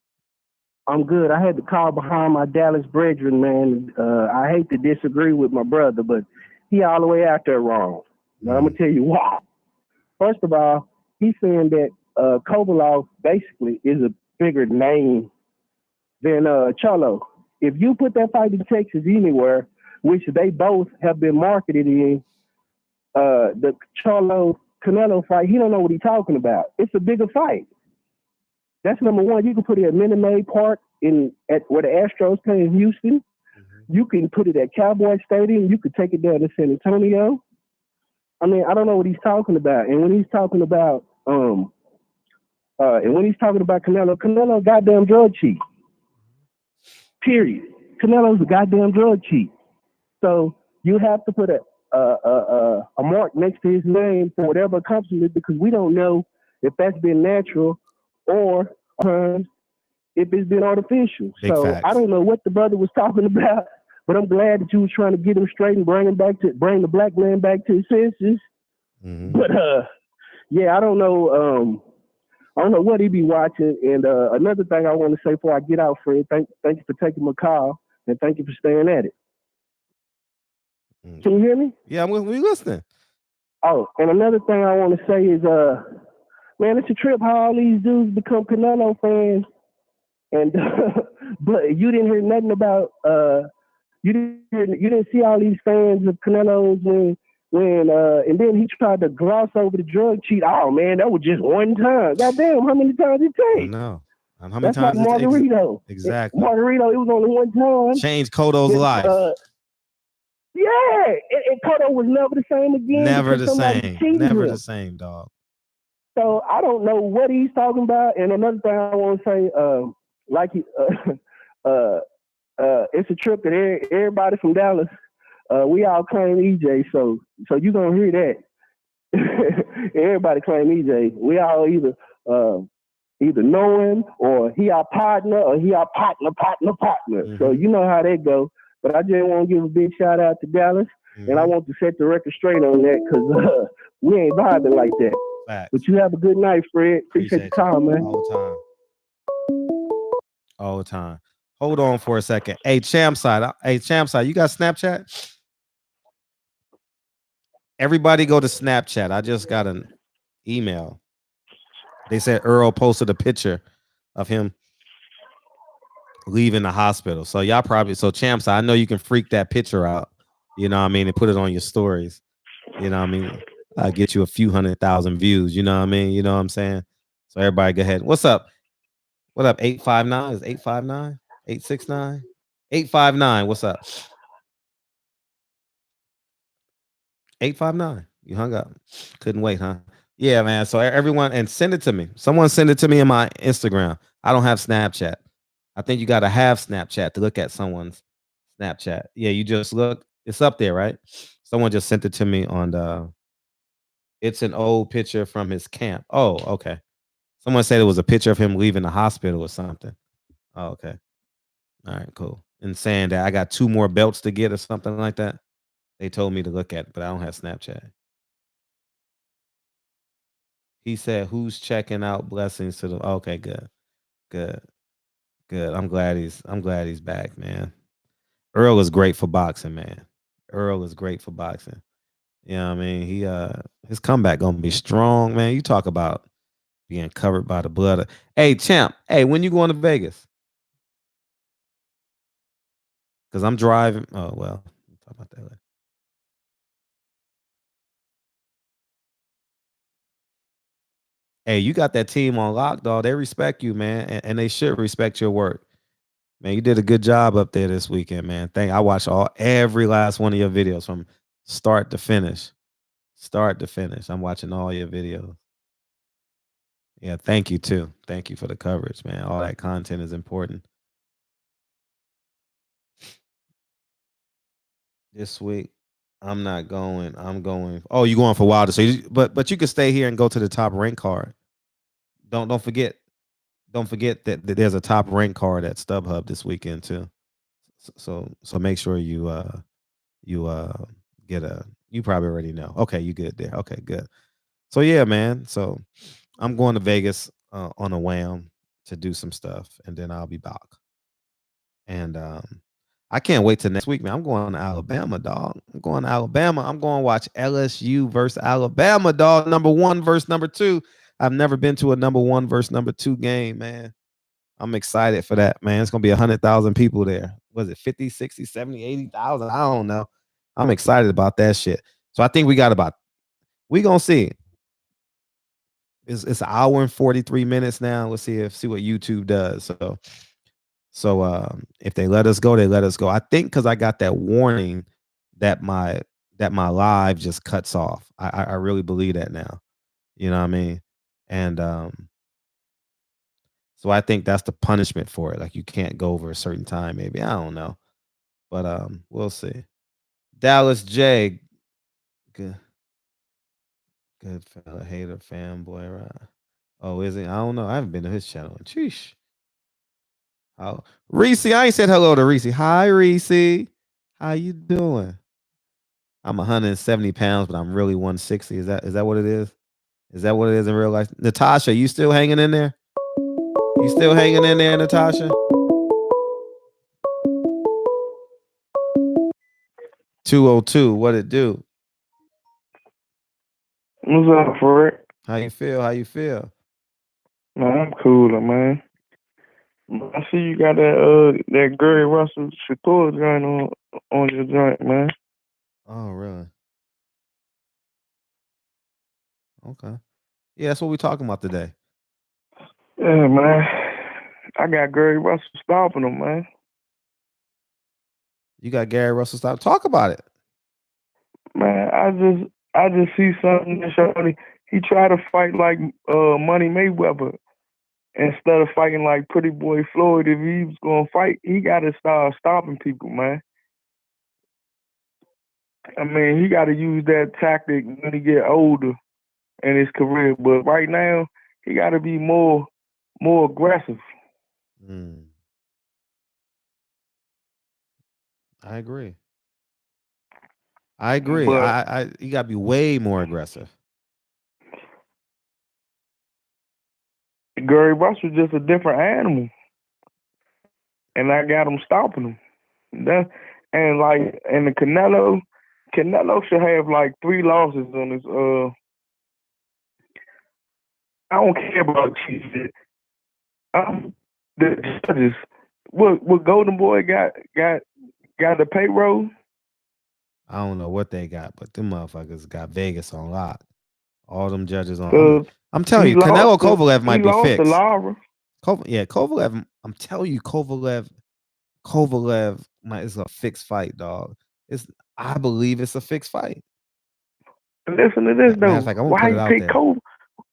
I'm good. I had to call behind my Dallas brethren, man. I hate to disagree with my brother, but he all the way out there wrong. Now, I'm going to tell you why. First of all, he's saying that Kovalov basically is a bigger name than Cholo. If you put that fight in Texas anywhere, which they both have been marketed in, the Cholo-Canelo fight, he don't know what he's talking about. It's a bigger fight. That's number one. You can put it at Minute Maid Park at where the Astros play in Houston. Mm-hmm. You can put it at Cowboy Stadium. You could take it down to San Antonio. I mean, I don't know what he's talking about. And when he's talking about Canelo goddamn drug cheat. Period. Canelo's a goddamn drug cheat. So you have to put a mark next to his name for whatever accomplishment, because we don't know if that's been natural or if it's been artificial. Big so facts. I don't know what the brother was talking about, but I'm glad that you was trying to get him straight and bring the black man back to his senses. Mm-hmm. But yeah, I don't know what he be watching. And another thing I want to say before I get out, Fred, thank you for taking my call, and thank you for staying at it. Can you hear me? Yeah, we listening. Oh, and another thing I want to say is, man, it's a trip how all these dudes become Canelo fans, and but you didn't hear nothing about you didn't see all these fans of Canelo's when and then he tried to gloss over the drug cheat. Oh man, that was just one time. Goddamn, how many times it take? No. How many That's times like Margarito. Exactly. Margarito, it was only one time. Changed Cotto's life. Yeah, and Cotto was never the same again. Never the same, dog. So I don't know what he's talking about. And another thing I want to say, it's a trip that everybody from Dallas, we all claim EJ. So you're gonna hear that. Everybody claim EJ. We all either either knowing or he our partner or he our partner. Mm-hmm. So you know how that go. But I just want to give a big shout out to Dallas, and I want to set the record straight on that because we ain't vibing like that. Facts. But you have a good night, Fred. Appreciate the call, man. All the time. All the time. Hold on for a second. Hey, Champside, you got Snapchat? Everybody go to Snapchat. I just got an email. They said Earl posted a picture of him leaving the hospital. So y'all probably, Champside, I know you can freak that picture out. You know what I mean? And put it on your stories. You know what I mean? I'll get you a few 100,000 views. You know what I mean? You know what I'm saying? So everybody go ahead. What's up? What up? 859? Is 859? 869? 859. What's up? 859. You hung up. Couldn't wait, huh? Yeah, man. So everyone, and send it to me. Someone send it to me in my Instagram. I don't have Snapchat. I think you got to have Snapchat to look at someone's Snapchat. Yeah, you just look. It's up there, right? Someone just sent it to me on the. It's an old picture from his camp. Oh, okay. Someone said it was a picture of him leaving the hospital or something. Oh, okay. All right, cool. And saying that I got 2 more belts to get or something like that. They told me to look at it, but I don't have Snapchat. He said, "Who's checking out? Blessings to the." Okay, good. I'm glad he's back, man. Earl is great for boxing, man. Earl is great for boxing. You know what I mean? He his comeback gonna be strong, man. You talk about being covered by the blood. Hey, champ. Hey, when you going to Vegas? Because I'm driving. Oh well, we'll talk about that later. Hey, you got that team on lock, dog. They respect you, man, and they should respect your work. Man, you did a good job up there this weekend, man. I watched every last one of your videos from start to finish. Start to finish. I'm watching all your videos. Yeah, thank you too. Thank you for the coverage, man. All that content is important. This week, I'm not going. I'm going. Oh, you going for Wilder? So, but you can stay here and go to the top rank card. Don't forget. Don't forget that there's a top rank card at StubHub this weekend too. So make sure you get a. You probably already know. Okay, you good there. Okay, good. So yeah, man. So I'm going to Vegas on a wham to do some stuff, and then I'll be back. And I can't wait till next week, man. I'm going to Alabama, dog. I'm going to Alabama. I'm going to watch LSU versus Alabama, dog. Number 1 versus number 2. I've never been to a number 1 versus number 2 game, man. I'm excited for that, man. It's going to be 100,000 people there. Was it 50, 60, 70, 80,000? I don't know. I'm excited about that shit. So I think we going to see. It's an hour and 43 minutes now. Let's see what YouTube does. So if they let us go, they let us go. I think because I got that warning that my live just cuts off. I really believe that now. You know what I mean? And so I think that's the punishment for it. Like you can't go over a certain time, maybe. I don't know. But we'll see. Dallas J. Good fella, hater, fanboy, right? Oh, is he? I don't know. I haven't been to his channel. Sheesh. Oh, Reese, I ain't said hello to Reese. Hi, Reese. How you doing? I'm 170 pounds, but I'm really 160. Is that what it is? Is that what it is in real life? Natasha, you still hanging in there? You still hanging in there, Natasha? 202, what it do? What's up, Fred? How you feel? Man, I'm cooler, man. I see you got that Gary Russell Shakur joint on your joint, man. Oh, really? Okay. Yeah, that's what we're talking about today. Yeah, man. I got Gary Russell stopping him, man. You got Gary Russell stop. Talk about it. Man, I just see something that showed he tried to fight like Money Mayweather instead of fighting like Pretty Boy Floyd. If he was gonna fight, he gotta start stopping people, man. I mean, he gotta use that tactic when he get older in his career. But right now, he gotta be more more aggressive. I agree. But I you gotta be way more aggressive. Gary Russell's just a different animal, and I got him stopping him. And the Canelo should have like 3 losses on his. I don't care about shit. The judges, what Golden Boy got the payroll. I don't know what they got, but them motherfuckers got Vegas on lock. All them judges on. I'm telling you, Canelo Kovalev might be fixed. Kovalev. I'm telling you, Kovalev is a fixed fight, dog. I believe it's a fixed fight. Listen to this though. Why he pick Kovalev?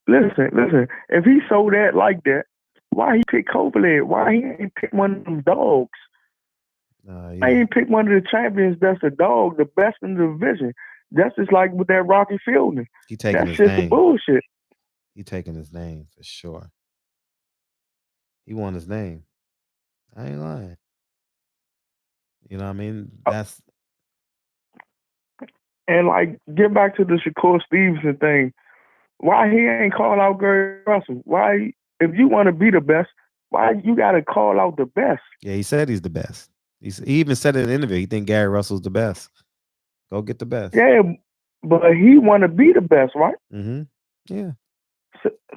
Listen. If he sold that like that, why he pick Kovalev? Why he ain't pick one of them dogs? I ain't pick one of the champions that's a dog, the best in the division. That's just like with that Rocky Fielding. He taking his name. That's bullshit. He taking his name for sure. He won his name. I ain't lying. You know what I mean? That's and like get back to the Shakur Stevenson thing. Why he ain't call out Gary Russell? Why, if you want to be the best, why you got to call out the best? Yeah, he said he's the best. He even said in an interview, he think Gary Russell's the best. Go get the best. Yeah, but he want to be the best, right? Mm-hmm. Yeah.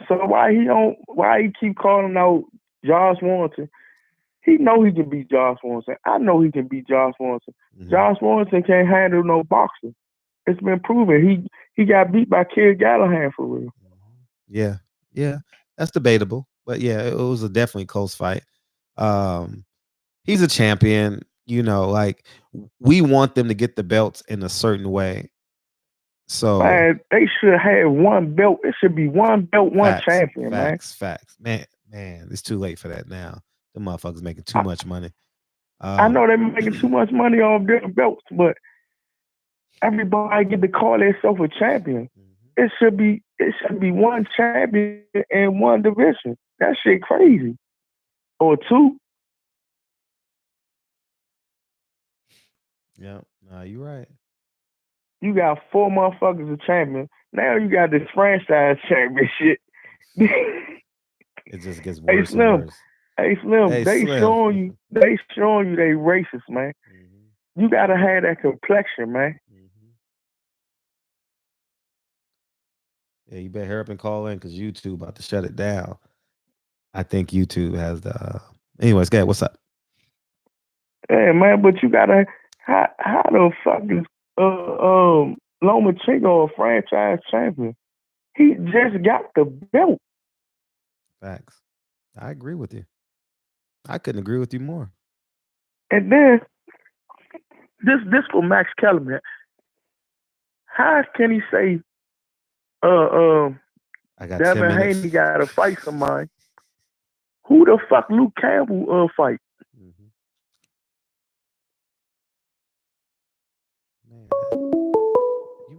So why he keep calling out Josh Warrington? He know he can beat Josh Warrington. I know he can beat Josh Warrington. Mm-hmm. Josh Warrington can't handle no boxer. It's been proven. He got beat by Kid Gallahan for real. Yeah. That's debatable, but yeah, it was a definitely close fight. He's a champion. You know, like we want them to get the belts in a certain way. So man, they should have one belt. It should be one belt, one champion, man. Facts. Man, it's too late for that now. The motherfuckers making too much money. I know they're making too much money on different belts, but everybody get to call themselves a champion. Mm-hmm. It should be one champion in one division. That shit crazy. Or 2. Yeah, you're right. You got 4 motherfuckers a champion. Now you got this franchise championship. It just gets worse and worse. Hey Slim, they showing you they racist, man. Mm-hmm. You gotta have that complexion, man. Mm-hmm. Yeah, you better hurry up and call in because YouTube about to shut it down. I think YouTube has the. Anyways, guys, what's up? Hey man, but you gotta how the fuck is Loma a franchise champion? He just got the belt. Facts. I agree with you. I couldn't agree with you more. And then this for Max Kellerman. How can he say I got Devin Haney gotta fight somebody? Who the fuck Luke Campbell fight? Mm-hmm.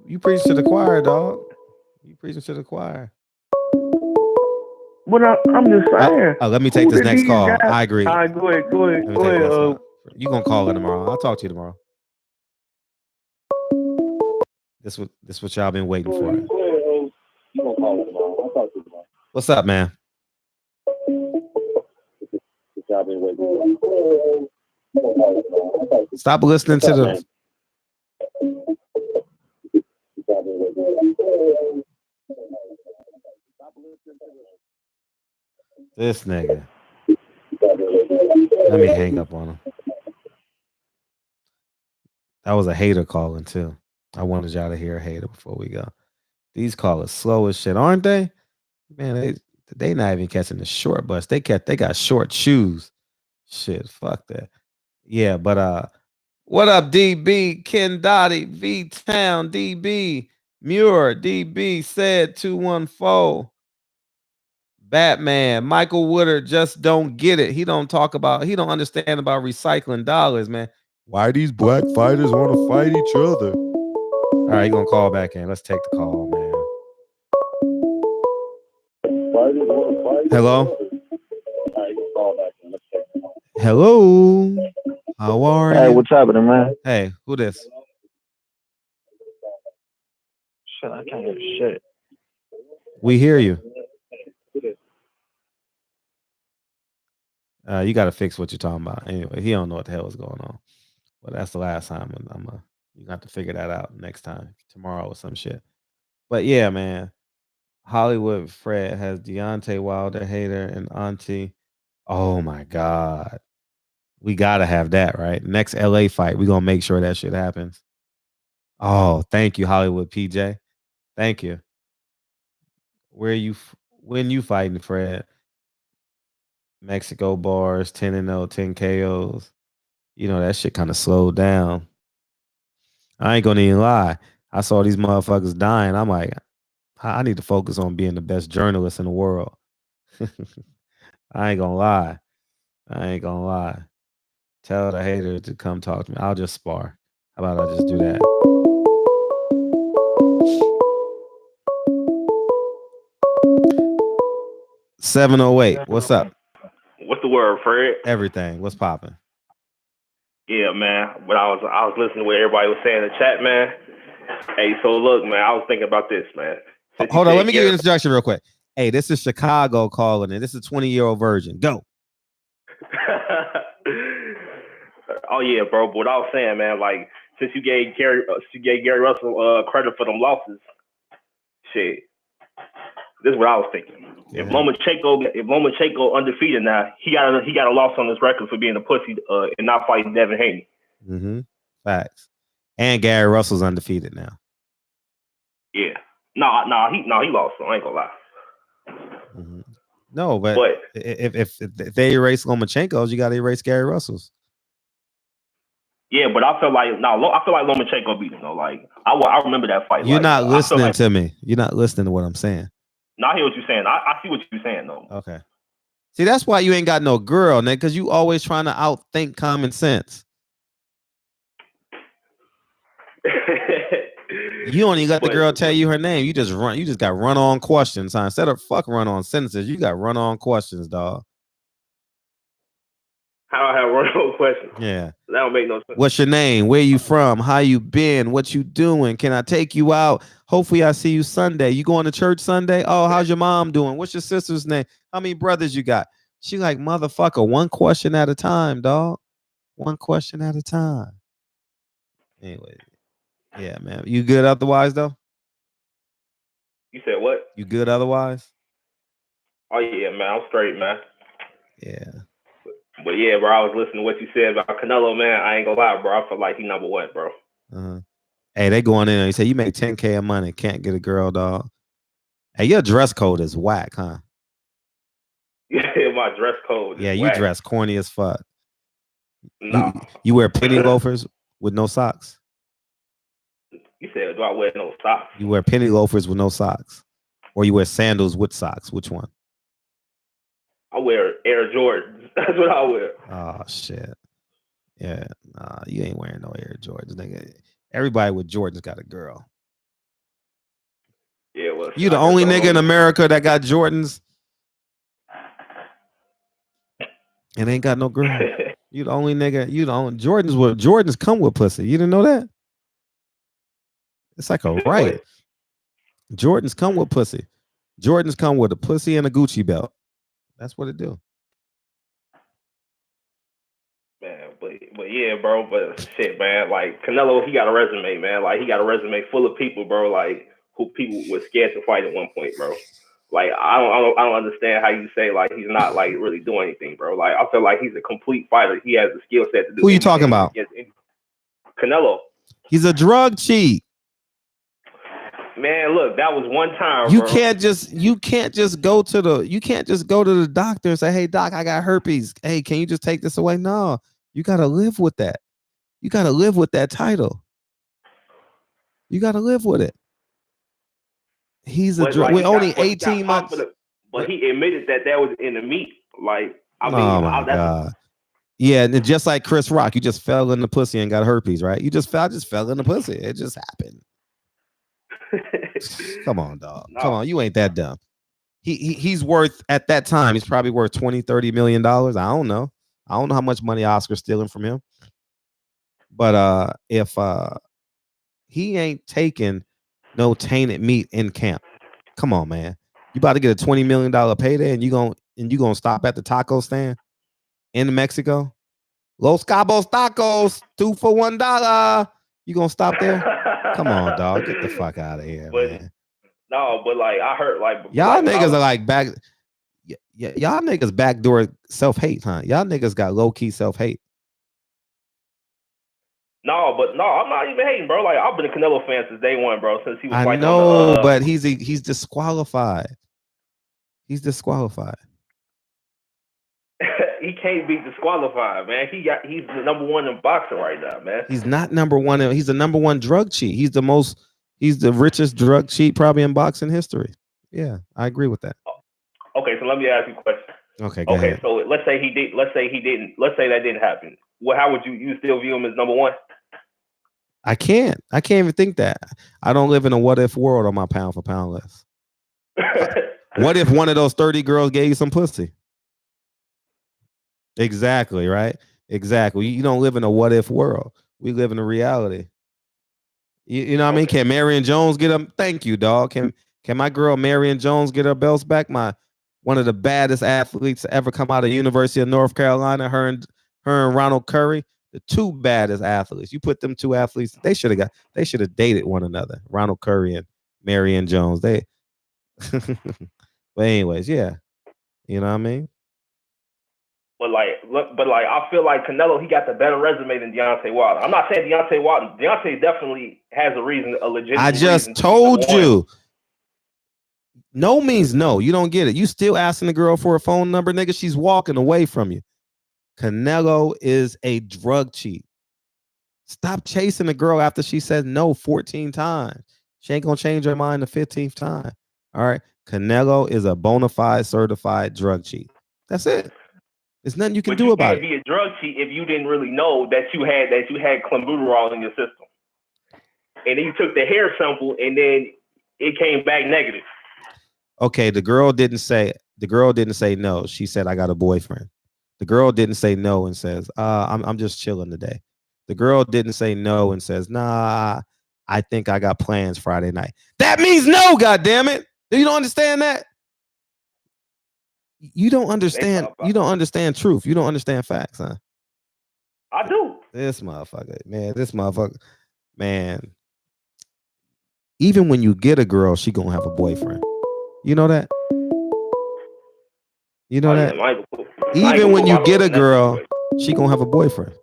You preach to the choir, dog. You preaching to the choir. But I'm just saying. Let me take this next call. I agree. All right, go ahead. You gonna call in tomorrow? I'll talk to you tomorrow. This what y'all been waiting for. What's up, man? Stop listening to the. This nigga. Let me hang up on him. That was a hater calling too. I wanted y'all to hear a hater before we go. These callers slow as shit, aren't they? Man, they not even catching the short bus. They got short shoes. Shit, fuck that. Yeah, but what up, DB, Ken Dottie, V-Town, DB, Muir, DB said 214. Batman, Michael Woodard just don't get it. He don't understand about recycling dollars, man. Why these black fighters want to fight each other? All right, you gonna call back in. Let's take the call, man. Hello? Hello. How are you? Hey, what's happening, man? Hey, who this? Shit, I can't hear shit. We hear you. You got to fix what you're talking about. Anyway, he don't know what the hell is going on. But that's the last time. You got to figure that out next time, tomorrow or some shit. But yeah, man. Hollywood Fred has Deontay Wilder, Hater, and Auntie. Oh my God. We gotta have that, right? Next LA fight, we're gonna make sure that shit happens. Oh, thank you, Hollywood PJ. Thank you. When you fighting, Fred? Mexico bars, 10-0, 10 KOs. You know, that shit kind of slowed down. I ain't gonna even lie. I saw these motherfuckers dying. I'm like, I need to focus on being the best journalist in the world. I ain't gonna lie. Tell the hater to come talk to me. I'll just spar. How about I just do that? $708. What's up? What's the word, Fred? Everything. What's popping? Yeah, man. But I was listening to what everybody was saying in the chat, man. Hey, so look, man, I was thinking about this, man. Hold on, let me give you an introduction real quick. Hey, this is Chicago calling it. This is a 20-year-old virgin. Go. Oh yeah, bro. But what I was saying, man, like since you gave Gary Russell credit for them losses, shit. This is what I was thinking. If Lomachenko undefeated now, he got a loss on his record for being a pussy and not fighting Devin Haney. Mm-hmm. Facts. And Gary Russell's undefeated now. Yeah. He lost. So I ain't gonna lie. Mm-hmm. No, but if they erase Lomachenko's, you got to erase Gary Russell's. Yeah, but I feel like Lomachenko beat him though. Like I remember that fight. You're not listening to me. You're not listening to what I'm saying. No, I hear what you're saying. I see what you're saying though. Okay. See, that's why you ain't got no girl, nigga, because you always trying to outthink common sense. You don't even got the girl tell you her name. You just got run on questions, huh? Instead of run on sentences, you got run on questions, dog. How I have run on questions? Yeah. That don't make no sense. What's your name? Where you from? How you been? What you doing? Can I take you out? Hopefully I see you Sunday. You going to church Sunday? Oh, how's your mom doing? What's your sister's name? How many brothers you got? She like, motherfucker, one question at a time, dog. One question at a time. Anyway. Yeah, man. You good otherwise, though? You said what? You good otherwise? Oh, yeah, man. I'm straight, man. Yeah. But yeah, bro, I was listening to what you said about Canelo, man. I ain't gonna lie, bro. I feel like he number one, bro. Uh-huh. Hey, they going in there. You say you make $10K a month and can't get a girl, dog. Hey, your dress code is whack, huh? Yeah, my dress code is you whack. dress corny as fuck. Nah. You wear penny loafers with no socks? You said, do I wear no socks? You wear penny loafers with no socks? Or you wear sandals with socks? Which one? I wear Air Jordans. That's what I wear. Oh, shit. Yeah. Nah, you ain't wearing no Air Jordans, nigga. Everybody with Jordans got a girl. Yeah, well, you the only nigga in America that got Jordans and ain't got no girl. You the only nigga. You the only Jordans come with pussy. You didn't know that? It's like a right. Jordans come with pussy. Jordans come with a pussy and a Gucci belt. That's what it do. Man, but yeah, bro. But shit, man. Like Canelo, he got a resume, man. Like he got a resume full of people, bro. Like who people were scared to fight at one point, bro. Like I don't understand how you say like he's not like really doing anything, bro. Like I feel like he's a complete fighter. He has the skill set to do. Who you talking about? Canelo. He's a drug cheat. Man, look, that was one time. You bro. can't just go to the doctor and say, "Hey, doc, I got herpes. Hey, can you just take this away?" No, you gotta live with that. You gotta live with that title. You gotta live with it. He's a drug. We're only 18 months. But he admitted that was in the meat. Like I mean, oh my god. Yeah, and just like Chris Rock, you just fell in the pussy and got herpes, right? I just fell in the pussy. It just happened. Come on, dog. No. Come on, you ain't that dumb. He's worth at that time. He's probably worth $20-30 million. I don't know. I don't know how much money Oscar's stealing from him. But if he ain't taking no tainted meat in camp, come on, man. You about to get a $20 million payday and you gonna stop at the taco stand in Mexico? Los Cabos Tacos, 2 for $1. You gonna stop there? Come on, dog. Get the fuck out of here, man. No, but like I heard like y'all niggas are like back. Y'all niggas backdoor self-hate, huh? Y'all niggas got low-key self-hate. No, I'm not even hating, bro. Like I've been a Canelo fan since day one, bro. Since he was I know, but he's disqualified. He's disqualified. He can't be disqualified, man. He's the number one in boxing right now, man. He's not number one. He's the number one drug cheat. He's the richest drug cheat probably in boxing history. Yeah, I agree with that. Okay, so let me ask you a question. Okay, go ahead. So let's say that didn't happen. Well, how would you still view him as number one? I can't even think that. I don't live in a what if world on my pound for pound list. What if one of those 30 girls gave you some pussy? Exactly, right? Exactly. You don't live in a what if world. We live in a reality. You know what I mean? Can Marion Jones get them? Thank you, dog. Can my girl Marion Jones get her belts back? One of the baddest athletes to ever come out of the University of North Carolina. Her and Ronald Curry, the two baddest athletes. You put them two athletes, they should have dated one another. Ronald Curry and Marion Jones. But anyways, yeah. You know what I mean? But I feel like Canelo, he got the better resume than Deontay Wilder. I'm not saying Deontay definitely has a legitimate I just told you. No means no. You don't get it. You still asking the girl for a phone number, nigga. She's walking away from you. Canelo is a drug cheat. Stop chasing the girl after she says no 14 times. She ain't gonna change her mind the 15th time. All right. Canelo is a bona fide certified drug cheat. That's it. There's nothing you can do about it. But you can't be a drug cheat if you didn't really know that you had clenbuterol in your system, and then you took the hair sample, and then it came back negative. Okay, the girl didn't say no. She said, I got a boyfriend. The girl didn't say no and says, I'm just chilling today. The girl didn't say no and says, nah, I think I got plans Friday night. That means no, goddammit. You don't understand that? You don't understand. You don't understand truth. You don't understand facts, huh? I do. This motherfucker, man. Even when you get a girl, she gonna have a boyfriend. You know that? You know that? Even when you get a girl, she gonna have a boyfriend.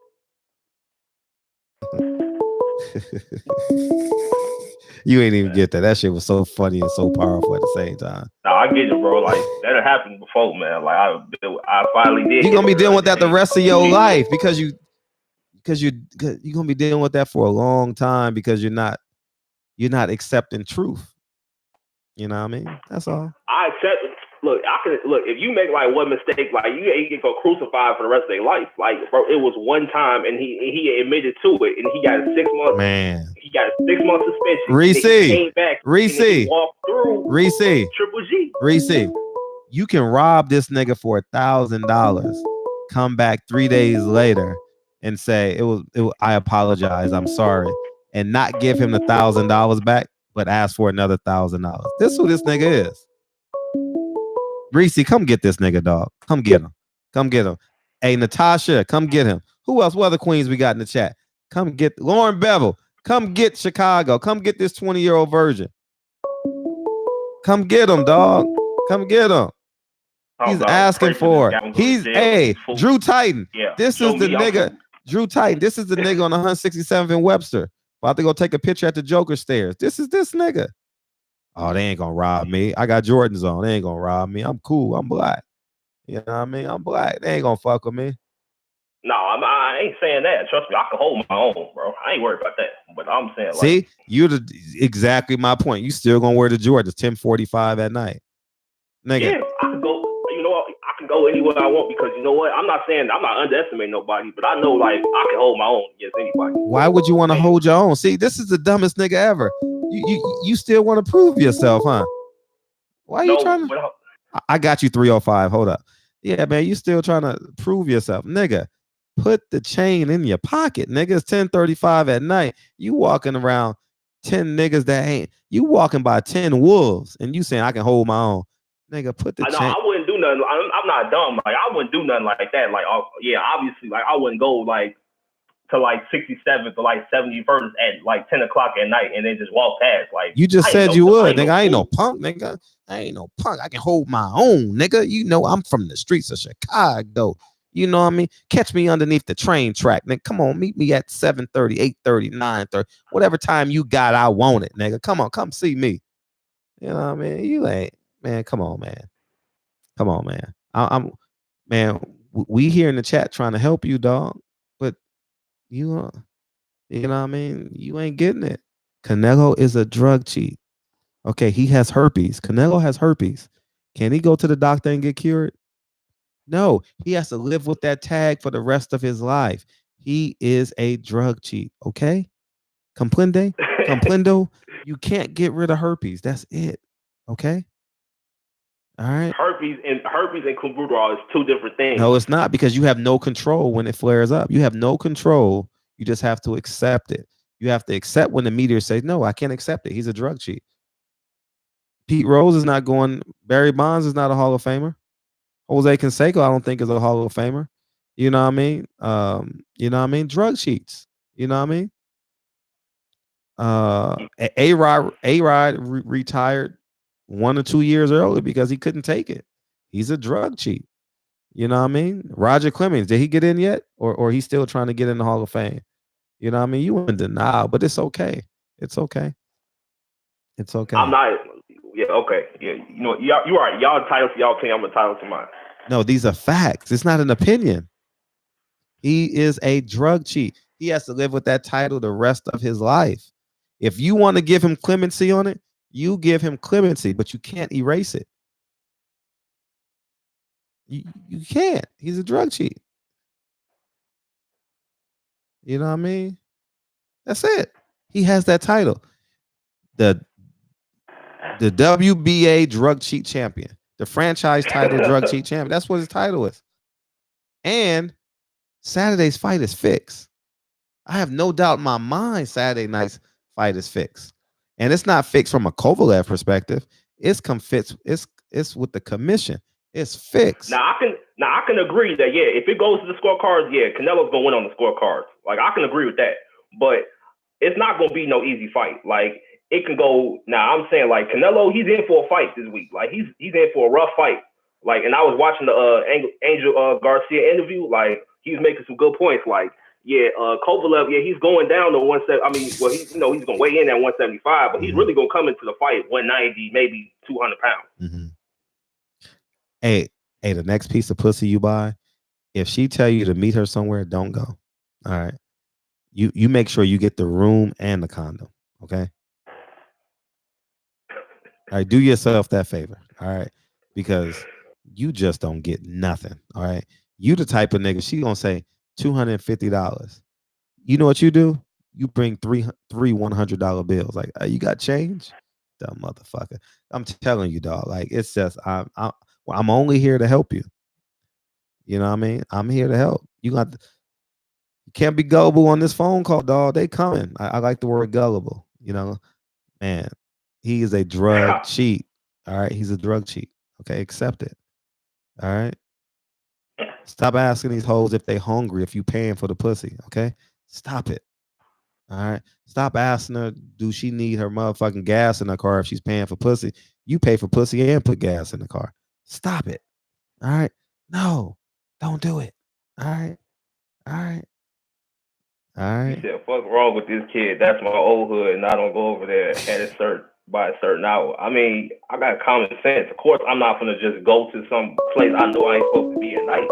You ain't even get that. That shit was so funny and so powerful at the same time. No, I get it, bro. Like that happened before, man. Like I finally did. You're gonna be dealing with that the rest of your life because you're gonna be dealing with that for a long time because you're not accepting truth. You know what I mean? That's all. I accept it. Look, if you make like one mistake, like you get go crucified for the rest of their life. Like, bro, it was one time and he admitted to it and he got a 6 months. Man. He got a 6 month suspension. Reese. He came back. Reese. Walked through Reese. Triple G. Reese. You can rob this nigga for $1,000, come back 3 days later and say it was I apologize, I'm sorry, and not give him the $1,000 back, but ask for another $1,000. This is who this nigga is. Reese, come get this nigga, dog. Come get him. Come get him. Hey, Natasha, come get him. Who else? What other queens we got in the chat? Come get Lauren Bevel. Come get Chicago. Come get this 20-year-old virgin. Come get him, dog. Come get him. He's asking for it. Drew Titan. Yeah. This is the nigga. Drew Titan. This is the nigga on 167th and Webster. About to go take a picture at the Joker stairs. This is this nigga. Oh, they ain't gonna rob me. I got Jordans on. They ain't gonna rob me. I'm cool. I'm black. You know what I mean? I'm black. They ain't gonna fuck with me. No, I ain't saying that. Trust me, I can hold my own, bro. I ain't worried about that. But I'm saying, like, see, you're exactly my point. You still gonna wear the Jordans 10:45 at night, nigga. Yeah, I can go. You know what? I can go anywhere I want because you know what? I'm not underestimating nobody, but I know like I can hold my own against anybody. Why would you want to hold your own? See, this is the dumbest nigga ever. You still want to prove yourself, huh? Why are you trying to? I got you 305. Hold up. Yeah, man, you still trying to prove yourself, nigga. Put the chain in your pocket, nigga. It's 10:35 at night. You walking around 10 niggas that ain't. You walking by 10 wolves, and you saying I can hold my own, nigga. Put the chain. I wouldn't do nothing. I'm not dumb. Like I wouldn't do nothing like that. Like yeah, obviously, like I wouldn't go like to like 67th or like 71st at like 10 o'clock at night and then just walk past. Like you just said you would, nigga. I ain't no punk, nigga. I ain't no punk. I can hold my own, nigga. You know I'm from the streets of Chicago. You know what I mean? Catch me underneath the train track, nigga. Come on, meet me at 7:30, 8:30, 9:30. Whatever time you got, I want it, nigga. Come on, come see me. You know what I mean? You ain't, man. Come on, man. Come on, man. I'm man, we here in the chat trying to help you, dog. But you know what I mean? You ain't getting it. Canelo is a drug cheat. Okay, he has herpes. Canelo has herpes. Can he go to the doctor and get cured? No, he has to live with that tag for the rest of his life. He is a drug cheat. Okay, Comprendo. You can't get rid of herpes. That's it. Okay. All right. Herpes and clenbuterol is two different things. No, it's not, because you have no control when it flares up. You have no control. You just have to accept it. You have to accept when the media says, no, I can't accept it. He's a drug cheat. Pete Rose is not going. Barry Bonds is not a Hall of Famer. Jose Canseco, I don't think, is a Hall of Famer. You know what I mean? You know what I mean? Drug cheats. You know what I mean? A-Rod retired 1 or 2 years early because he couldn't take it. He's a drug cheat. You know what I mean? Roger Clemens, did he get in yet? Or he's still trying to get in the Hall of Fame? You know what I mean? You in denial, but it's okay. It's okay. It's okay. I'm not. Yeah, okay. Yeah, you know, you are. Y'all entitled to y'all opinion. I'm entitled to mine. No, these are facts. It's not an opinion. He is a drug cheat. He has to live with that title the rest of his life. If you want to give him clemency on it, you give him clemency, but you can't erase it. You can't. He's a drug cheat. You know what I mean? That's it. He has that title. The WBA drug cheat champion. The franchise title drug cheat champion. That's what his title is. And Saturday's fight is fixed. I have no doubt in my mind Saturday night's fight is fixed. And it's not fixed from a Kovalev perspective. It's with the commission. It's fixed. Now I can agree that, yeah, if it goes to the scorecards, yeah, Canelo's gonna win on the scorecards. Like, I can agree with that. But it's not gonna be no easy fight. Like, it can go. Now I'm saying, like, Canelo, he's in for a fight this week. Like, he's in for a rough fight. Like, and I was watching the Angel Garcia interview. Like, he was making some good points. Like, yeah, Kovalev, yeah, he's going down to 170. I mean, well, he's going to weigh in at 175, but he's really going to come into the fight 190, maybe 200 pounds. Mm-hmm. Hey, the next piece of pussy you buy, if she tell you to meet her somewhere, don't go. All right. You make sure you get the room and the condom. Okay. All right. Do yourself that favor. All right. Because you just don't get nothing. All right. You the type of nigga, she gonna say $250. You know what you do? You bring three $100 bills. Like, you got change? Dumb motherfucker. I'm telling you, dog. Like, it's just I'm only here to help you. You know what I mean? I'm here to help. You can't be gullible on this phone call, dog. They coming. I like the word gullible. You know, man, he is a drug cheat. All right, he's a drug cheat. Okay, accept it. All right. Stop asking these hoes if they hungry, if you paying for the pussy. Okay, stop it. All right. Stop asking her, do she need her motherfucking gas in her car if she's paying for pussy? You pay for pussy and put gas in the car. Stop it. All right. No, don't do it. All right. All right. All right. You said, fuck wrong with this kid. That's my old hood, and I don't go over there by a certain hour. I mean, I got common sense. Of course, I'm not gonna just go to some place I know I ain't supposed to be at night.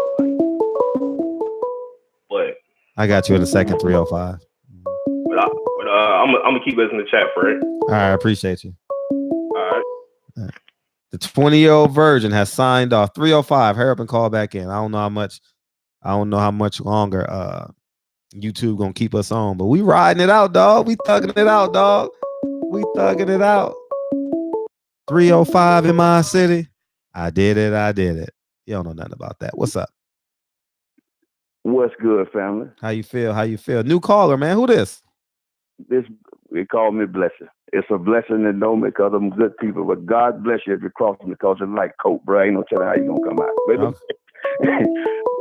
But I got you in a second, 305. I'm gonna keep listening to chat for it. All right, I appreciate you. All right. The 20-year-old virgin has signed off. 305. Hurry up and call back in. I don't know how much longer YouTube gonna keep us on, but we riding it out, dog. We thugging it out, dog. We thugging it out. 305 in my city. I did it. You don't know nothing about that. What's up? What's good, family? How you feel? New caller, man. Who this? They call me blessing. It's a blessing to know me because I'm good people, but God bless you if you cross me because it's like coke, bro. Ain't no telling how you gonna come out. But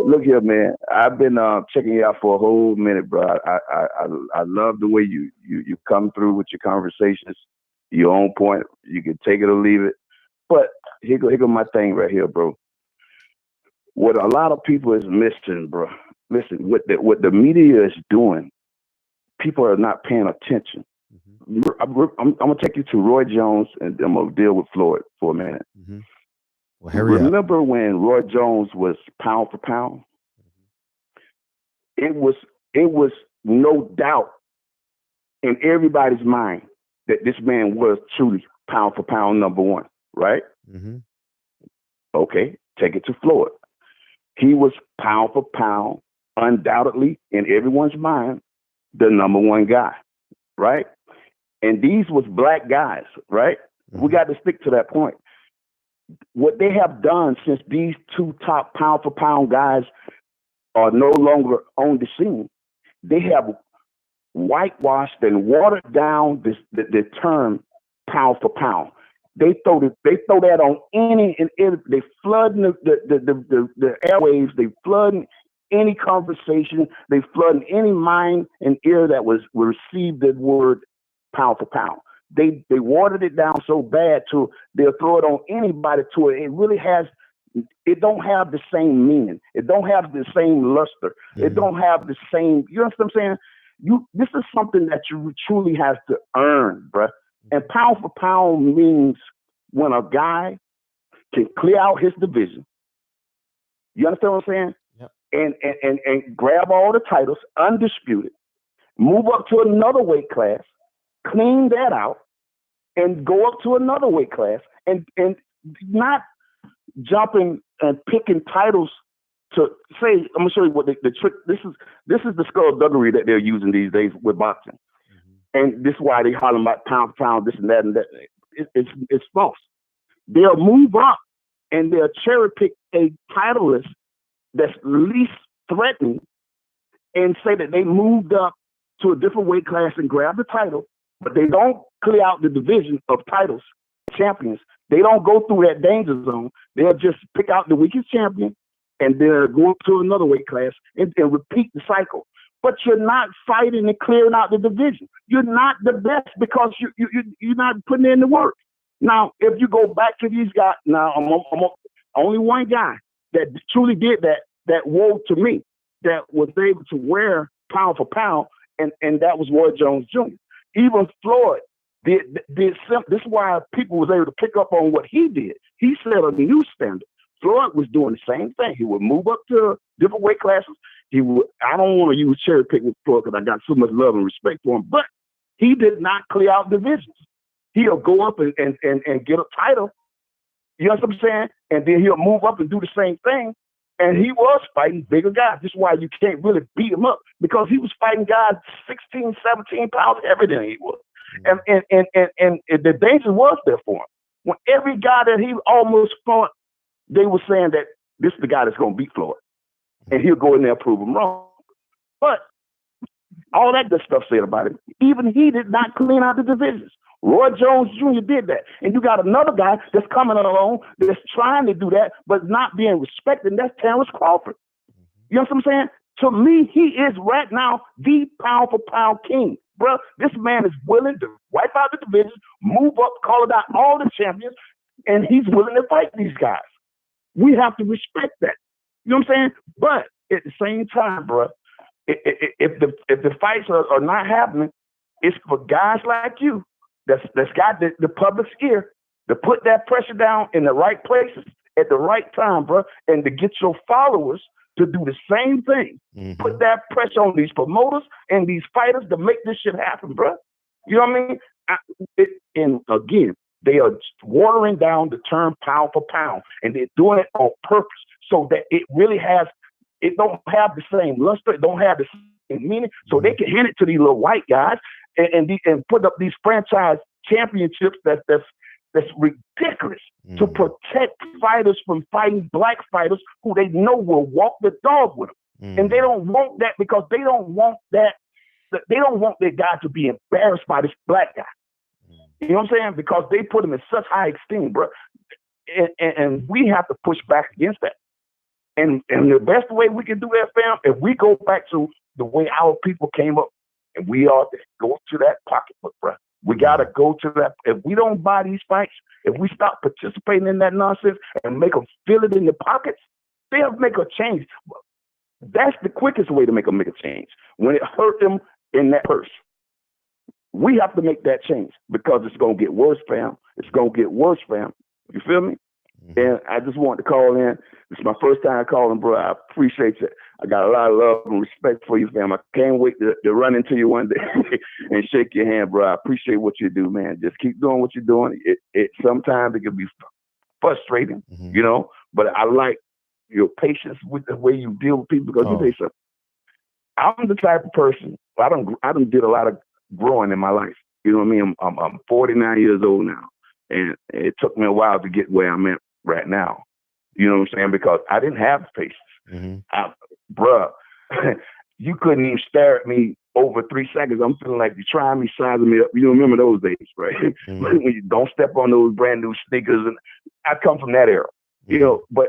look here, man. I've been checking you out for a whole minute, bro. I love the way you come through with your conversations. Your own point. You can take it or leave it. But here go my thing right here, bro. What a lot of people is missing, bro. Listen, what the media is doing, people are not paying attention. I'm gonna take you to Roy Jones, and I'm gonna deal with Floyd for a minute. Well, Remember when Roy Jones was pound for pound? It was no doubt in everybody's mind that this man was truly pound for pound number one, right? Okay, take it to Floyd. He was pound for pound, undoubtedly in everyone's mind, the number one guy, right? And these was black guys, right? We got to stick to that point. What they have done since these two top pound for pound guys are no longer on the scene, they have whitewashed and watered down the term pound for pound. They throw that on any and every. They flood the airwaves. They flood any conversation. They flood any mind and ear that will receive the word pound for pound. They watered it down so bad to they'll throw it on anybody to it. It don't have the same meaning. It don't have the same luster. It don't have the same, you know what I'm saying? This is something that you truly have to earn, bruh. And pound for pound means when a guy can clear out his division. You understand what I'm saying? Yep. And grab all the titles, undisputed, move up to another weight class, clean that out, and go up to another weight class, and not jumping and picking titles to say, I'm gonna show you what the trick. This is the skullduggery that they're using these days with boxing, and this is why they hollering about pound for pound, this and that and that. It's false. They'll move up and they'll cherry pick a titleist that's least threatening and say that they moved up to a different weight class and grab the title, but they don't clear out the division of titles, champions. They don't go through that danger zone. They'll just pick out the weakest champion and they'll go up to another weight class and repeat the cycle. But you're not fighting and clearing out the division. You're not the best because you're not putting in the work. Now, if you go back to these guys, now I'm only one guy that truly did that woe to me, that was able to wear pound for pound, and that was Roy Jones Jr. Even Floyd did this is why people was able to pick up on what he did. He set a new standard. Floyd was doing the same thing. He would move up to different weight classes. I don't want to use cherry pick with Floyd because I got so much love and respect for him, but he did not clear out divisions. He'll go up and get a title. You know what I'm saying? And then he'll move up and do the same thing. And he was fighting bigger guys. This is why you can't really beat him up, because he was fighting guys 16, 17 pounds heavier than he was. And the danger was there for him. When every guy that he almost fought, they were saying that this is the guy that's going to beat Floyd. And he'll go in there and prove him wrong. But all that good stuff said about him, even he did not clean out the divisions. Roy Jones Jr. did that. And you got another guy that's coming along that's trying to do that, but not being respected, and that's Terrence Crawford. You know what I'm saying? To me, he is right now the pound for pound king. Bro, this man is willing to wipe out the division, move up, call it out all the champions, and he's willing to fight these guys. We have to respect that. You know what I'm saying? But at the same time, bro, if the fights are not happening, it's for guys like you that's got the public's ear to put that pressure down in the right places at the right time, bro, and to get your followers to do the same thing. Mm-hmm. Put that pressure on these promoters and these fighters to make this shit happen, bro. You know what I mean? And again, they are watering down the term pound for pound, and they're doing it on purpose so that it don't have the same luster, it don't have the same meaning, so they can hand it to these little white guys and put up these franchise championships that's that's ridiculous to protect fighters from fighting black fighters who they know will walk the dog with them. And they don't want that because they don't want that. They don't want their guy to be embarrassed by this black guy. You know what I'm saying? Because they put him in such high esteem, bro. And we have to push back against that. And the best way we can do that, fam, if we go back to the way our people came up, and we ought to go to that pocketbook, bro. We got to go to that. If we don't buy these fights, if we stop participating in that nonsense and make them feel it in their pockets, they'll make a change. That's the quickest way to make them make a change. When it hurt them in that purse, we have to make that change because it's going to get worse, fam. It's going to get worse, fam. You feel me? And I just wanted to call in. This is my first time calling, bro. I appreciate you. I got a lot of love and respect for you, fam. I can't wait to run into you one day and shake your hand, bro. I appreciate what you do, man. Just keep doing what you're doing. It sometimes it can be frustrating, you know, but I like your patience with the way you deal with people because you say something. I'm the type of person, I done did a lot of growing in my life. You know what I mean? I'm 49 years old now, and it took me a while to get where I'm at right now. You know what I'm saying? Because I didn't have the patience. Bruh, you couldn't even stare at me over 3 seconds. I'm feeling like you're trying me, sizing me up. You remember those days, right? When you don't step on those brand new sneakers. And I come from that era, you know, but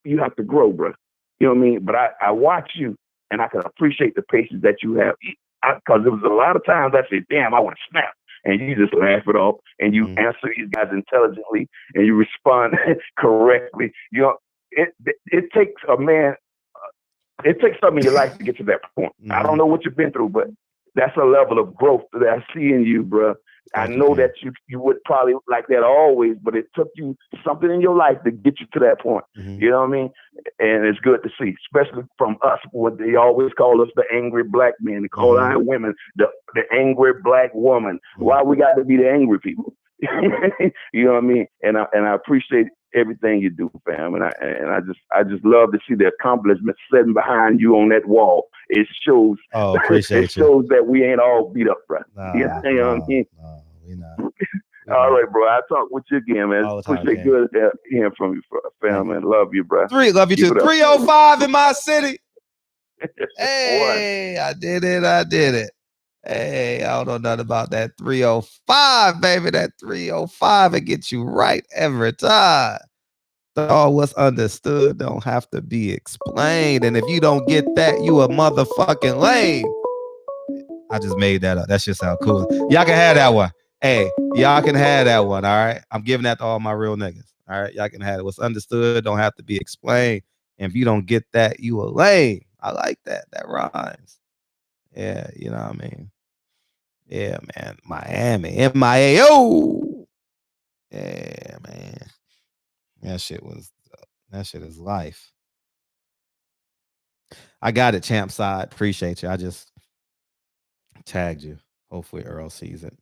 you have to grow, bruh. You know what I mean? But I watch you, and I can appreciate the patience that you have. Because there was a lot of times I said, damn, I want to snap. And you just laugh it off, and you answer these guys intelligently, and you respond correctly. You know, it takes a man, it takes something in your life to get to that point. I don't know what you've been through, but that's a level of growth that I see in you, bro. I know that you would probably like that always, but it took you something in your life to get you to that point. You know what I mean? And it's good to see, especially from us, what they always call us the angry black men. They call our women the angry black woman. Why we got to be the angry people? You know what I mean? And I appreciate everything you do, fam. And I just love to see the accomplishments sitting behind you on that wall. It shows. Appreciate it shows that we ain't all beat up, bro. You know what I mean? We not. All right, bro. I'll talk with you again, man. Appreciate good hearing from you, fam, man. Love you, bro. Love you too. 305 in my city. Hey, I did it. Hey, I don't know nothing about that 305, baby. That 305 will get you right every time. All what's understood don't have to be explained. And if you don't get that, you a motherfucking lame. I just made that up. That shit sound cool. Y'all can have that one. Hey, y'all can have that one, all right? I'm giving that to all my real niggas, all right? Y'all can have it. What's understood don't have to be explained. And if you don't get that, you a lame. I like that. That rhymes. Yeah, you know what I mean? Yeah, man. Miami. MIAO. Yeah, man. That shit is life. I got it, champ side. Appreciate you. I just tagged you. Hopefully Earl sees it.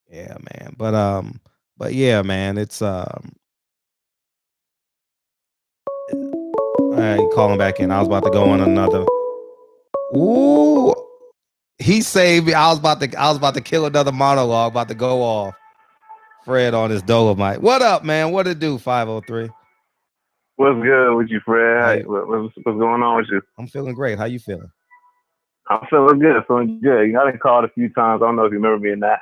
Yeah, man. But yeah, man, it's all right, calling back in. I was about to go on another. Ooh, he saved me. I was about to kill another monologue, about to go off. Fred on his Dolomite. What up, man? What it do, 503? What's good with you, Fred? What's going on with you? I'm feeling great. How you feeling? I'm feeling good. I done called a few times. I don't know if you remember me or not.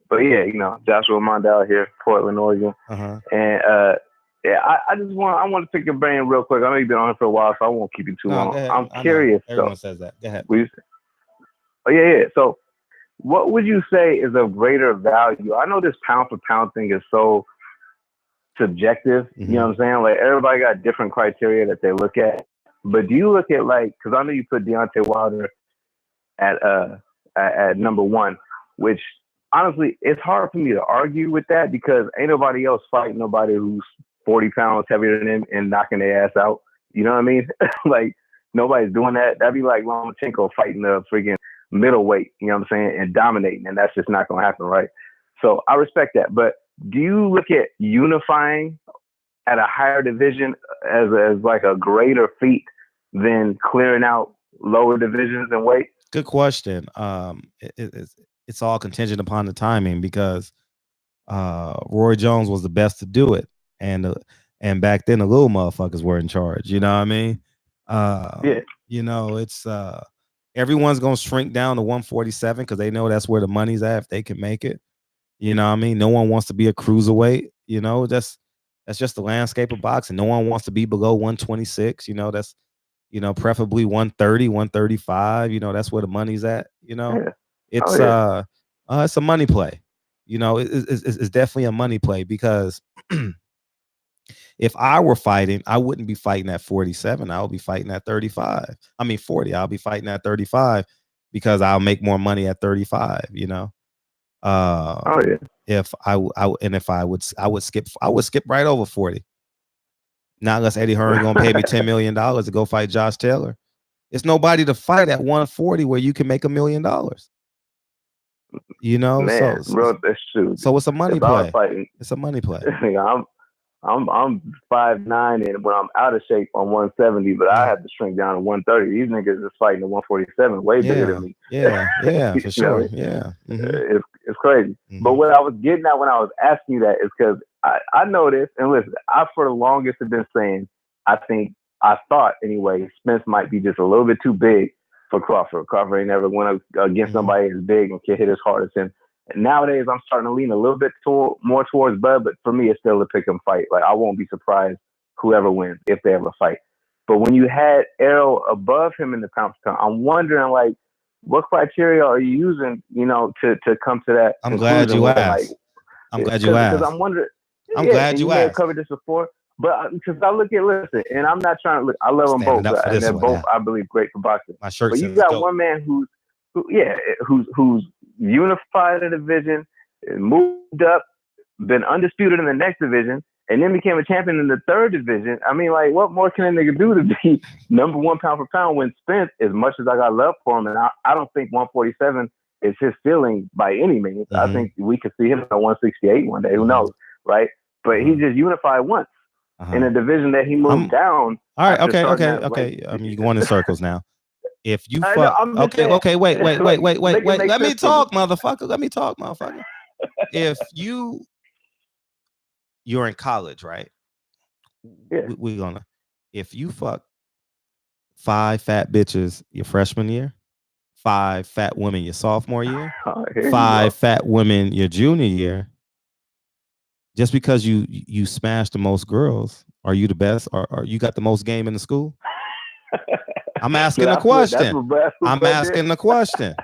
But yeah, you know, Joshua Mondale here, Portland, Oregon. And I want to pick your brain real quick. I know you've been on it for a while, so I won't keep you too long. I'm curious. Everyone says that. Go ahead. Yeah. So what would you say is of greater value? I know this pound for pound thing is so subjective. You know what I'm saying? Like everybody got different criteria that they look at. But do you look at because I know you put Deontay Wilder at number one, which honestly, it's hard for me to argue with that because ain't nobody else fighting nobody who's 40 pounds heavier than him and knocking their ass out. You know what I mean? Like nobody's doing that. That'd be like Lomachenko fighting the freaking middleweight, you know what I'm saying, and dominating, and that's just not gonna happen, right? So I respect that. But do you look at unifying at a higher division as like a greater feat than clearing out lower divisions and weight? Good question. It's all contingent upon the timing because Roy Jones was the best to do it, and back then the little motherfuckers were in charge. You know what I mean? You know, it's everyone's gonna shrink down to 147 because they know that's where the money's at if they can make it. You know what I mean? No one wants to be a cruiserweight. You know, that's just the landscape of boxing. No one wants to be below 126. You know, that's preferably 130, 135. You know, that's where the money's at. You know, it's it's a money play. You know, it's definitely a money play because if I were fighting, I wouldn't be fighting at 47. I would be fighting at 35. I mean 40. I'll be fighting at 35 because I'll make more money at 35. You know. If I would skip right over 40. Not unless Eddie Hearn gonna pay me $10 million to go fight Josh Taylor. It's nobody to fight at 140 where you can make $1 million. You know, man, bro, that's true. So it's a money play. It's a money play. I'm 5'9" and when I'm out of shape on 170, but I have to shrink down to 130. These niggas is fighting at 147, way bigger than me. Yeah, for sure. Yeah, it's crazy. But what I was getting at when I was asking you that is because I know this, and listen, I for the longest have been saying I thought anyway, Spence might be just a little bit too big for Crawford. Crawford ain't never went against somebody as big and can hit as hard as him. And nowadays, I'm starting to lean a little bit more towards Bud, but for me, it's still a pick 'em fight. Like, I won't be surprised whoever wins if they ever fight. But when you had Errol above him in the pound for pound, I'm wondering, like, what criteria are you using, you know, to come to that? I'm glad you asked. I'm glad you asked. Because I'm wondering. I'm glad you may have asked. covered this before, but because I listen, and I'm not trying to look. I love them both, and they're both, I believe, great for boxing. My shirt. But you got one man who's unified in the division, moved up, been undisputed in the next division, and then became a champion in the third division. I mean, like, what more can a nigga do to be number one pound for pound when Spence, as much as I got love for him, and I don't think 147 is his ceiling by any means. I think we could see him at 168 one day. Who knows, right? But he just unified once in a division that he moved down. All right, okay. I mean, you're going in circles now. If you fuck, okay, wait. Let me talk, motherfucker. If you're in college, right? Yeah. We're gonna. If you fuck 5 fat bitches your freshman year, 5 fat women your sophomore year, 5 fat women your junior year, just because you smash the most girls, are you the best? Or you got the most game in the school? I'm asking a question. I'm asking the question.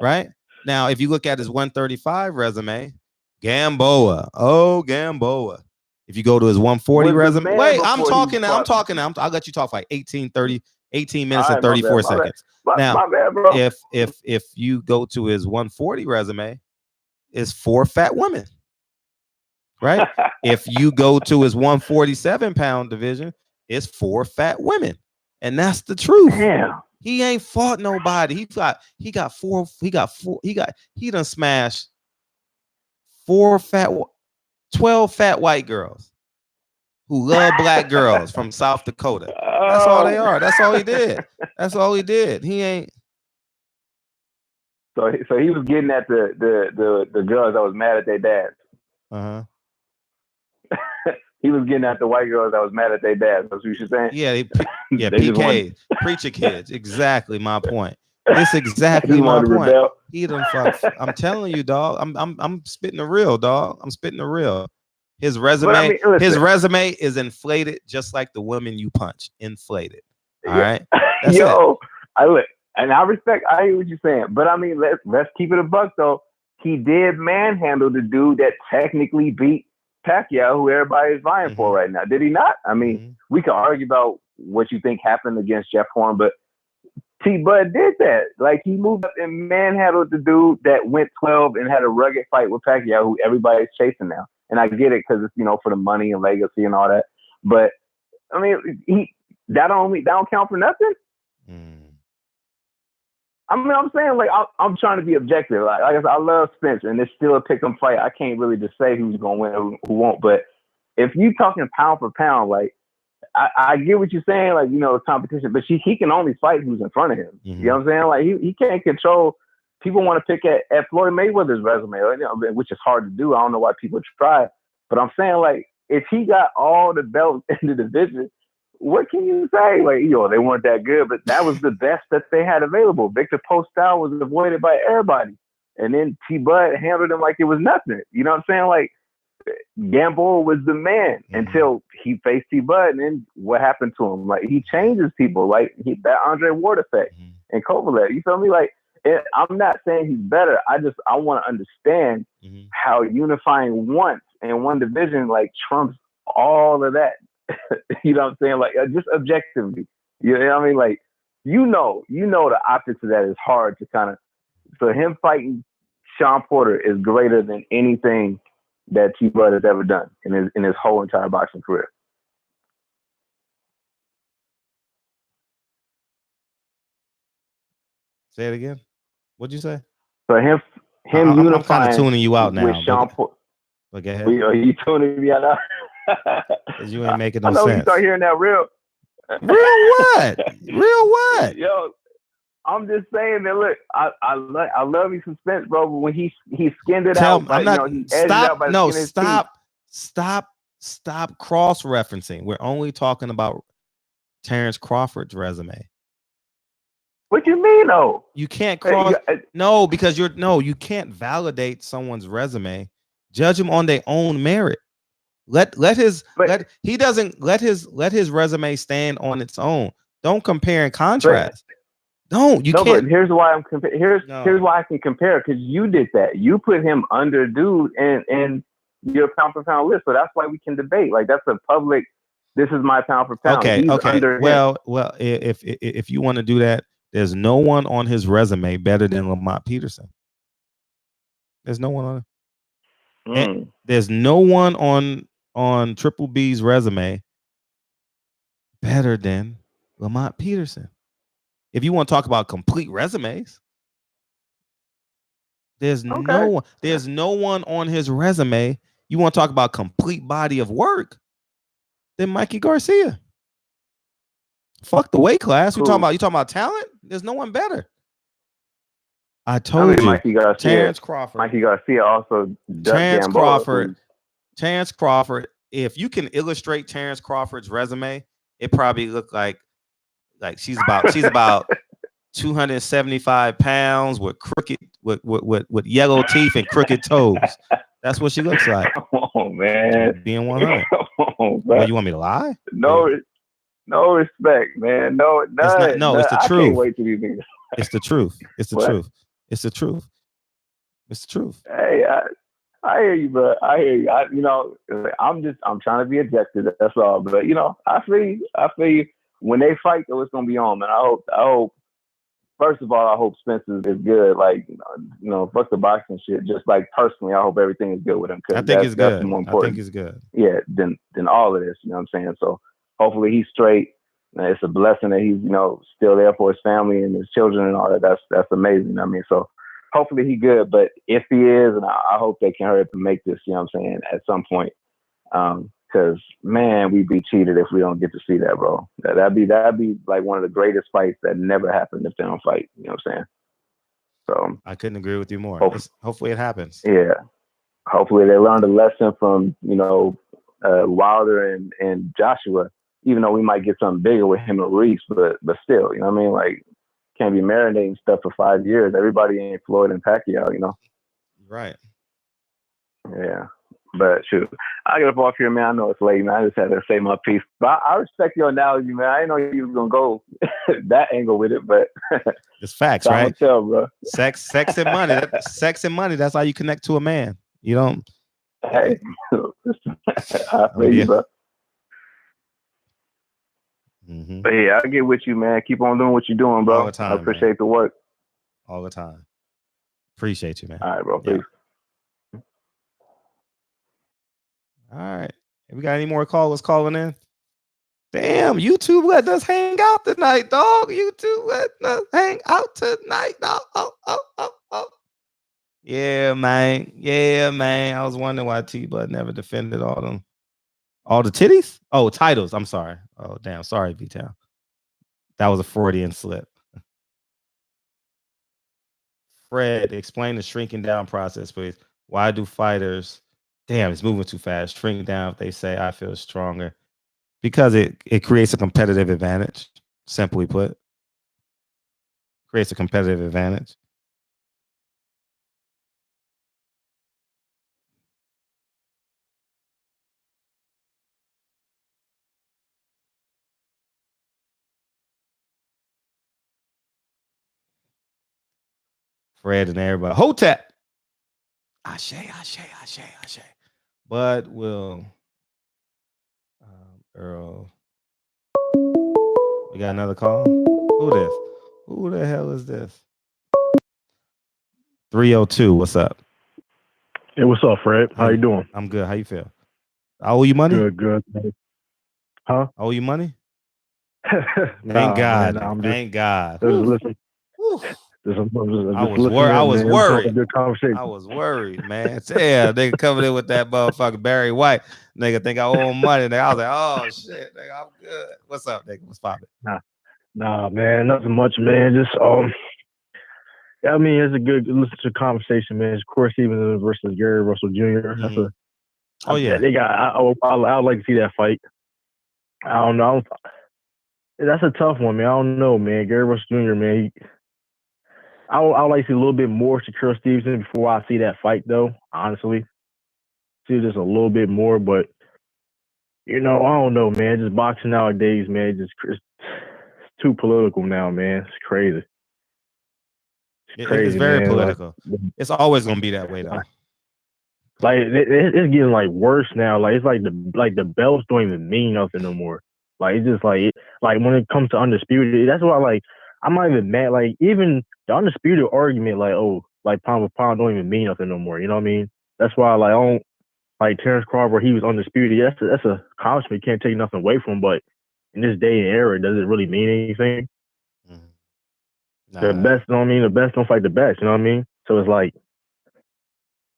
Right? Now, if you look at his 135 resume, Gamboa. Oh, Gamboa. If you go to his 140 resume, wait, I'm talking now. I'll let you talk for like 18 minutes and 34 seconds. Now, if you go to his 140 resume, it's 4 fat women. Right? If you go to his 147 pound division, it's 4 fat women. And that's the truth. Damn. He ain't fought nobody. He done smashed 12 fat white girls who love black girls from South Dakota. That's all they are. That's all he did. He ain't. So he was getting at the girls that was mad at their dads. He was getting at the white girls that was mad at their dads. That's what you're saying? Yeah, PK, preacher kids. Exactly my point. It's exactly my point. He done fuck. I'm telling you, dog. I'm spitting the real, dog. I'm spitting the real. His resume, his resume is inflated, just like the women you punch. Inflated. All right. That's Yo, and I hear what you're saying, but I mean, let's keep it a buck though. He did manhandle the dude that technically beat Pacquiao, who everybody's vying for right now. Did he not? I mean, we can argue about what you think happened against Jeff Horn, but T-Bud did that. Like, he moved up and manhandled the dude that went 12 and had a rugged fight with Pacquiao, who everybody's chasing now. And I get it because it's, for the money and legacy and all that. But I mean, that don't count for nothing. I mean, I'm saying, like, I'm trying to be objective. Like I said, I love Spence, and it's still a pick 'em fight. I can't really just say who's gonna win, who won't. But if you talking pound for pound, like, I get what you're saying, like, the competition, but he can only fight who's in front of him. You know what I'm saying? Like, he can't control people want to pick at Floyd Mayweather's resume, which is hard to do. I don't know why people try, but I'm saying, like, if he got all the belts in the division, what can you say? Like, they weren't that good, but that was the best that they had available. Victor Postol was avoided by everybody. And then T-Bud handled him like it was nothing. You know what I'm saying? Like, Gamboa was the man until he faced T-Bud, and then what happened to him? Like, he changes people, like that Andre Ward effect and Kovalev. You feel me? Like, I'm not saying he's better. I want to understand how unifying once in one division, like, trumps all of that. You know what I'm saying? Like, just objectively. You know what I mean? Like, you know the optics of that is hard to kind of. So him fighting Sean Porter is greater than anything that T-Bud has ever done in his whole entire boxing career. Say it again. What'd you say? So him unifying. I'm kind of tuning you out now. With Sean Porter. But go ahead. Are you tuning me out now? Because you ain't making no sense. I know sense. you start hearing that real. Real what? Real what? Yo, I'm just saying that. Look, I love you some Spence, bro. But when he skinned it out, I'm not. he edged it out by the skin of his teeth. Stop cross-referencing. We're only talking about Terrence Crawford's resume. What you mean, though? You can't cross. No, because you can't validate someone's resume. Judge them on their own merit. Let his resume stand on its own. Don't compare and contrast. Can't. But here's why I'm here's why I can compare, because you did that. You put him under dude and your pound for pound list. So that's why we can debate. Like, that's a public. This is my pound for pound. Okay. Under well, if you want to do that, there's no one on his resume better than Lamont Peterson. There's no one on it. There's no one on Triple B's resume better than Lamont Peterson. If you want to talk about complete resumes, there's no one on his resume. You want to talk about complete body of work, then Mikey Garcia. Fuck the weight class. Cool. You talking about talent? There's no one better. I told you. Mikey Garcia, Terrence Crawford. Mikey Garcia also. Terrence Crawford. Terrence Crawford. If you can illustrate Terrence Crawford's resume, it probably looked like she's about 275 pounds with crooked with yellow teeth and crooked toes. That's what she looks like. Oh man, being 100. Well, you want me to lie? No respect, man. No, it's the truth. I can't wait till you think. It's the truth. It's the truth. It's the truth. It's the truth. Hey, I hear you, bro. I hear you. I'm trying to be objective. That's all. But I feel you. When they fight, though, it's gonna be on, man. I hope. First of all, I hope Spencer is good. Like, fuck the boxing shit. Just like personally, I hope everything is good with him. I think it's good. That's more important. I think it's good. Yeah, than all of this. You know what I'm saying? So hopefully he's straight. It's a blessing that he's still there for his family and his children and all that. That's amazing. I mean, so hopefully he's good. But if he is, and I hope they can hurry up and make this. You know what I'm saying? At some point. Because man, we'd be cheated if we don't get to see that, bro. That'd be like one of the greatest fights that never happened if they don't fight. You know what I'm saying? So I couldn't agree with you more. Hopefully it happens. Yeah. Hopefully they learned a lesson from Wilder and Joshua. Even though we might get something bigger with him and Reese, but still, you know what I mean? Like, can't be marinating stuff for 5 years. Everybody ain't Floyd and Pacquiao, Right. Yeah. But shoot, I get up off here, man. I know it's late, man. I just had to say my piece. But I respect your analogy, man. I didn't know you was gonna go that angle with it, but it's facts, right? Tell, bro. Sex and money. Sex and money. That's how you connect to a man. You don't. Hey, I feel you, bro. Mm-hmm. But yeah, I get with you, man. Keep on doing what you're doing, bro. All the time, I appreciate the work. All the time. Appreciate you, man. All right, bro. Peace. All right. We got any more callers calling in? Damn, YouTube let us hang out tonight, dog. YouTube let us hang out tonight, dog. Oh. Yeah, man. I was wondering why T-Bud never defended all the titties? Oh, titles. I'm sorry. Oh, damn. Sorry, B-Town. That was a Freudian slip. Fred, explain the shrinking down process, please. Why do fighters, damn, it's moving too fast, shrink down if they say I feel stronger? Because it creates a competitive advantage, simply put. Creates a competitive advantage. Fred and everybody. Hotep. Ashe. But will Earl. We got another call. Who this? Who the hell is this? 302. What's up? Hey, what's up, Fred? How you doing? I'm good. How you feel? I owe you money? Good. Huh? I owe you money? Thank God. Man, Thank God. Listen. I was worried. Good conversation. I was worried, man. Yeah, nigga coming in with that motherfucker Barry White. Nigga think I owe him money. Nigga, I was like, oh shit, nigga, I'm good. What's up, nigga? What's poppin'? Nah, man, nothing much, man. Just I mean, it's a good listen to conversation, man. It's Shakur Stevenson versus Gary Russell Jr. Mm-hmm. They got. I would like to see that fight. I don't know. That's a tough one, man. I don't know, man. Gary Russell Jr., man. I would like to see a little bit more Shakur Stevenson before I see that fight, though. Honestly, see just a little bit more, but I don't know, man. Just boxing nowadays, man. It's too political now, man. It's crazy. It's very political. It's always gonna be that way, though. Like it's getting like worse now. Like it's like the belts don't even mean nothing no more. Like it's just like when it comes to undisputed, that's why I'm not even mad. Like even the undisputed argument, like pound for pound don't even mean nothing no more. You know what I mean? That's why I don't like Terrence Crawford. He was undisputed. That's a accomplishment. You can't take nothing away from him. But in this day and era, does it really mean anything? The best, you know what I mean? The best don't fight the best. You know what I mean? So it's like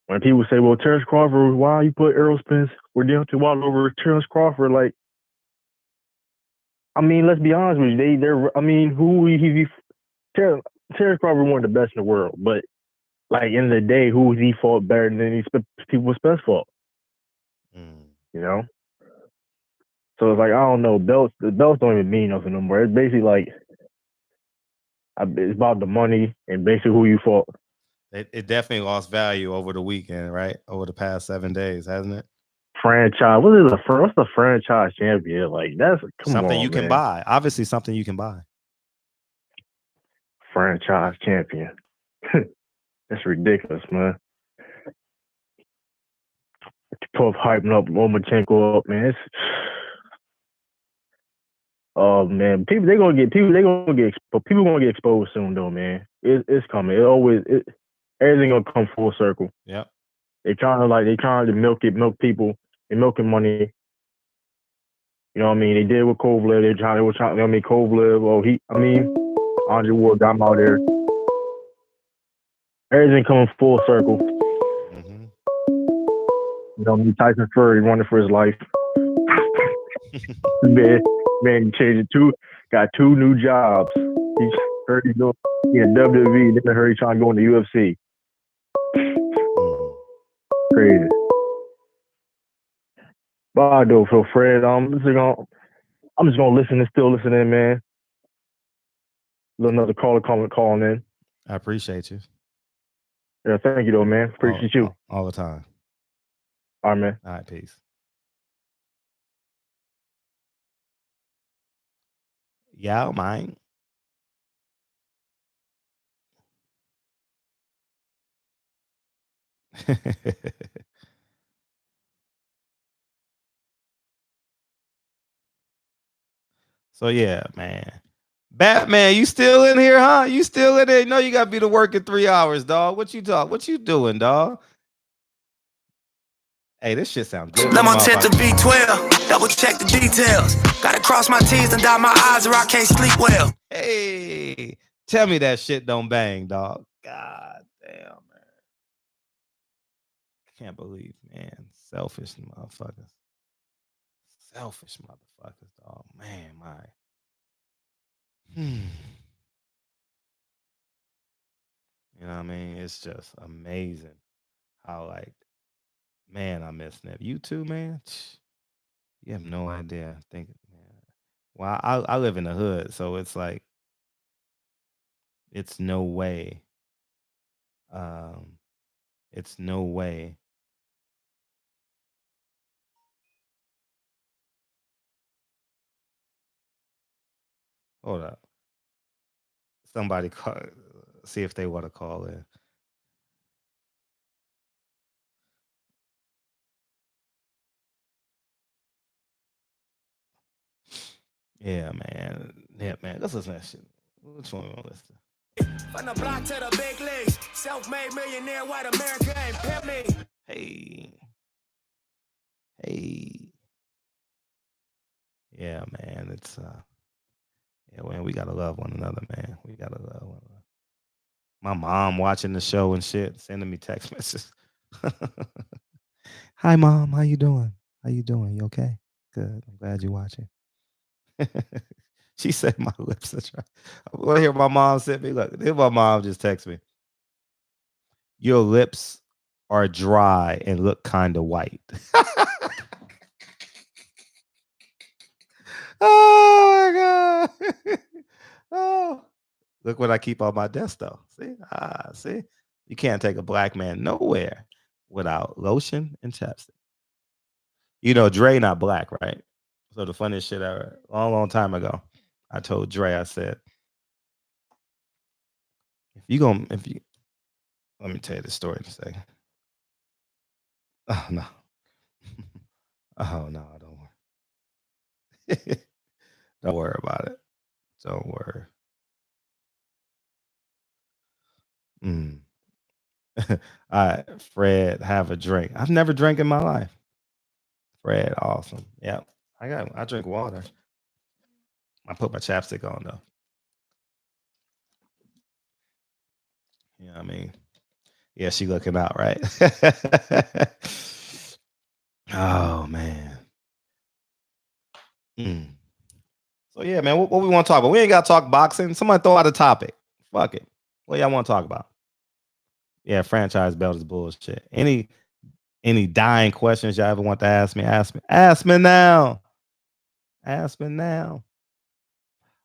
when people say, "Well, Terrence Crawford, why you put Errol Spence or Deontay Wilder over Terrence Crawford?" Like, I mean, let's be honest with you. Terrence Crawford one of the best in the world, but like in the day, who he fought better than these people Spence fought? You know. So it's like I don't know. The belts don't even mean nothing no more. It's basically like it's about the money and basically who you fought. It definitely lost value over the weekend, right? Over the past 7 days, hasn't it? Franchise. What's the franchise champion? Like that's something you can buy. Obviously, something you can buy. Franchise champion. That's ridiculous, man. Puff hyping up Lomachenko up, man. Oh man, people gonna get exposed soon though, man. It's coming. Everything gonna come full circle. Yeah. They trying to milk people, and milking money. You know what I mean? They did with Kovalev. They were trying. I mean, Kovalev. Andre Ward got him out there. Everything coming full circle. Mm-hmm. You know, Tyson Fury running for his life. man, changed it got 2 new jobs. He's heard he's going in WWE. Then I heard he's trying to go in the UFC. Crazy. But I do feel Fred. I'm just gonna still listen in, man. Another caller calling in. I appreciate you. Yeah, thank you though, man. Appreciate you. All the time. All right, man. All right, peace. Yeah, man. So yeah, man. Batman, you still in here, huh? You still in there? No, you gotta be to work in 3 hours, dog. What you doing, dog? Hey, this shit sounds good. Loma tend to B12, double check the details. Gotta cross my T's and dot my I's or I can't sleep well. Hey, tell me that shit don't bang, dog. God damn, man. Can't believe, man. Selfish motherfuckers. Selfish motherfuckers, dog. Man, You know what I mean? It's just amazing how, like, man, I miss Nip. You too, man. You have no idea. Think, man. Well, I live in the hood, so it's like, it's no way. It's no way. Hold up. Somebody call. See if they want to call in. Yeah, man. Yeah, man. Let's listen to that shit. Which one we want to listen to? From the block to the big leagues, self-made millionaire, white America ain't pimp me. Hey. Hey. Yeah, man. It's yeah, man, we gotta love one another, man. We gotta love one another. My mom watching the show and shit, sending me text messages. Hi, Mom. How you doing? How you doing? You okay? Good. I'm glad you're watching. She said my lips are dry. I want to hear my mom sent me. Look, here's my mom just text me. Your lips are dry and look kind of white. Oh my God. Oh, look what I keep on my desk though. See? See? You can't take a black man nowhere without lotion and chapstick. You know, Dre not black, right? So the funniest shit ever, long time ago, I told Dre, I said, let me tell you the story in a second. Oh no. Oh no, don't worry. Don't worry about it. Don't worry. All right, Fred, have a drink. I've never drank in my life. Fred, awesome. Yeah. I drink water. I put my chapstick on though. You know what I mean? Yeah, she looking out, right? Oh man. So yeah, man, what we want to talk about? We ain't got to talk boxing. Somebody throw out a topic. Fuck it. What y'all want to talk about? Yeah, franchise belt is bullshit. Any dying questions y'all ever want to ask me? Ask me now. Ask me now.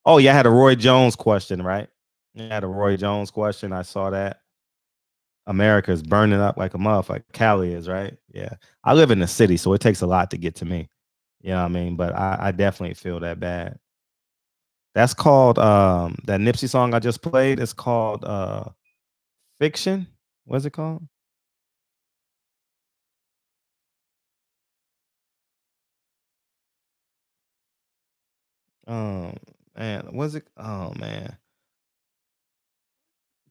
Oh, yeah, I had a Roy Jones question, right? I had a Roy Jones question. I saw that. America's burning up like a motherfucker. Cali is, right? Yeah. I live in the city, so it takes a lot to get to me. You know what I mean? But I definitely feel that bad. That's called that Nipsey song I just played. It's called Fiction. What's it called? Man, what's it? Oh man.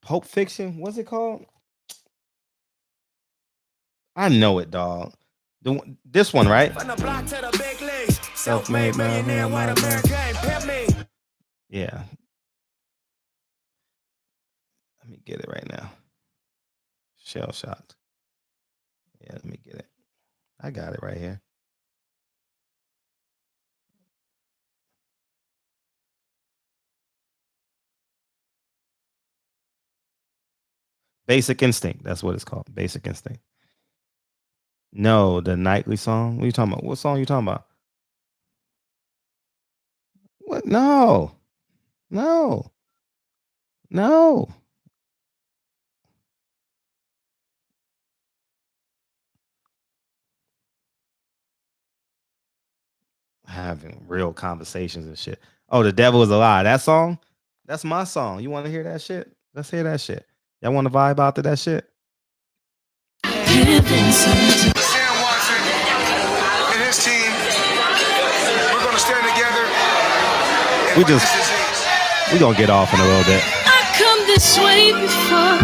Pulp Fiction? What's it called? I know it, dog. This one, right? From the block to the big leagues, Self-made millionaire, white America ain't pimp me. Yeah. Let me get it right now. Shell shocked. Yeah, let me get it. I got it right here. Basic Instinct. That's what it's called. Basic Instinct. No, the nightly song. What are you talking about? What song are you talking about? What? No. No. No. Having real conversations and shit. Oh, The Devil Is a Lie. That song? That's my song. You want to hear that shit? Let's hear that shit. Y'all want to vibe out to that shit? Sam Watson and his team, we're going to stand together. We gonna get off in a little bit. I come this way before,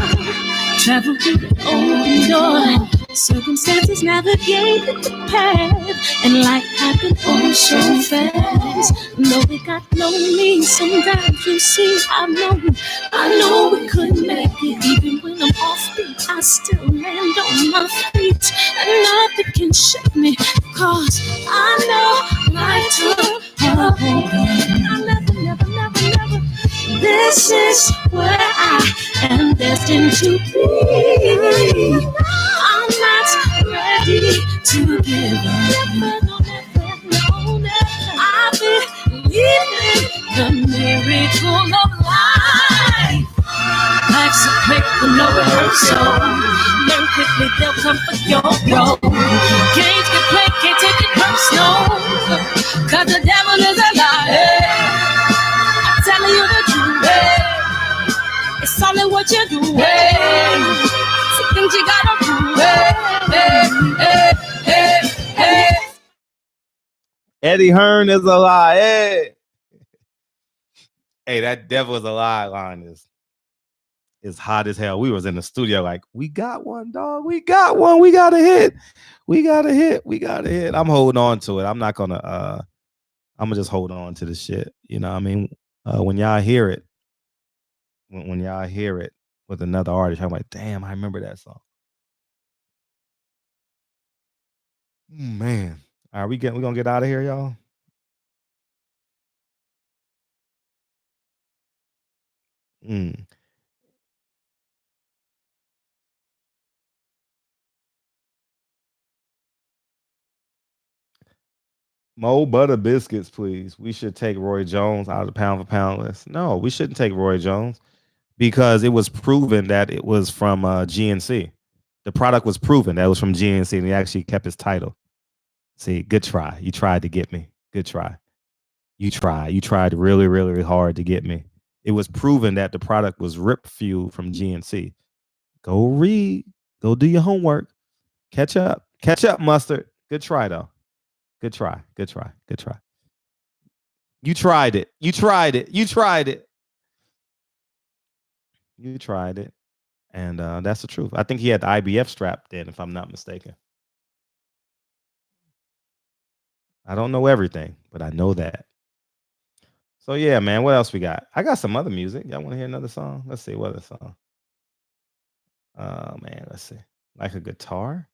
travel through the open door. Circumstances navigated the path, and life happened oh so fast. No, it got lonely sometimes. You see, I know we couldn't make it. Even when I'm off beat, I still land on my feet, and nothing can shake me, cause I know life took a hold on me. I never. This is where I am destined meant to be. I'm not ready to give up. I believe in the miracle of life. Life's a quick with no rehearsal. Learn quickly, they'll come for your role. Games can play, can't take it personal. Cause the devil is a liar. I'm telling you the truth. It's only what you do. Some things you gotta do. Eddie Hearn is a lie. Hey, that devil is a lie line is hot as hell. We was in the studio like, we got one, dog. We got one. We got a hit. We got a hit. We got a hit. I'm holding on to it. I'm not gonna I'm gonna just hold on to the shit. You know what I mean? When y'all hear it, when y'all hear it with another artist, I'm like, damn, I remember that song. Man. All right, we gonna get out of here, y'all. Mo butter biscuits, please. We should take Roy Jones out of the pound for pound list. No, we shouldn't take Roy Jones because it was proven that it was from GNC. The product was proven that it was from GNC, and he actually kept his title. See, good try. You tried to get me. Good try. You tried. You tried really, really, really hard to get me. It was proven that the product was Rip Fuel from GNC. Go read. Go do your homework. Catch up. Catch up, Mustard. Good try, though. Good try. Good try. Good try. You tried it. You tried it. You tried it. You tried it. And that's the truth. I think he had the IBF strap then, if I'm not mistaken. I don't know everything, but I know that. So yeah, man, what else we got? I got some other music. Y'all want to hear another song? Let's see, what other song? Oh man, let's see. Like a guitar?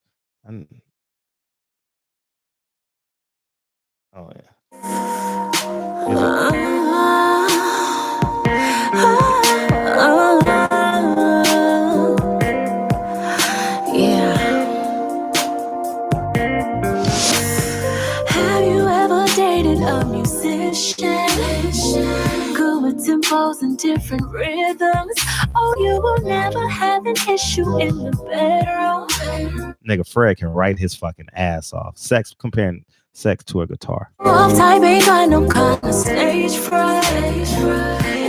Oh yeah. Yeah. Have you ever dated a musician? Good with tempos and different rhythms. Oh, you will never have an issue in the bedroom. Nigga Fred can write his fucking ass off. Comparing sex to a guitar. Off type ain't got no kind of stage fright.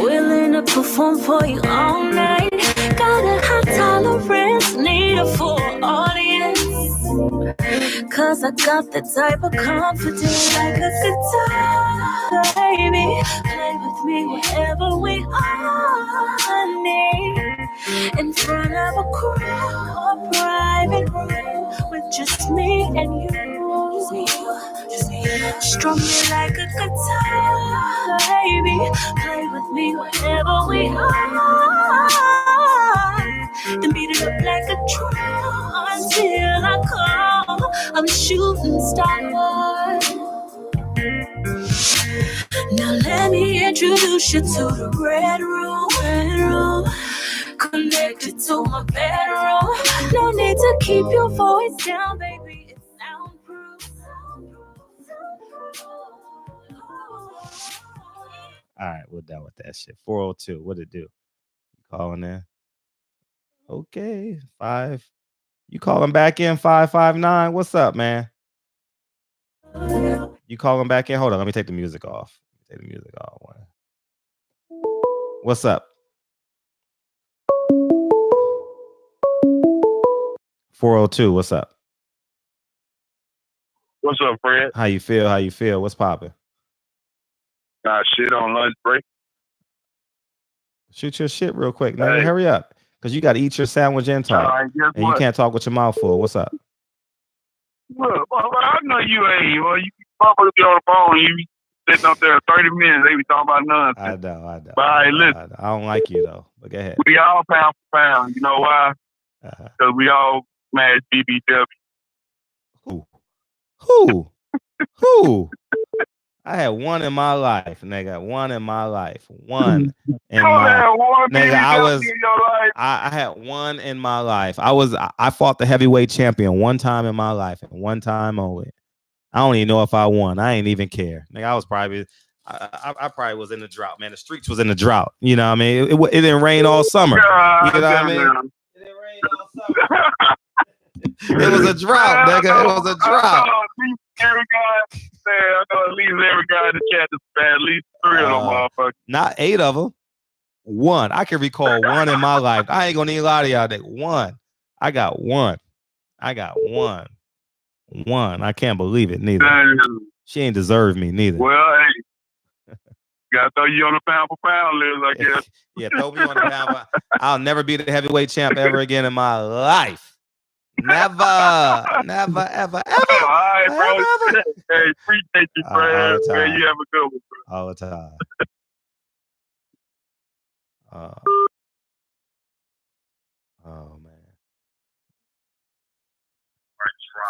Willing to perform for you all night. Got a high tolerance, need a full audience. Cause I got that type of confidence. Like a guitar, baby. Play with me wherever we are, honey. In front of a crowd, a private room with just me and you. Strum me like a guitar, baby. Play with me wherever we are. And beat it up like a drum until I call. I'm a shooting star. Now let me introduce you to the red room. Connected to my bedroom. No need to keep your voice down, baby. It's soundproof. All right, we're done with that shit. 402, what'd it do? You calling in? Okay, 5. You calling back in 559? What's up, man? You calling back in? Hold on, let me take the music off. Take the music off. What's up? 402, what's up? What's up, Fred? How you feel? How you feel? What's popping? Shit on lunch break. Shoot your shit real quick, man. Hey. Hurry up. Because you got to eat your sandwich and talk. And you can't talk with your mouth full. What's up? Look, I know you ain't. Well, you probably be on the phone. You be sitting up there 30 minutes. They be talking about nonsense. I know. But hey, listen. I don't like you, though. But go ahead. We all pound for pound. You know why? Because we all smash BBW. Who? I had one in my life, nigga. One in my life. One in my nigga. I had one in my life. I fought the heavyweight champion one time in my life and one time only. I don't even know if I won. I ain't even care. Nigga, I probably was in the drought, man. The streets was in the drought. You know what I mean? It didn't rain all summer. You know what I mean? It didn't rain all summer. It was a drought, nigga. It was a drought. I know at least every guy in the chat is bad. At least 3 of them motherfuckers. Not 8 of them. One. I can recall one in my life. I ain't gonna need a lot of y'all. Nigga. One. I got one. One. I can't believe it neither. Damn. She ain't deserve me neither. Well, hey, gotta throw you on the pound for pound list, I guess. Yeah, throw me on the pound. I'll never be the heavyweight champ ever again in my life. Never, ever. All right, bro. Ever. Hey, appreciate you, Fred. Man, you have a good one, bro. All the time. Oh man.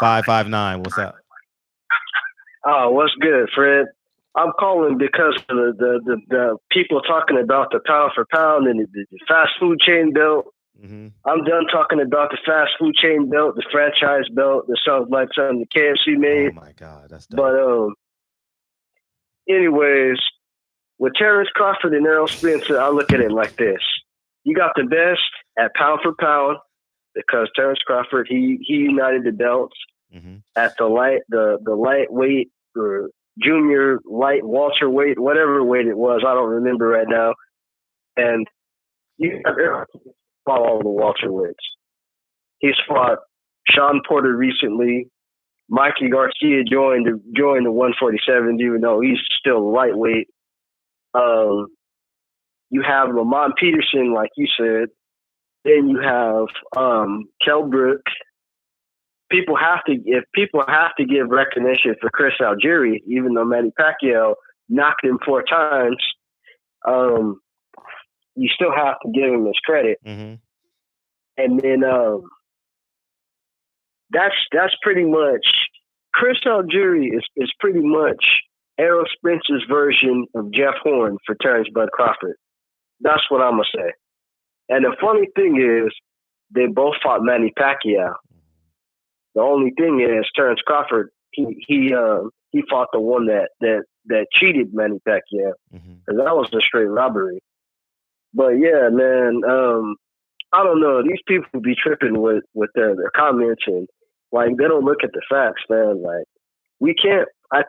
559. What's up? Oh, what's good, Fred? I'm calling because of the people talking about the pound for pound and the fast food chain belt. Mm-hmm. I'm done talking about the fast food chain belt, the franchise belt that sounds like something the KFC made. Oh my God, that's dope. But anyways, with Terrence Crawford and Errol Spencer, I look at it like this: you got the best at pound for pound because Terrence Crawford he united the belts at the lightweight or junior light welterweight, whatever weight it was, I don't remember right now, and you have Errol fought all the welterweights. He's fought Sean Porter recently. Mikey Garcia joined the 147, even though he's still lightweight. You have Lamont Peterson, like you said. Then you have Kell Brook. If people have to give recognition for Chris Algieri, even though Manny Pacquiao knocked him 4 times, you still have to give him his credit. Mm-hmm. And then that's pretty much Chris Algieri is pretty much Errol Spencer's version of Jeff Horn for Terrence Bud Crawford. That's what I'm gonna say. And the funny thing is, they both fought Manny Pacquiao. The only thing is, Terrence Crawford he fought the one that cheated Manny Pacquiao, because that was a straight robbery. But yeah, man, I don't know. These people be tripping with their comments, and like they don't look at the facts, man. Like we can't. I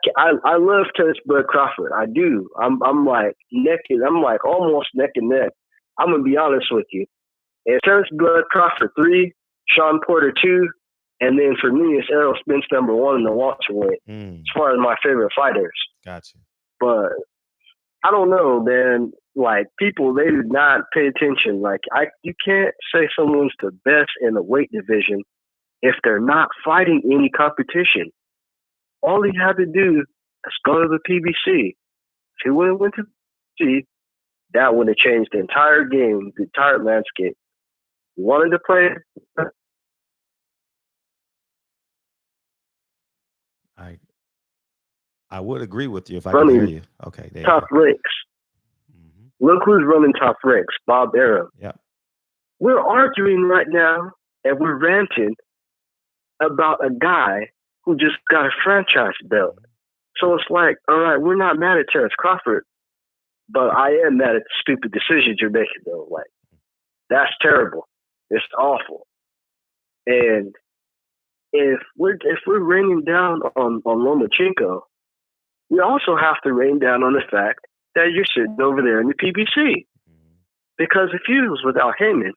love Terrence Bud Crawford. I do. I'm like naked. I'm like almost neck and neck. I'm gonna be honest with you. And Terrence Bud Crawford 3, Sean Porter 2, and then for me it's Errol Spence number 1 in the welterweight. As far as my favorite fighters. Gotcha. But I don't know, man. Like people, they do not pay attention. Like you can't say someone's the best in the weight division if they're not fighting any competition. All he had to do is go to the PBC. If he would have went to the PBC, that would have changed the entire game, the entire landscape. He wanted to play. I would agree with you if I could hear you. Okay, there top ranks. Look who's running top ranks, Bob Arum. Yeah. We're arguing right now, and we're ranting about a guy who just got a franchise belt. So it's like, all right, we're not mad at Terrence Crawford, but I am mad at the stupid decisions you're making, though. Like, that's terrible. It's awful. And if we're raining down on Lomachenko, we also have to rain down on the fact that you're sitting over there in the PBC. Because if he was without Heyman,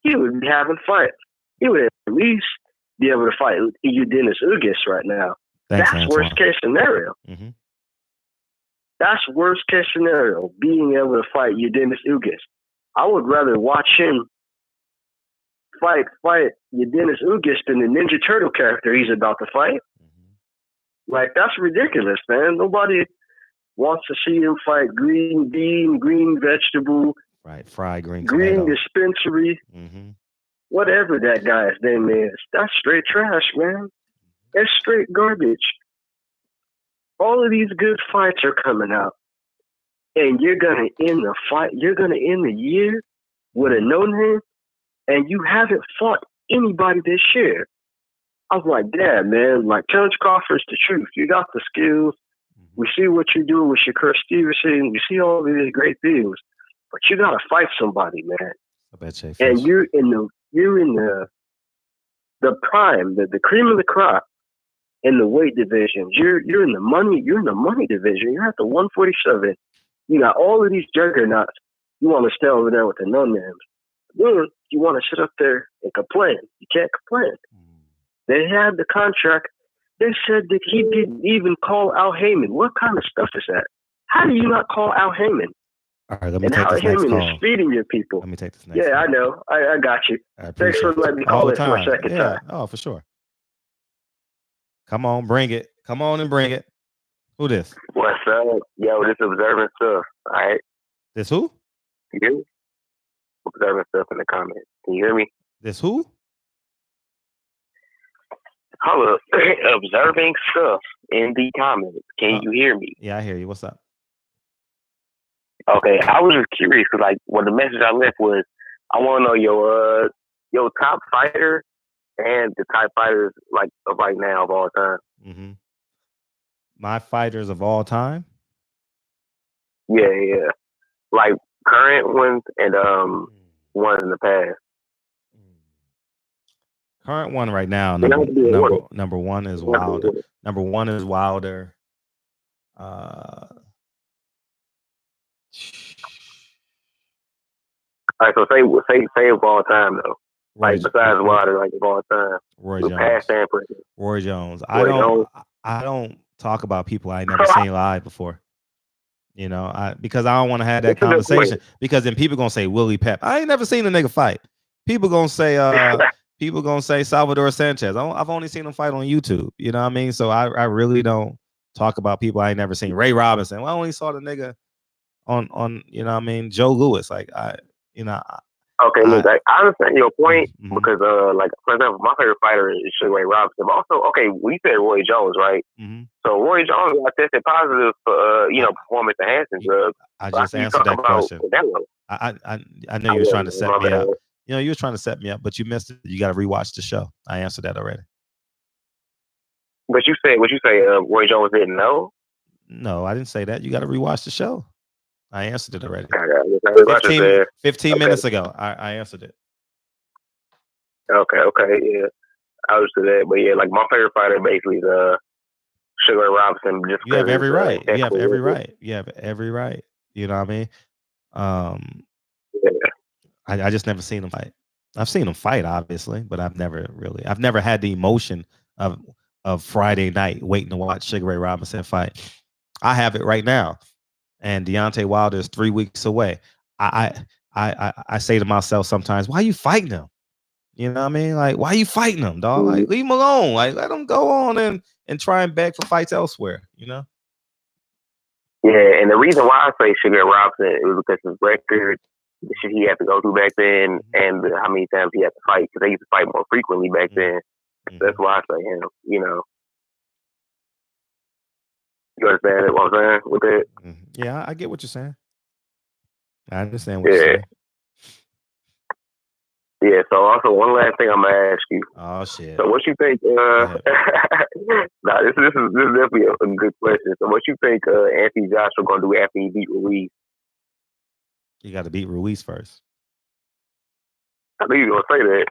he would be having fights. He would at least be able to fight Dennis Ugas right now. Thanks, that's worst case scenario. That's worst case scenario, being able to fight Dennis Ugas. I would rather watch him fight Dennis Ugas than the Ninja Turtle character he's about to fight. Like, that's ridiculous, man. Nobody wants to see him fight Green Bean, Green Vegetable, right? Fried Green tomato. Dispensary, whatever that guy's name is. That's straight trash, man. It's straight garbage. all of these good fights are coming out, and you're gonna end the fight. You're gonna end the year with a no-name, and you haven't fought anybody this year. I was like, damn, man, like Terrence Crawford's the truth. You got the skills. We see what you do with Shakur Stevenson. We see all of these great things, but you gotta fight somebody, man. I bet you. And you're in the prime, the cream of the crop in the weight divisions. You're in the money. You're in the money division. You're at the 147. You got all of these juggernauts. You want to stay over there with the no-names. Then you want to sit up there and complain. You can't complain. They had the contract. They said that he didn't even call Al Heyman. What kind of stuff is that? How do you not call Al Heyman? All right, let me And take Al this next Heyman call. is feeding your people. Let me take this next Yeah, call. I know. I got you. Thanks for letting me All call the it for a time. second Yeah. time. Oh, for sure. Come on, bring it. Come on and bring it. Who this? What's up? Yo, this Observing Stuff. All right. This who? You hear me? Observing Stuff in the comments. Can you hear me? This who? Hold up. Observing Stuff in the comments. Can you hear me? Yeah, I hear you. What's up? Okay, I was just curious because, like, well, the message I left was, I want to know your top fighter and the top fighters like of right now of all time. Mm-hmm. My fighters of all time? Yeah. Like current ones and ones in the past. Current one right now. Number one is Wilder. Number one is Wilder. All right, so say of all time though. Like besides Wilder, like of all time. Roy With Jones. past and present. Roy Jones. Roy I don't talk about people I ain't never seen live before. You know, because I don't want to have that conversation. Because then people gonna say Willie Pep. I ain't never seen a nigga fight. People gonna say Salvador Sanchez. I've only seen him fight on YouTube. You know what I mean? So I really don't talk about people I ain't never seen. Ray Robinson. Well, I only saw the nigga on you know what I mean, Joe Louis. Like Okay, look, I understand your point because, like, for example, my favorite fighter is Sugar Robinson. But also, okay, we said Roy Jones, right? Mm-hmm. So Roy Jones got tested positive for, performance enhancing drugs. I just answered that question. I know you were trying to set me up. You know, you were trying to set me up, but you missed it. You got to rewatch the show. I answered that already. But you say Roy Jones didn't know? No, I didn't say that. You got to rewatch the show. I answered it already. 15 minutes ago. I answered it. Okay, yeah. I was to that. But yeah, like my favorite fighter basically is Sugar Robinson. Just you have every right. You have every right. You have every right. You know what I mean? I just never seen him fight. I've seen him fight, obviously, but I've never had the emotion of Friday night waiting to watch Sugar Ray Robinson fight. I have it right now. And Deontay Wilder is 3 weeks away. I say to myself sometimes, why are you fighting him? You know what I mean? Like, why are you fighting him, dog? Like, leave him alone. Like, let him go on and try and beg for fights elsewhere, you know? Yeah, and the reason why I say Sugar Robinson is because his record, the shit he had to go through back then, and how many times he had to fight, because they used to fight more frequently back then. That's why I say him, you know. You understand what I'm saying with that? Yeah, I get what you're saying. I understand what you're saying. Yeah, so also one last thing I'm gonna ask you. Oh shit. So what you think this is definitely a good question. So what you think Anthony Joshua gonna do after he beat Ruiz? You gotta beat Ruiz first. I knew you were gonna say that.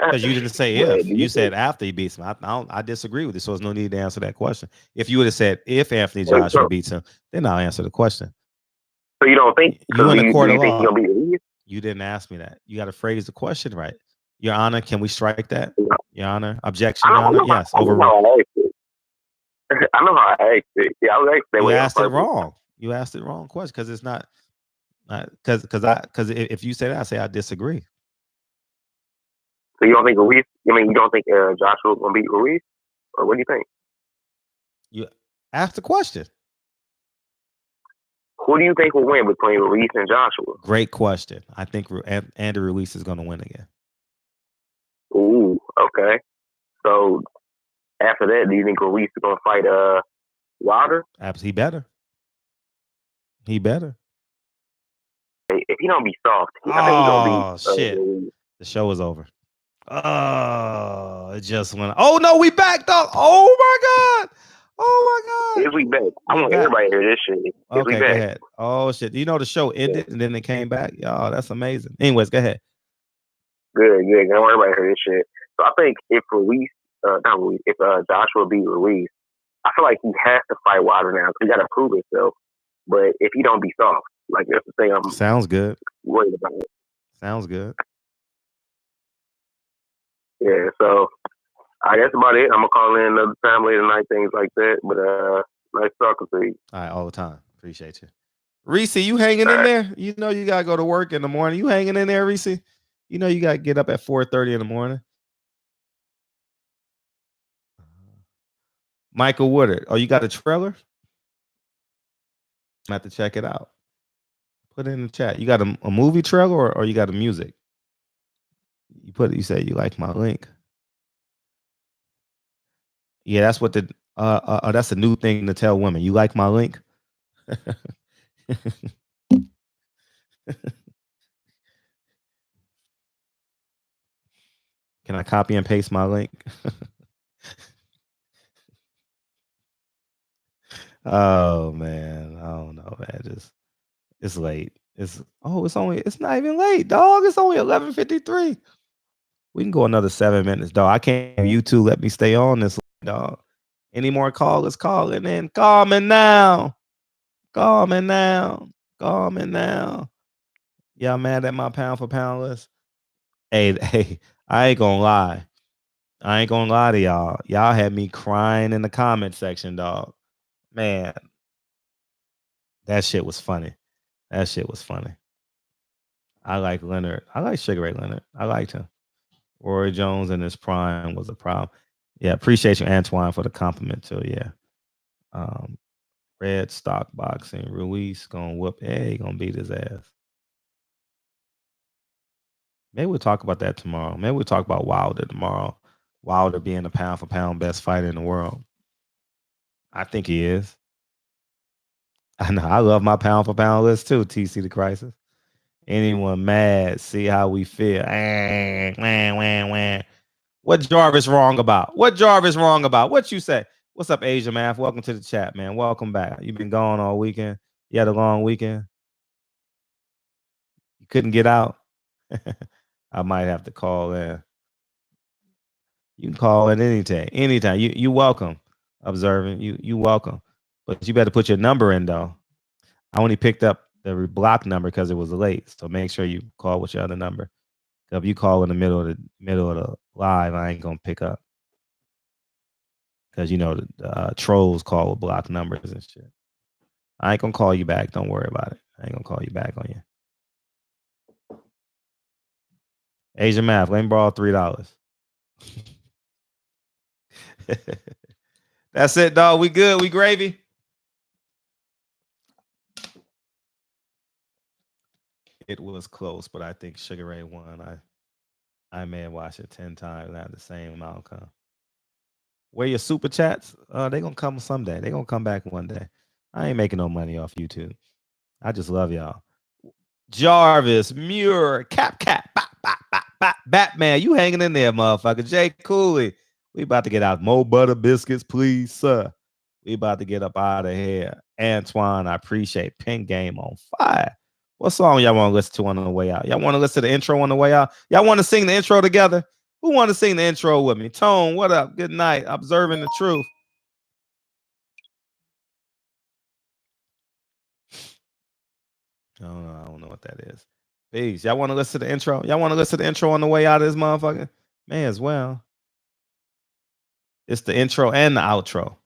Because you didn't say if. You said after he beats him. I disagree with you, so there's no need to answer that question. If you would have said if Anthony Joshua beats him, then I'll answer the question. So you don't think you in the court of law? He's gonna beat Ruiz? You didn't ask me that. You got to phrase the question right. Your Honor, can we strike that? Your Honor, objection, Your Honor. Yes, overruled. I know how I asked it. Yeah, I was asking that way. You asked it wrong. You asked it wrong question because it's not. Because if you say that, I say I disagree. So you don't think Ruiz? I mean, you don't think Joshua gonna beat Ruiz, or what do you think? You ask the question. Who do you think will win between Ruiz and Joshua? Great question. I think Andy Ruiz is going to win again. Ooh, okay. So after that, do you think Ruiz is going to fight Wilder? He better. He better. If he don't be soft, I think he's gonna be. Shit! The show is over. Oh, it just went. Oh no, we backed up. Oh my god! Oh my god! Is we back? I want everybody to hear this shit. Okay, go ahead. Oh shit! You know the show ended and then it came back. Y'all, that's amazing. Anyways, go ahead. Good. I want everybody to hear this shit. So I think if Joshua beat Ruiz, I feel like he has to fight Wilder now because he got to prove himself. But if he don't be soft, like that's the thing I'm sounds good. Worried about it. Sounds good. Yeah, so I guess about it. I'm gonna call in another time later tonight, things like that. But nice talking to you. All right, all the time. Appreciate you. Reese, you hanging in there? You know you gotta go to work in the morning. You hanging in there, Reese? You know you gotta get up at 4:30 in the morning. Michael Woodard. Oh, you got a trailer? I have to check it out. Put it in the chat. You got a movie trailer or you got a music? You say you like my link. Yeah, that's what that's a new thing to tell women. You like my link? Can I copy and paste my link? Oh man, I don't know, man. It's late. It's not even late, dog. It's only 11:53. We can go another 7 minutes, dog. I can't. You two let me stay on this, dog. Any more callers calling in? Call me now. Y'all mad at my pound for pound list? Hey, I ain't gonna lie. To y'all. Y'all had me crying in the comment section, dog. Man, that shit was funny. I like Leonard. I like Sugar Ray Leonard. I liked him. Roy Jones in his prime was a problem. Yeah, appreciate you, Antoine, for the compliment too. Yeah. Red Stock Boxing. Ruiz gonna whoop. Hey, he gonna beat his ass. Maybe we'll talk about that tomorrow. Maybe we'll talk about Wilder tomorrow. Wilder being the pound for pound best fighter in the world. I think he is. I know. I love my pound for pound list too. TC the Crisis. Anyone mad? See how we feel. What Jarvis wrong about? What you say? What's up, Asia Math? Welcome to the chat, man. Welcome back. You've been gone all weekend. You had a long weekend. You couldn't get out. I might have to call in. You can call in anytime. You welcome. Observing. You welcome. But you better put your number in though. I only picked up the block number because it was late. So make sure you call with your other number. If you call in the middle of the live, I ain't gonna pick up. Because you know the trolls call with block numbers and shit. I ain't gonna call you back. Don't worry about it. I ain't gonna call you back on you. Asian Math, let me borrow $3. That's it, dog. We good. We gravy. It was close, but I think Sugar Ray won. I may have watched it 10 times and had the same outcome. Where your super chats? They gonna come someday. They gonna come back one day. I ain't making no money off YouTube. I just love y'all. Jarvis, Muir, Cap, Batman, you hanging in there, motherfucker. Jay Cooley, we about to get out. More butter biscuits, please, sir. We about to get up out of here. Antoine, I appreciate Pink Game on fire. What song y'all want to listen to on the way out? Y'all want to listen to the intro on the way out? Y'all want to sing the intro together? Who want to sing the intro with me? Tone, what up? Good night. Observing the truth. I don't know what that is. Peace. Y'all want to listen to the intro? Y'all want to listen to the intro on the way out of this motherfucker? May as well. It's the intro and the outro.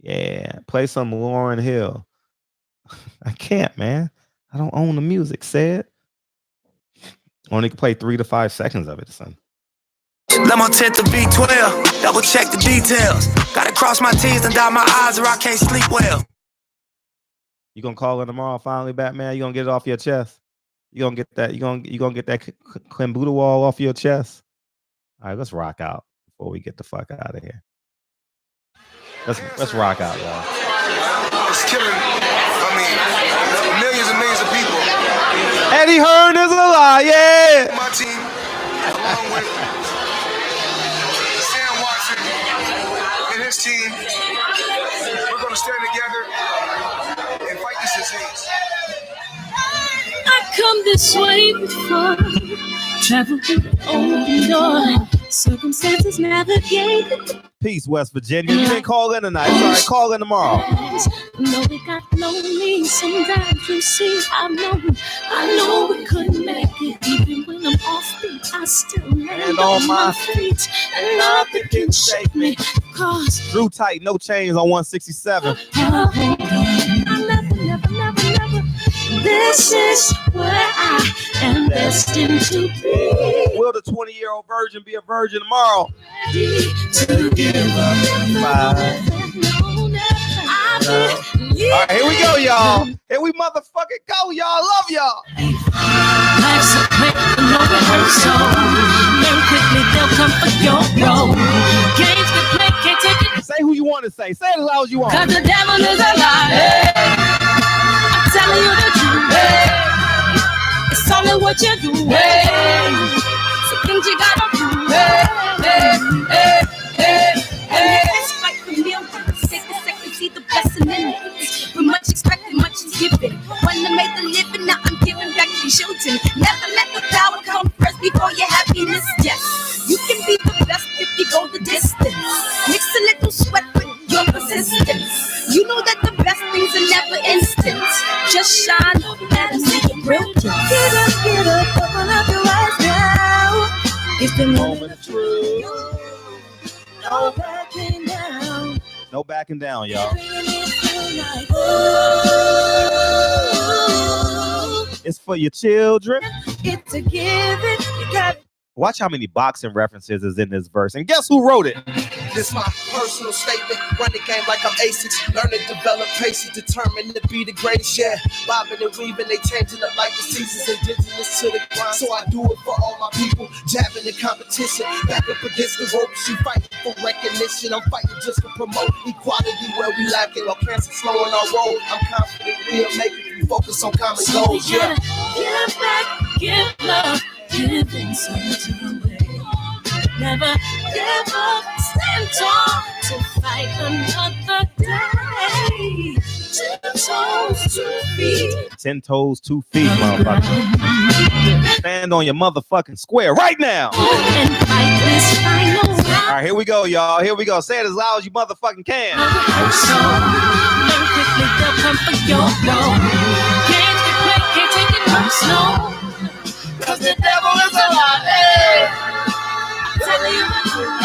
Yeah. Play some Lauryn Hill. I can't, man. I don't own the music, said. Only can play 3 to 5 seconds of it, son. Loma 10 to B12, double check the details. Gotta cross my T's and dot my I's or I can't sleep well. You gonna call in tomorrow finally, Batman? You gonna get it off your chest? You gonna get that? You gonna get that Clembuterol wall off your chest? All right, let's rock out before we get the fuck out of here. Let's rock out, y'all. was killing, millions and millions of people. Eddie Hearn is alive, yeah. My team, along with Sam Watson and his team, we're going to stand together and fight this disease. I come this way before, travel through the open door, circumstances navigated. Peace, West Virginia. You didn't call in tonight. Sorry, call in tomorrow. No, it got lonely. Sometimes you see, I know we couldn't make it. Even when I'm off beat, I still land on my feet. And nothing can shake me. Cause Drew Tight, no chains on 167. Never. This is where I am destined to be. Will the 20-year-old virgin be a virgin tomorrow? Ready to give up. All right, here we go, y'all. Here we motherfucking go, y'all. Love y'all. Life's a quick, no rehearsal. Learn quickly, they'll come for your role. Games we play, can't take it. Say who you want to say. Say it as loud as you want. Cause the devil is a lie. I'm telling you the truth. It's only what you do. So things you gotta do. Fight for millions. Take a second, see the blessing in it. With much expected, much is given. When I made the living, now I'm giving back to children. Never let the power come first before your happiness. Yes, you can be the best if you go the distance. Mix a little sweat with your persistence. You know that the best things are never instant. Just shine, let them see your brilliance. Get up, open up your eyes now. It's the moment of truth. No backing down. No backing down, y'all. It's for your children. It's a given. You got. Watch how many boxing references is in this verse. And guess who wrote it? This my personal statement. Run the game like I'm ASICs. Learn to develop patience. Determined to be the greatest. Yeah. Bobbing and weaving. They changing up like the seasons. Indigenous to the grind. So I do it for all my people. Jabbing the competition. Back up against the ropes. You fighting for recognition. I'm fighting just to promote equality where we lacking. Or cancer slowing our road. I'm confident we'll make it. We focus on common goals. Yeah. Give back, give love, giving something away. Never give up, stand tall to fight another day. 10 toes, 2 feet. 10 toes, 2 feet, motherfucker. Stand on your motherfucking square right now. And fight this final round. All right, here we go, y'all. Here we go. Say it as loud as you motherfucking can. Learn quickly, they'll come for your role. Games we play, can't take it no slow. Cause the devil is alive. I'm telling you the truth.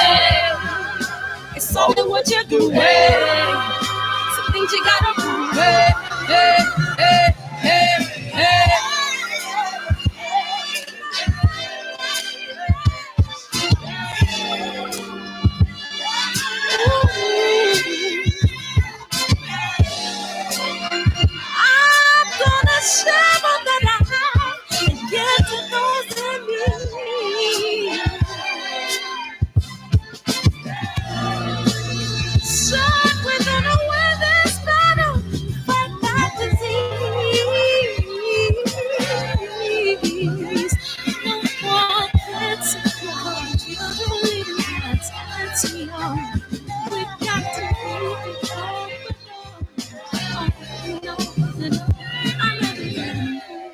It's only what you do. Some things you gotta do. I'm gonna share all that I have and give to those in need. So we're gonna win this battle, fight that disease. No more kids, I believe in that. That's young. We got to keep it going.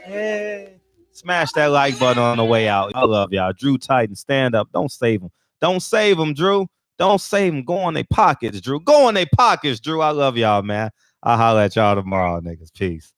Hey. Smash that like button on the way out. I love y'all. Drew Titan, stand up. Don't save them. Don't save them, Drew. Don't save them. Go on their pockets, Drew. Go on their pockets, Drew. I love y'all, man. I'll holler at y'all tomorrow, niggas. Peace.